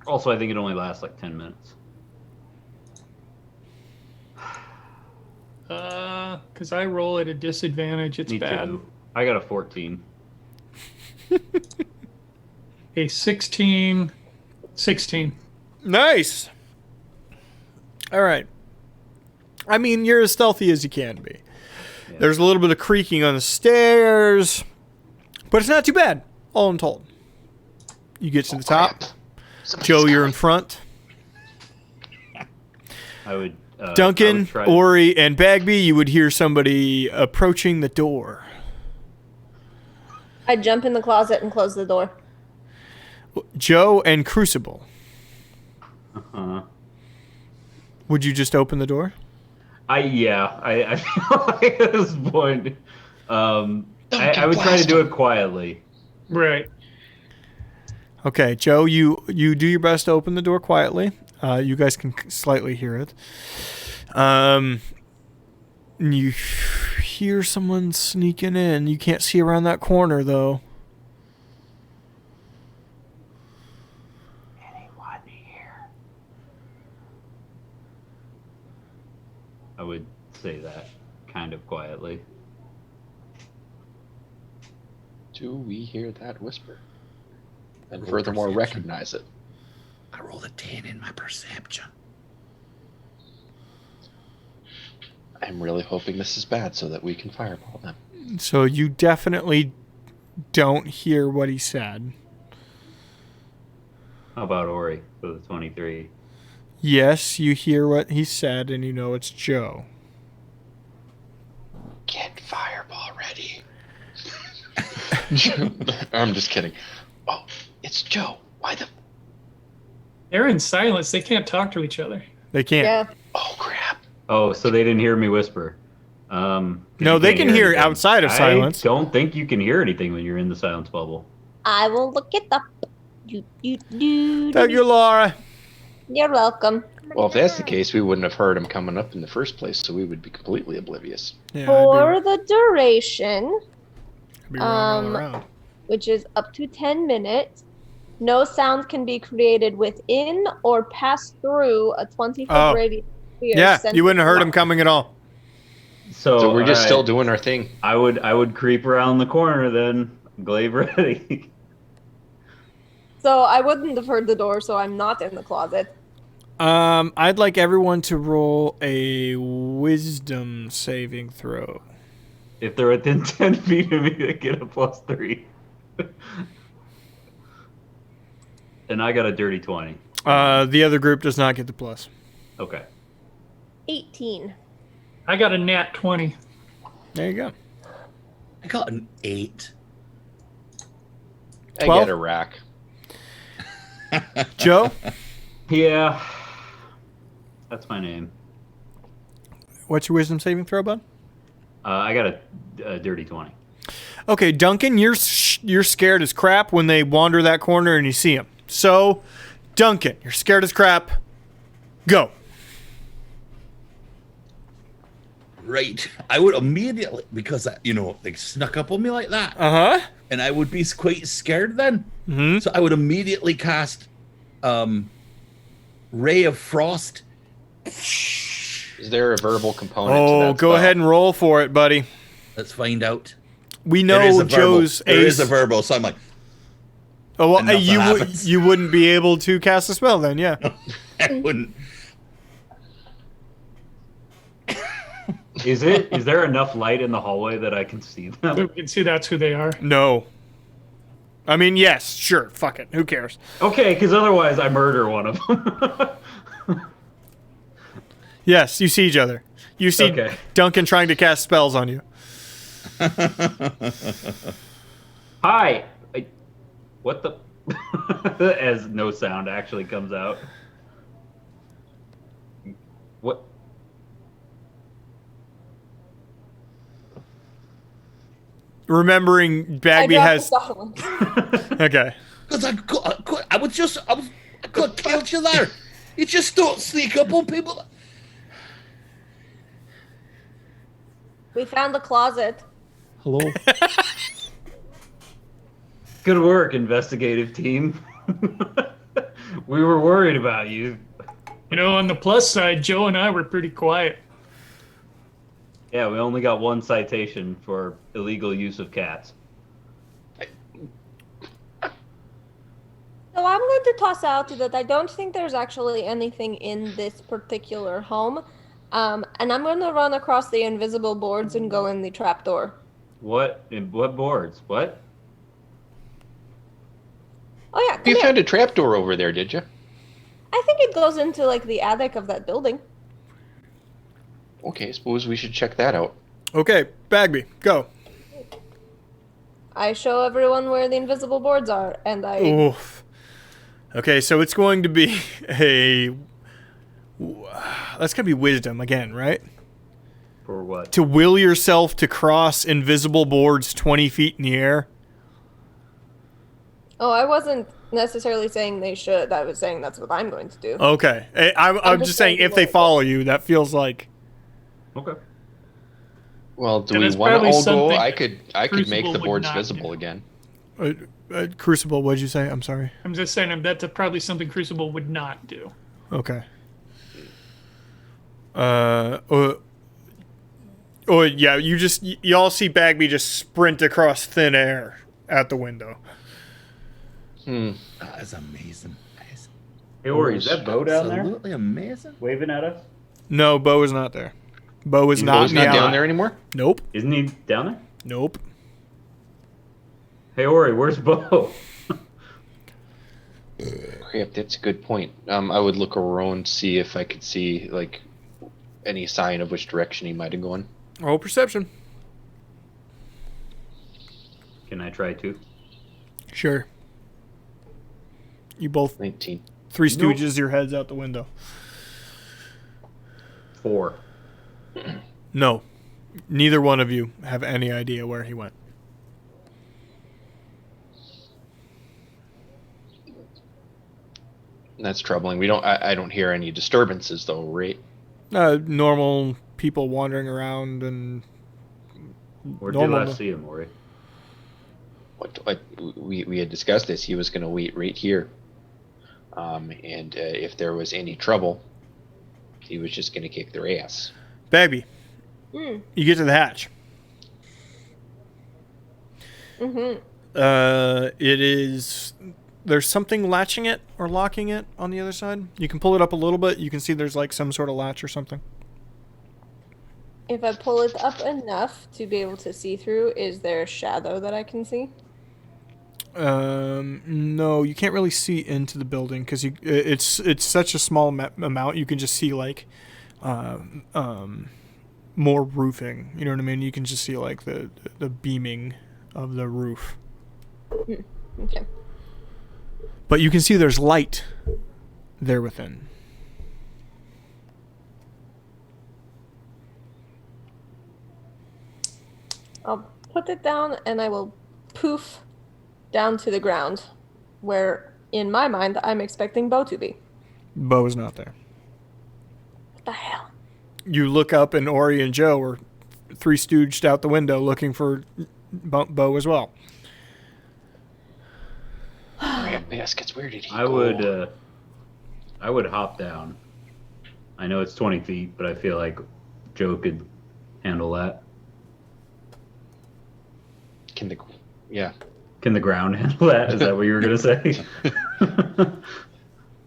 Also, I think it only lasts like 10 minutes. Because I roll at a disadvantage. It's Me bad. too. I got a 14. A 16. 16. Nice. All right. I mean, you're as stealthy as you can be. Yeah. There's a little bit of creaking on the stairs, but it's not too bad, all in told. You get to the top. Somebody's Joe, you're coming. in front. I would. Duncan, I would try- Ori, and Bagby, you would hear somebody approaching the door. I jump in the closet and close the door. Joe and Crucible, would you just open the door? I feel like at this point, I would try to do it quietly. Right. Okay, Joe, you do your best to open the door quietly. You guys can slightly hear it. You hear someone sneaking in. You can't see around that corner, though. Anyone here? I would say that kind of quietly. Do we hear that whisper? And Roll furthermore, perception. recognize it. I rolled a 10 in my perception. I'm really hoping this is bad so that we can fireball them. So you definitely don't hear what he said. How about Ori for the 23? Yes, you hear what he said, and you know it's Joe. Get fireball ready. I'm just kidding. Oh, it's Joe. Why the... They're in silence. They can't talk to each other. They can't. Yeah. Oh, crap. Oh, so they didn't hear me whisper. No, You they can't can hear anything. outside of silence. I don't think you can hear anything when you're in the silence bubble. I will look it up. Thank you, Laura. You're welcome. Well, if that's the case, we wouldn't have heard him coming up in the first place, so we would be completely oblivious. Yeah, For the duration, I'd be running all around. which is up to 10 minutes. No sound can be created within or pass through a 20-foot radius sphere. Yeah, you wouldn't have heard him coming at all. So we're just all still right, doing our thing. I would creep around the corner then. Glaive ready. So I wouldn't have heard the door, so I'm not in the closet. I'd like everyone to roll a wisdom saving throw. If they're within 10 feet of me, they get a +3. And I got a dirty 20. The other group does not get the plus. Okay. 18. I got a nat 20. There you go. I got an 8. I 12? get a rack. Joe? Yeah. That's my name. What's your wisdom saving throw, bud? I got a dirty 20. Okay, Duncan, you're scared as crap when they wander that corner and you see them. So, Duncan, you're scared as crap. Go. Right. I would immediately, because, they snuck up on me like that. Uh-huh. And I would be quite scared then. Mm-hmm. So I would immediately cast Ray of Frost. Is there a verbal component to Oh, that go spell? ahead and roll for it, buddy. Let's find out. We There is know a verbal. Joe's There ace. is a verbal, so I'm like, Oh, well, and nothing you happens. you wouldn't be able to cast a spell then, yeah. I wouldn't. Is there enough light in the hallway that I can see them? We can see that's who they are. No. I mean, yes, sure. Fuck it. Who cares? Okay, because otherwise I murder one of them. Yes, you see each other. You see Okay. Duncan trying to cast spells on you. Hi. What the? As no sound actually comes out. What? Remembering Bagby has... Okay. Because I could killed you there. You just don't sneak up on people. We found the closet. Hello. Good work, investigative team. We were worried about you. You know, on the plus side, Joe and I were pretty quiet. Yeah, we only got one citation for illegal use of cats. So I'm going to toss out that I don't think there's actually anything in this particular home. And I'm going to run across the invisible boards and go in the trapdoor. What? What boards? What? Oh yeah, come You here. found a trapdoor over there, did you? I think it goes into like the attic of that building. Okay, suppose we should check that out. Okay, Bagby, go. I show everyone where the invisible boards are, and I Oof. Okay, so it's going to be a... That's going to be wisdom again, right? For what? To will yourself to cross invisible boards 20 feet in the air. Oh, I wasn't necessarily saying they should. I was saying that's what I'm going to do. Okay. I'm just saying if they follow you, that feels like... Okay. Well, do And we it's want to probably all go? something I could make Crucible the would boards not visible do. again. Crucible, what'd you say? I'm sorry. I'm just saying that's probably something Crucible would not do. Okay. Yeah, you all see Bagby just sprint across thin air at the window. That is amazing. Hey, Ori, is that Bo down there? Absolutely amazing. Waving at us? No, Bo is not there. Bo is not Bo's in the not down alley. there anymore? Nope. Isn't he down there? Nope. Hey, Ori, where's Bo? Crap, that's a good point. I would look around, see if I could see like any sign of which direction he might have gone. Roll perception. Can I try too? Sure. You both 19. Three Stooges your heads out the window. 4. No. Neither one of you have any idea where he went. That's troubling. I don't hear any disturbances though, right? Normal people wandering around and Where did Normal. I see him, Ori? what we had discussed this. He was going to wait right here, and if there was any trouble, he was just going to kick their ass. Bagby, you get to the hatch. Mm-hmm. It is. There's something latching it or locking it on the other side. You can pull it up a little bit. You can see there's like some sort of latch or something. If I pull it up enough to be able to see through, is there a shadow that I can see? No, you can't really see into the building because it's such a small amount. You can just see like, more roofing. You know what I mean? You can just see like the beaming of the roof. Okay. But you can see there's light there within. I'll put it down and I will poof down to the ground where, in my mind, I'm expecting Bo to be. Bo is not there. What the hell? You look up and Ori and Joe are three stooged out the window looking for Bo as well. Baskets, where did he I go? would hop down. I know it's 20 feet, but I feel like Joe could handle that. Can the ground handle that? Is that what you were gonna say?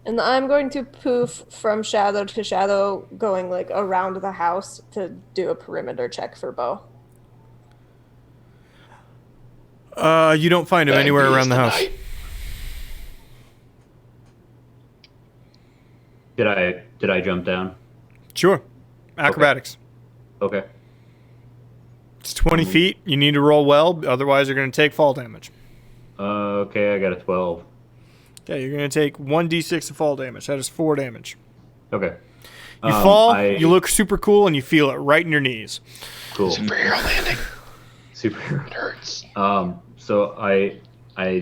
And I'm going to poof from shadow to shadow, going like around the house to do a perimeter check for Bo. You don't find him anywhere around the house. Did I jump down? Sure. Acrobatics. Okay. It's 20 feet. You need to roll well, otherwise you're going to take fall damage. Okay, I got a 12. Okay, you're going to take 1d6 of fall damage. That is 4 damage. Okay. You fall, you look super cool, and you feel it right in your knees. Cool. Superhero landing. Superhero. It hurts. So I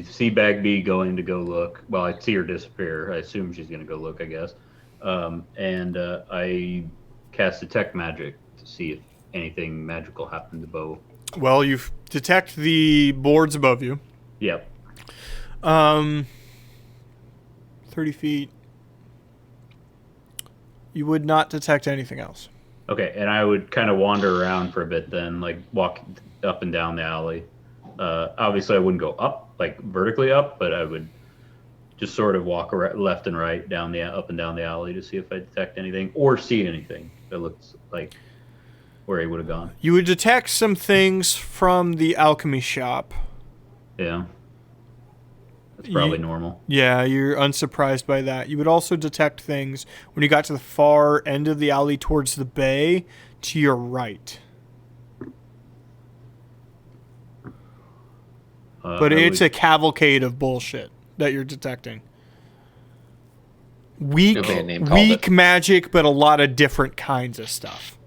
see Bagby going to go look. Well, I see her disappear. I assume she's going to go look, I guess. And I cast Detect Magic to see if anything magical happened to Bo. Well, you detect the boards above you. Yep. 30 feet. You would not detect anything else. Okay, and I would kind of wander around for a bit then, like walk up and down the alley. Obviously, I wouldn't go up, like vertically up, but I would just sort of walk left and right up and down the alley to see if I detect anything or see anything that looks like where he would have gone. You would detect some things from the alchemy shop. Yeah. That's probably normal. Yeah, you're unsurprised by that. You would also detect things when you got to the far end of the alley towards the bay to your right. But it's a cavalcade of bullshit that you're detecting. Weak magic, but a lot of different kinds of stuff.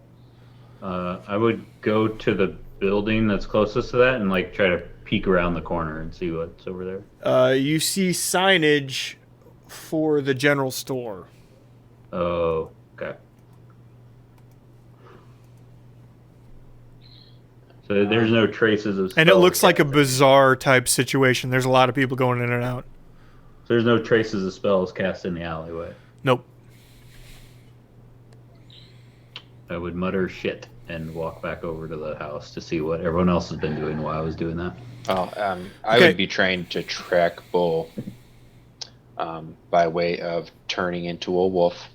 I would go to the building that's closest to that and like try to peek around the corner and see what's over there. You see signage for the general store. Oh, okay. So there's no traces of spells. And it looks like a bizarre type situation. There's a lot of people going in and out. So there's no traces of spells cast in the alleyway. Nope. I would mutter shit and walk back over to the house to see what everyone else has been doing while I was doing that. I would be trying to track Bull by way of turning into a wolf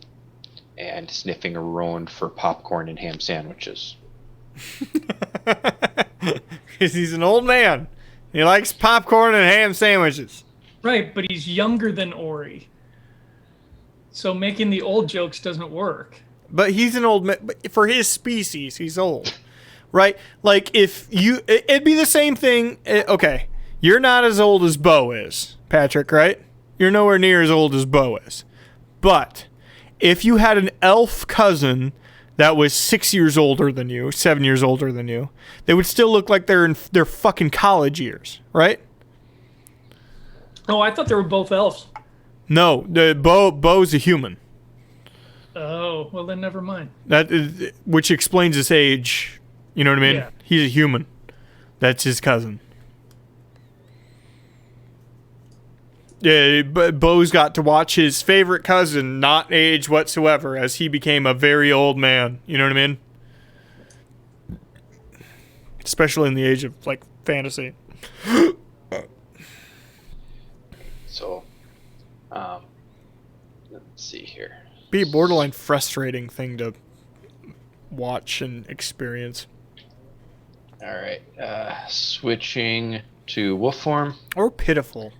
and sniffing around for popcorn and ham sandwiches. Because he's an old man. He likes popcorn and ham sandwiches. Right, but he's younger than Ori. So making the old jokes doesn't work. But he's an old man. For his species, he's old. Right? Like, if you... It'd be the same thing... Okay. You're not as old as Bo is, Patrick, right? You're nowhere near as old as Bo is. But if you had an elf cousin that was 6 years older than you, 7 years older than you, they would still look like they're in their fucking college years, right? Oh, I thought they were both elves. No, Bo's a human. Oh, well then never mind. That is, which explains his age. You know what I mean? Yeah. He's a human. That's his cousin. Bo's got to watch his favorite cousin not age whatsoever as he became a very old man. You know what I mean? Especially in the age of, like, fantasy. So, let's see here. Be a borderline frustrating thing to watch and experience. All right, switching to wolf form. Or pitiful.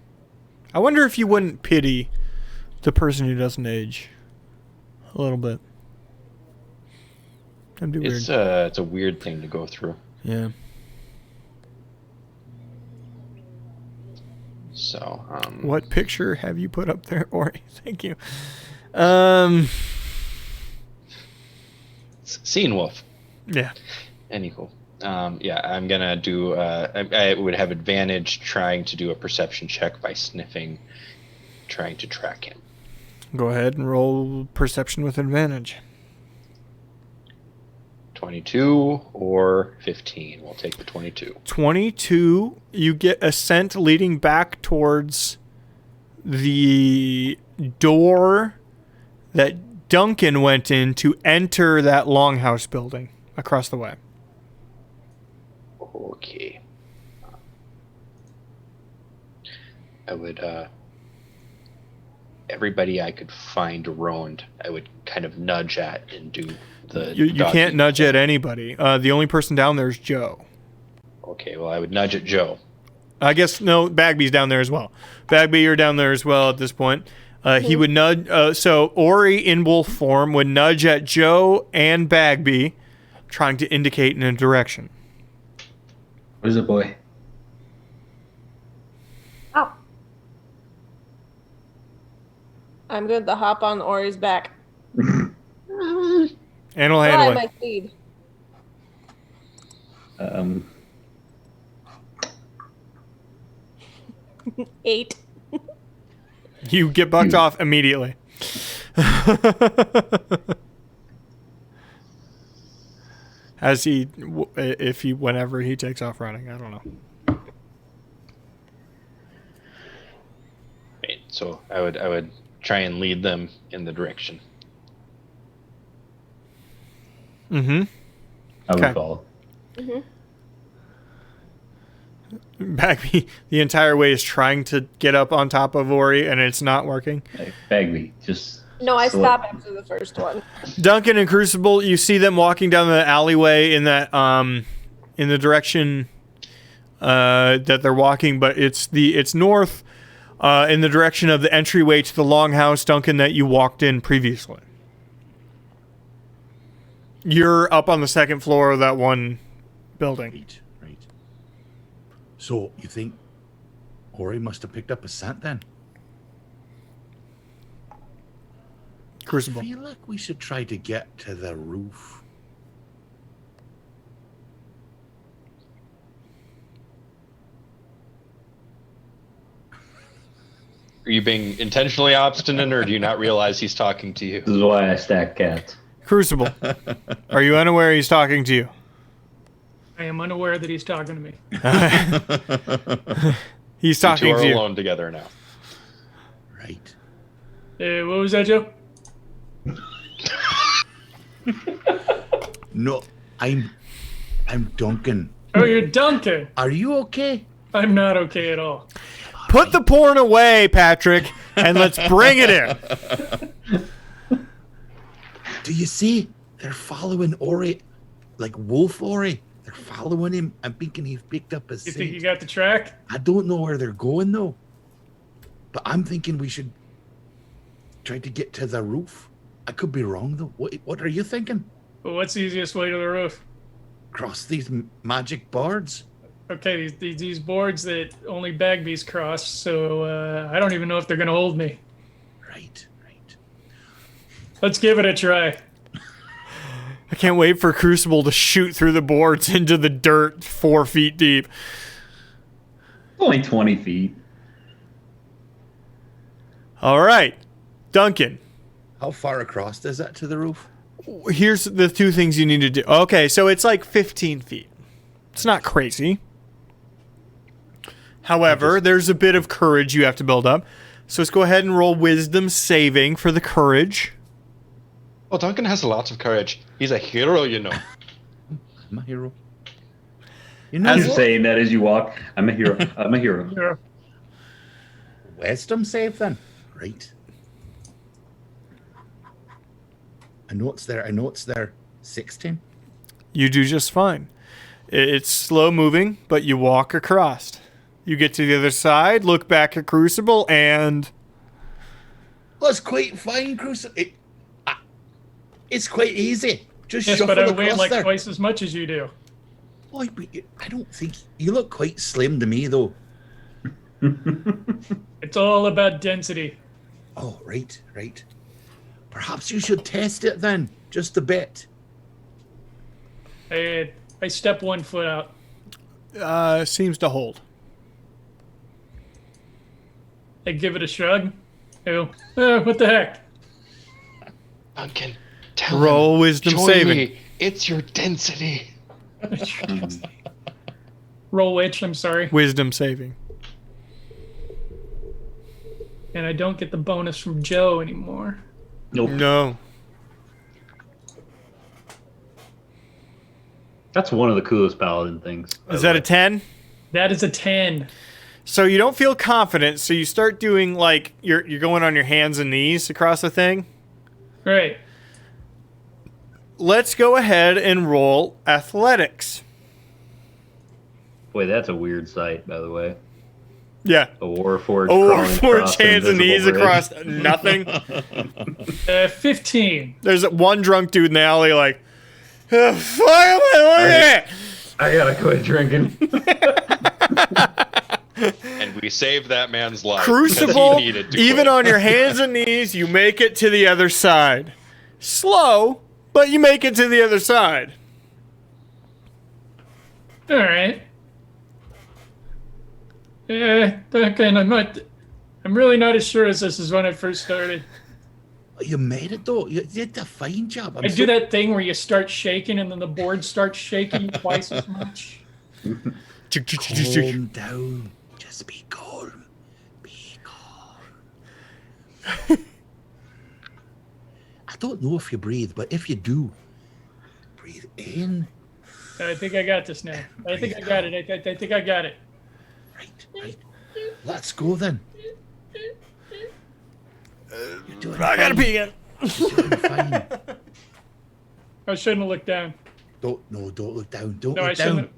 I wonder if you wouldn't pity the person who doesn't age a little bit. That'd be weird. It's a weird thing to go through. Yeah. So, What picture have you put up there, Ori? Thank you. Seeing wolf. Yeah. Anywho. Yeah, I'm gonna do. I would have advantage trying to do a perception check by sniffing, trying to track him. Go ahead and roll perception with advantage. 22 or 15. We'll take the 22. 22, you get a scent leading back towards the door that Duncan went in to enter that longhouse building across the way. Okay. I would, everybody I could find around, I would kind of nudge at and do the... You can't nudge at anybody. The only person down there is Joe. Okay, well, I would nudge at Joe. I guess, no, Bagby's down there as well. Bagby, you're down there as well at this point. He would nudge... so, Ori in wolf form would nudge at Joe and Bagby, trying to indicate in a direction. What is it, boy? Oh. I'm good to hop on Ori's back. And we'll Fly handle my it. steed. Um, 8. You get bucked off immediately. As he, whenever he takes off running, I don't know. Right, so I would try and lead them in the direction. Mm-hmm. I would Okay. follow. Bagby, the entire way is trying to get up on top of Ori, and it's not working. Hey, Bagby, just... No, I select- stopped after the first one. Duncan and Crucible, you see them walking down the alleyway in that in the direction that they're walking, but it's north in the direction of the entryway to the longhouse, Duncan, that you walked in previously. You're up on the second floor of that one building. Right. So you think Ori must have picked up a scent then? Crucible. I feel like we should try to get to the roof. Are you being intentionally obstinate, or do you not realize he's talking to you? This is why I stack cats. Crucible. Are you unaware he's talking to you? I am unaware that he's talking to me. He's You two talking are to you. alone together now. Right. What was that, Joe? No, I'm Duncan. Oh, you're Duncan. Are you okay? I'm not okay at all. Put the porn away, Patrick, and let's bring it in. Do you see? They're following Ori, like Wolf Ori. They're following him. I'm thinking he's picked up a You think scent. you got the track? I don't know where they're going though. But I'm thinking we should try to get to the roof. I could be wrong though. What are you thinking? Well, what's the easiest way to the roof? Cross these magic boards? Okay, these boards that only Bagby's cross, so I don't even know if they're going to hold me. Right. Let's give it a try. I can't wait for Crucible to shoot through the boards into the dirt 4 feet deep. Only 20 feet. All right, Duncan. How far across is that to the roof? Here's the 2 things you need to do. Okay, so it's like 15 feet. It's not crazy. However, there's a bit of courage you have to build up. So let's go ahead and roll wisdom saving for the courage. Oh, Duncan has lots of courage. He's a hero, you know. I'm a hero. You know, You're saying that as you walk. I'm a hero. I'm a hero. Yeah. wisdom save then. Right. I know it's there. 16. You do just fine. It's slow moving, but you walk across. You get to the other side, look back at Crucible, and... That's quite fine, Crucible. It's quite easy. Just Yes, shuffle but I weigh across like there. twice as much as you do. Boy, but I don't think... You look quite slim to me, though. It's all about density. Oh, right. Perhaps you should test it then, just a bit. I step 1 foot out. Seems to hold. I give it a shrug. What the heck? Duncan, tell Roll him, wisdom join saving. me. It's your density. Roll which? I'm sorry. Wisdom saving. And I don't get the bonus from Joe anymore. Nope. No. That's one of the coolest paladin things. Is that a 10? That is a 10. So you don't feel confident, so you start doing like you're going on your hands and knees across the thing. Right. Let's go ahead and roll athletics. Boy, that's a weird sight, by the way. Yeah. A Warforged. Oh, crawling four across an hands and knees invisible bridge. across nothing. 15. There's one drunk dude in the alley like, finally, I gotta quit drinking. And we saved that man's life. 'cause Crucible, he needed to even quit. on your hands and knees, you make it to the other side. Slow, but you make it to the other side. All right. Duncan, I'm really not as sure as this is when I first started. You made it, though. You did a fine job. I do that thing where you start shaking and then the board starts shaking twice as much. Calm down. Just be calm. Be calm. I don't know if you breathe, but if you do, breathe in. I think I got this now. I think I got it. I think I got it. Right. Let's go then. You're doing I gotta fine. pee again. You're doing fine. I shouldn't have looked down. Don't look down. Don't No, I look down.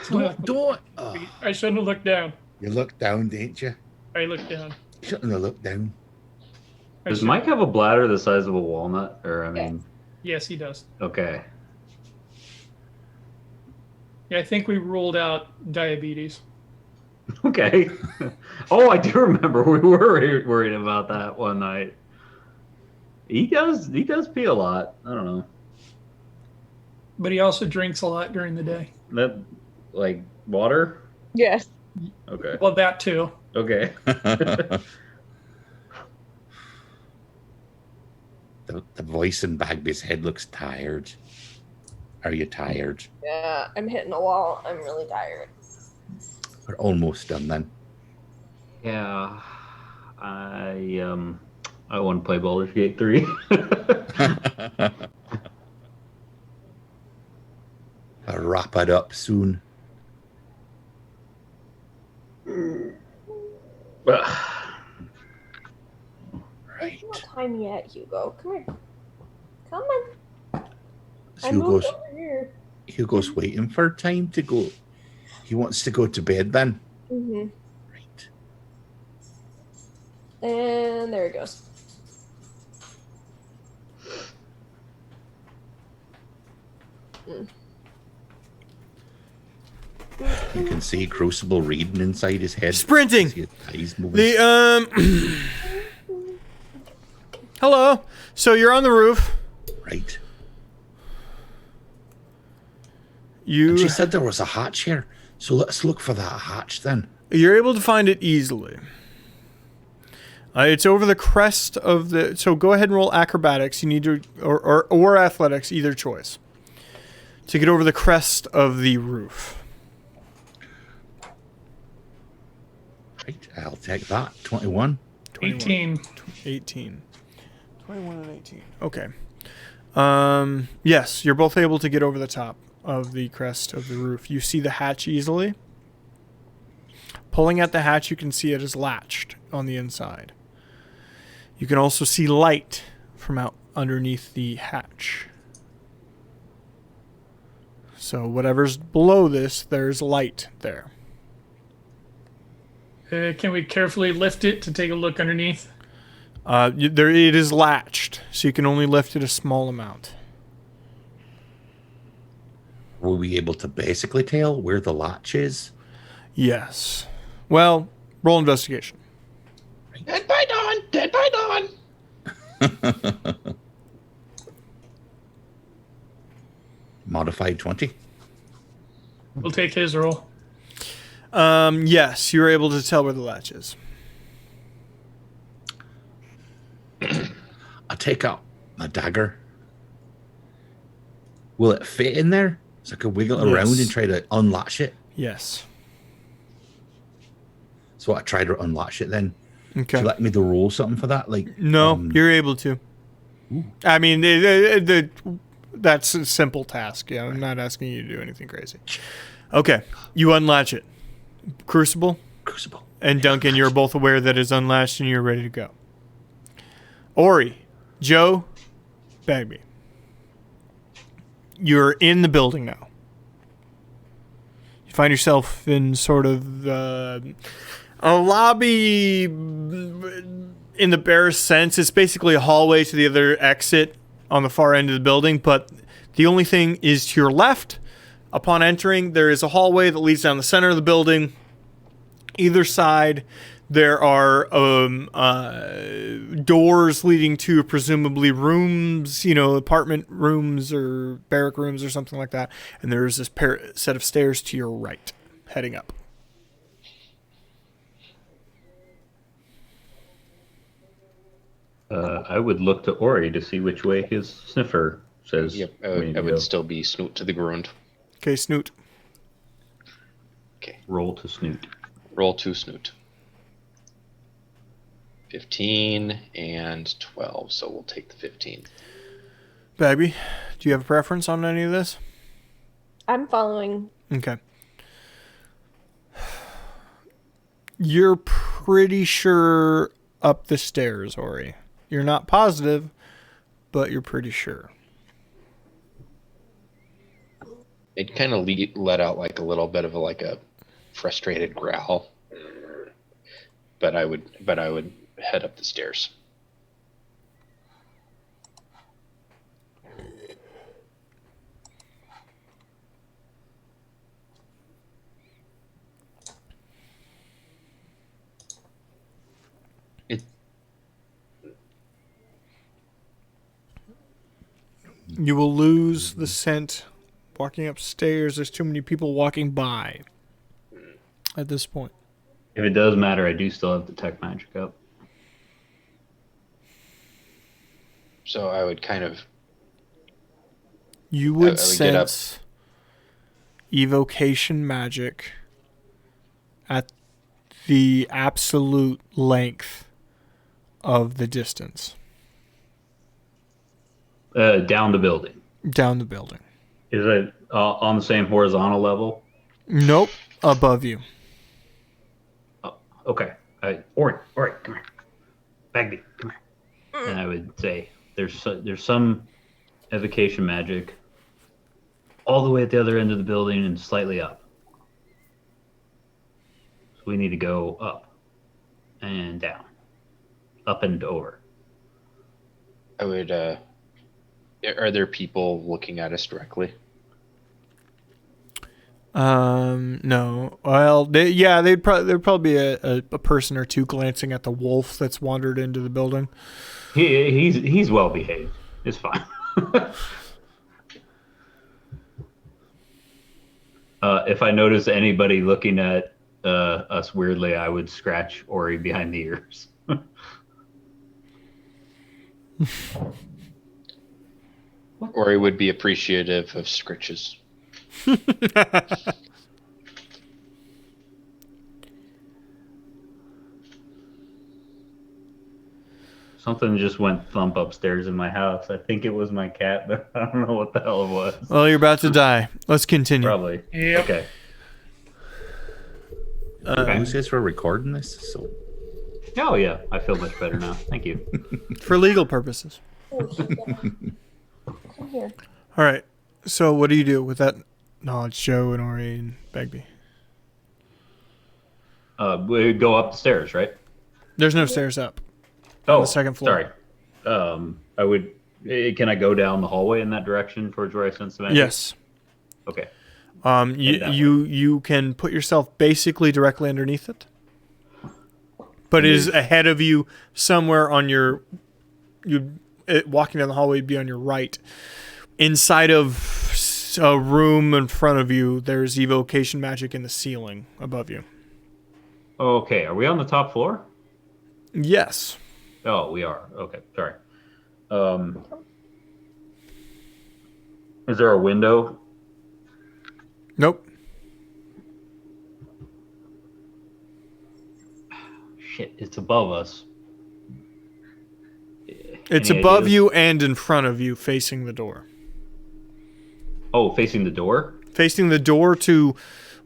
shouldn't. Don't. Oh, I shouldn't have looked down. you looked down, didn't you? I looked down. You shouldn't have looked down. Does Mike have a bladder the size of a walnut? Or, I mean, Yes, he does. okay. Yeah, I think we ruled out diabetes. Okay. Oh, I do remember we were worried about that one night. He does pee a lot. I don't know. But he also drinks a lot during the day. That, like, water? Yes. Okay. Well, that too. Okay. The voice in Bagby's head looks tired. Are you tired? Yeah, I'm hitting a wall. I'm really tired. We're almost done then. Yeah. I want to play Baldur's Gate 3. I'll wrap it up soon. Right. It's not time yet, Hugo. Come here. Come on. I Hugo's, moved over here. Hugo's waiting for time to go. He wants to go to bed then. Mm-hmm. Right. And there it goes. You can see Crucible reading inside his head. Sprinting. See his eyes moving. The Hello. So you're on the roof. Right. You She said there was a hatch here. So let's look for that hatch then. You're able to find it easily. It's over the crest of the. So go ahead and roll acrobatics. You need to, or athletics, either choice, to get over the crest of the roof. Right. I'll take that. 21. 18. 18. 21 and 18. Okay. Yes, you're both able to get over the top of the crest of the roof. You see the hatch easily. Pulling at the hatch, you can see it is latched on the inside. You can also see light from out underneath the hatch. So whatever's below this, there's light there. Can we carefully lift it to take a look underneath? It is latched, so you can only lift it a small amount. Were we able to basically tell where the latch is? Yes. Well, roll investigation. Dead by dawn. Dead by dawn. Modified 20. We'll take his roll. Yes, you're able to tell where the latch is. I take out my dagger. Will it fit in there? So I could wiggle it around Yes. and try to unlatch it. Yes. So I try to unlatch it then. Okay. Would you like me to roll something for that? Like No, you're able to. I mean, that's a simple task. Yeah, I'm not asking you to do anything crazy. Okay, you unlatch it. Crucible Crucible. and Duncan, you're both aware that it's unlatched and you're ready to go. Ori, Joe, Bagby. You're in the building now. You find yourself in sort of a lobby in the barest sense. It's basically a hallway to the other exit on the far end of the building, but the only thing is to your left. Upon entering, there is a hallway that leads down the center of the building. Either side, there are doors leading to presumably rooms, apartment rooms or barrack rooms or something like that. And there's this set of stairs to your right, heading up. I would look to Ori to see which way his sniffer says. Yep, we need I to would go. still be snoot to the ground. Okay, Snoot. Okay, Roll to snoot. roll 2 snoot. 15 and 12, so we'll take the 15. Bagby, do you have a preference on any of this? I'm following. Okay. You're pretty sure up the stairs, Ori. You're not positive, but you're pretty sure. It kind of let out like a little bit of a frustrated growl. But I would head up the stairs. You will lose the scent walking upstairs. There's too many people walking by at this point. If it does matter, I do still have detect magic up. So I would kind of You I would would get up. sense evocation magic at the absolute length of the distance Down the building. down the building. Is it on the same horizontal level? Nope, above you. Okay. Ori, come here. Bagby, come here. And I would say there's some evocation magic all the way at the other end of the building and slightly up. So we need to go up and down, up and over. I would. Are there people looking at us directly? No. Well, there'd probably be a person or two glancing at the wolf that's wandered into the building. He's well behaved. It's fine. If I notice anybody looking at us weirdly, I would scratch Ori behind the ears. Or he would be appreciative of scritches. Something just went thump upstairs in my house. I think it was my cat, but I don't know what the hell it was. Well, you're about to die. Let's continue. Probably. Yep. Okay. Who says we're recording this? So Oh yeah, I feel much better now. Thank you. For legal purposes. Come here. All right. So what do you do with that knowledge, Joe and Ori and Bagby? We go up the stairs, right? There's no stairs up. Oh, the second floor. Sorry. I would. Can I go down the hallway in that direction towards where I sense the magic? Yes. Okay. You can put yourself basically directly underneath it, but it is ahead of you somewhere on your. Walking down the hallway would be on your right. Inside of a room in front of you, there's evocation magic in the ceiling above you. Okay. Are we on the top floor? Yes. Oh, we are. Okay. Sorry. Is there a window? Nope. Shit, it's above us. It's Any above ideas? you and in front of you, facing the door. Oh, facing the door? Facing the door to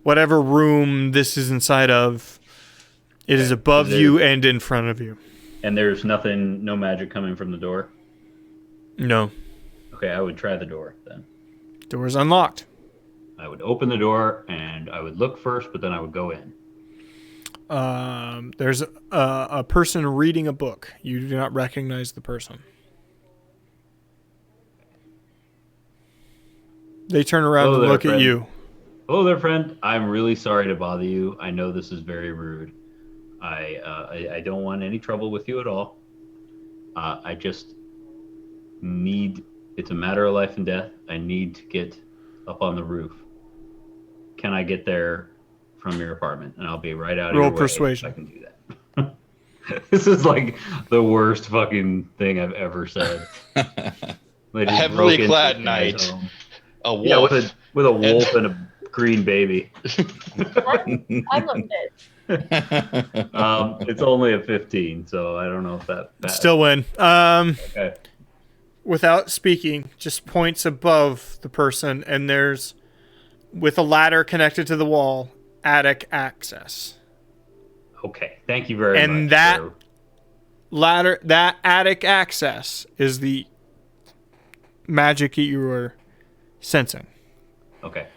whatever room this is inside of. It is above Is there- you and in front of you. And there's nothing, no magic coming from the door? No. Okay, I would try the door then. Door's unlocked. I would open the door and I would look first, but then I would go in. There's a person reading a book. You do not recognize the person. They turn around Hello and there, look at friend. you. Hello there, friend. I'm really sorry to bother you. I know this is very rude. I don't want any trouble with you at all. I just need, it's a matter of life and death. I need to get up on the roof. Can I get there from your apartment? And I'll be right out of Roll your way persuasion. if I can do that. This is like the worst fucking thing I've ever said. They just heavily broke into clad this guy's knight. home. A wolf. Yeah, with a wolf and a green baby. I love it. It's only a 15, so I don't know if that. Still win. Okay. Without speaking, just points above the person, and there's, with a ladder connected to the wall, attic access. Okay. Thank you very much. And that sir. ladder, that attic access, is the magic that you were sensing. Okay.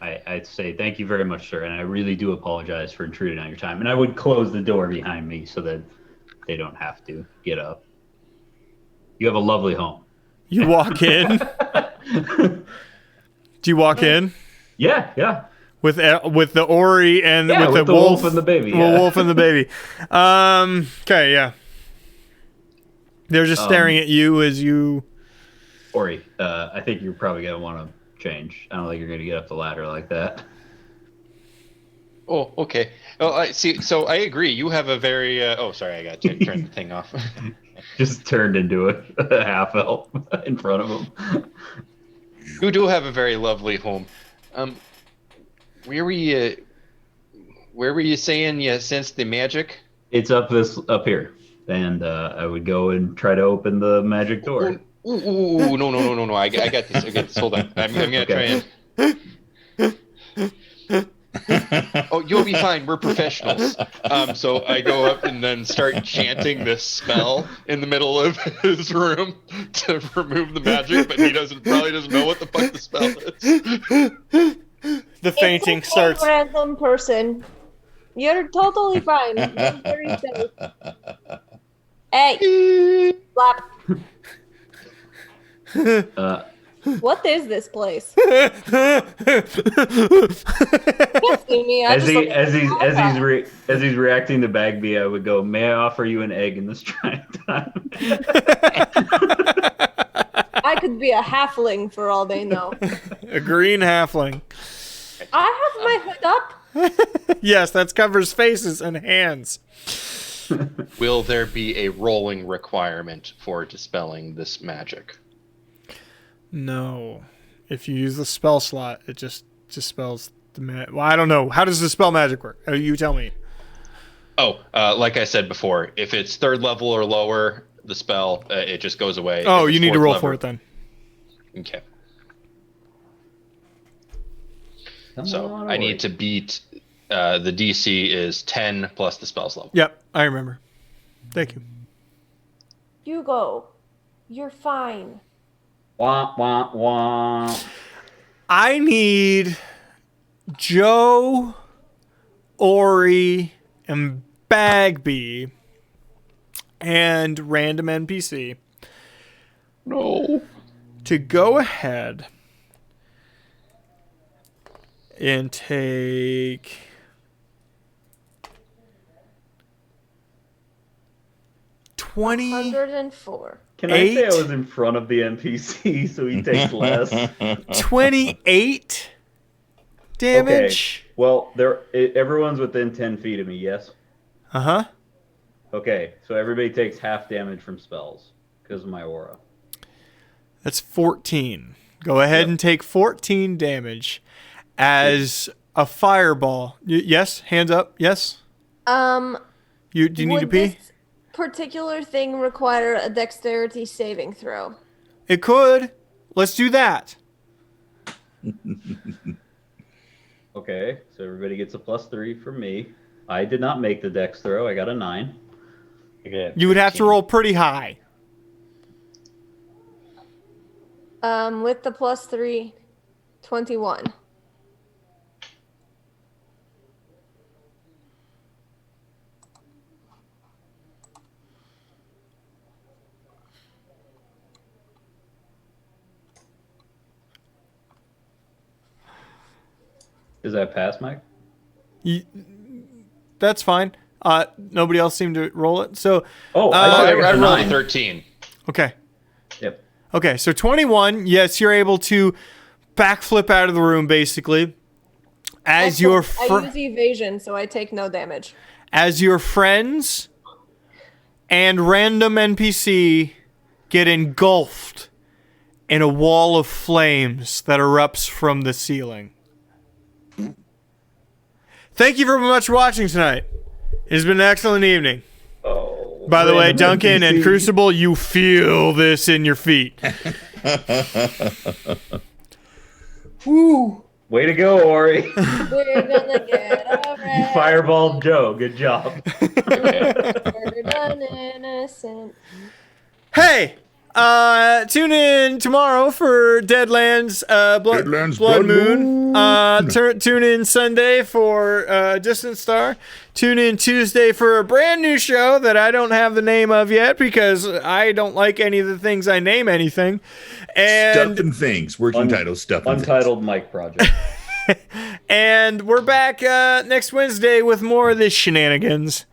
I'd say thank you very much, sir, and I really do apologize for intruding on your time. And I would close the door behind me so that they don't have to get up. You have a lovely home. You walk in. Do you walk in Yeah. with the Ori and Yeah, with the wolf and the baby. The Yeah. wolf and the baby. Okay, yeah. They're just staring at you as you. Ori, I think you're probably gonna want to change. I don't think you're gonna get up the ladder like that. Oh, okay. Oh, I see. So I agree. You have a very. Oh, sorry. I got to turn the thing off. Just turned into a half elf in front of him. You do have a very lovely home. Where were you? Where were you saying you sensed the magic? It's up here, and I would go and try to open the magic door. Ooh, no. I got this. Hold on. I'm gonna Okay. try and. Oh, you'll be fine. We're professionals. So I go up and then start chanting this spell in the middle of his room to remove the magic, but he probably doesn't know what the fuck the spell is. The fainting It's starts. a random person. You're totally fine. You're very safe. Hey, slap. What is this place? You can't see me. I As just look at the he's reacting to Bagby, I would go, "May I offer you an egg in this trying time?" I could be a halfling for all they know. A green halfling. I have my hood up. Yes, that covers faces and hands. Will there be a rolling requirement for dispelling this magic? No. If you use the spell slot, it just dispels the Well, I don't know. How does the spell magic work? You tell me. Oh, like I said before, if it's third level or lower, the spell, it just goes away. Oh, If you it's need to fourth roll level- for it then. Okay. Come So on, I Ori. need to beat the DC is 10 plus the spell's level. Yep, I remember. Thank you. Hugo, you're fine. Wah, wah, wah. I need Joe, Ori, and Bagby, and random NPC No. to go ahead and take 20. 104. Can I say I 8? was in front of the NPC so he takes less? 28 damage. Okay. Well, everyone's within 10 feet of me, yes? Uh-huh. Okay, so everybody takes half damage from spells because of my aura. That's 14. Go ahead and take 14 damage as a fireball. Yes? Hands up. Yes? Do you need to Would pee? this particular thing require a dexterity saving throw? It could. Let's do that. Okay, so everybody gets a +3 from me. I did not make the dex throw. I got a 9. Okay. You would have to roll pretty high. With the +3, 21. Is that pass, Mike? That's fine. Nobody else seemed to roll it. So, Oh, I I got a rolled a 9. 13. okay. Yep. Okay, so 21. Yes, you're able to backflip out of the room, basically. As your I use evasion, so I take no damage. as your friends and random NPC get engulfed in a wall of flames that erupts from the ceiling. Thank you very much for watching tonight. It's been an excellent evening. Oh. By the way, random Duncan and NPC. Crucible, you feel this in your feet. Woo! Way to go, Ori. We're gonna get a Fireball Joe. Good job. done innocent. Hey, tune in tomorrow for Deadlands, Deadlands Blood Blood Moon. Moon. Tune in Sunday for Distant Star. Tune in Tuesday for a brand new show that I don't have the name of yet because I don't like any of the things I name anything. And Stuff and Things. Working title, Stuff and Untitled Mike Project. And we're back next Wednesday with more of this shenanigans.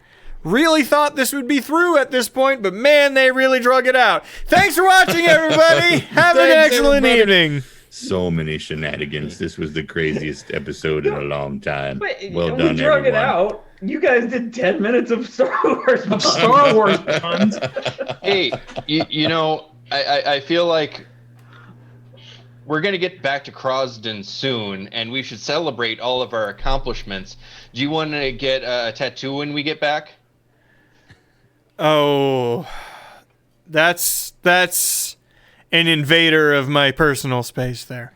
Really thought this would be through at this point, but man, they really drug it out. Thanks for watching, everybody. Have an Thanks, excellent everybody. evening. So many shenanigans. This was the craziest episode in a long time. Wait, Well we done, drug it everyone. out. You guys did 10 minutes of Star Wars. Of Star Wars puns. Hey, you know, I feel like we're going to get back to Krasden soon, and we should celebrate all of our accomplishments. Do you want to get a tattoo when we get back? Oh, that's an invader of my personal space there.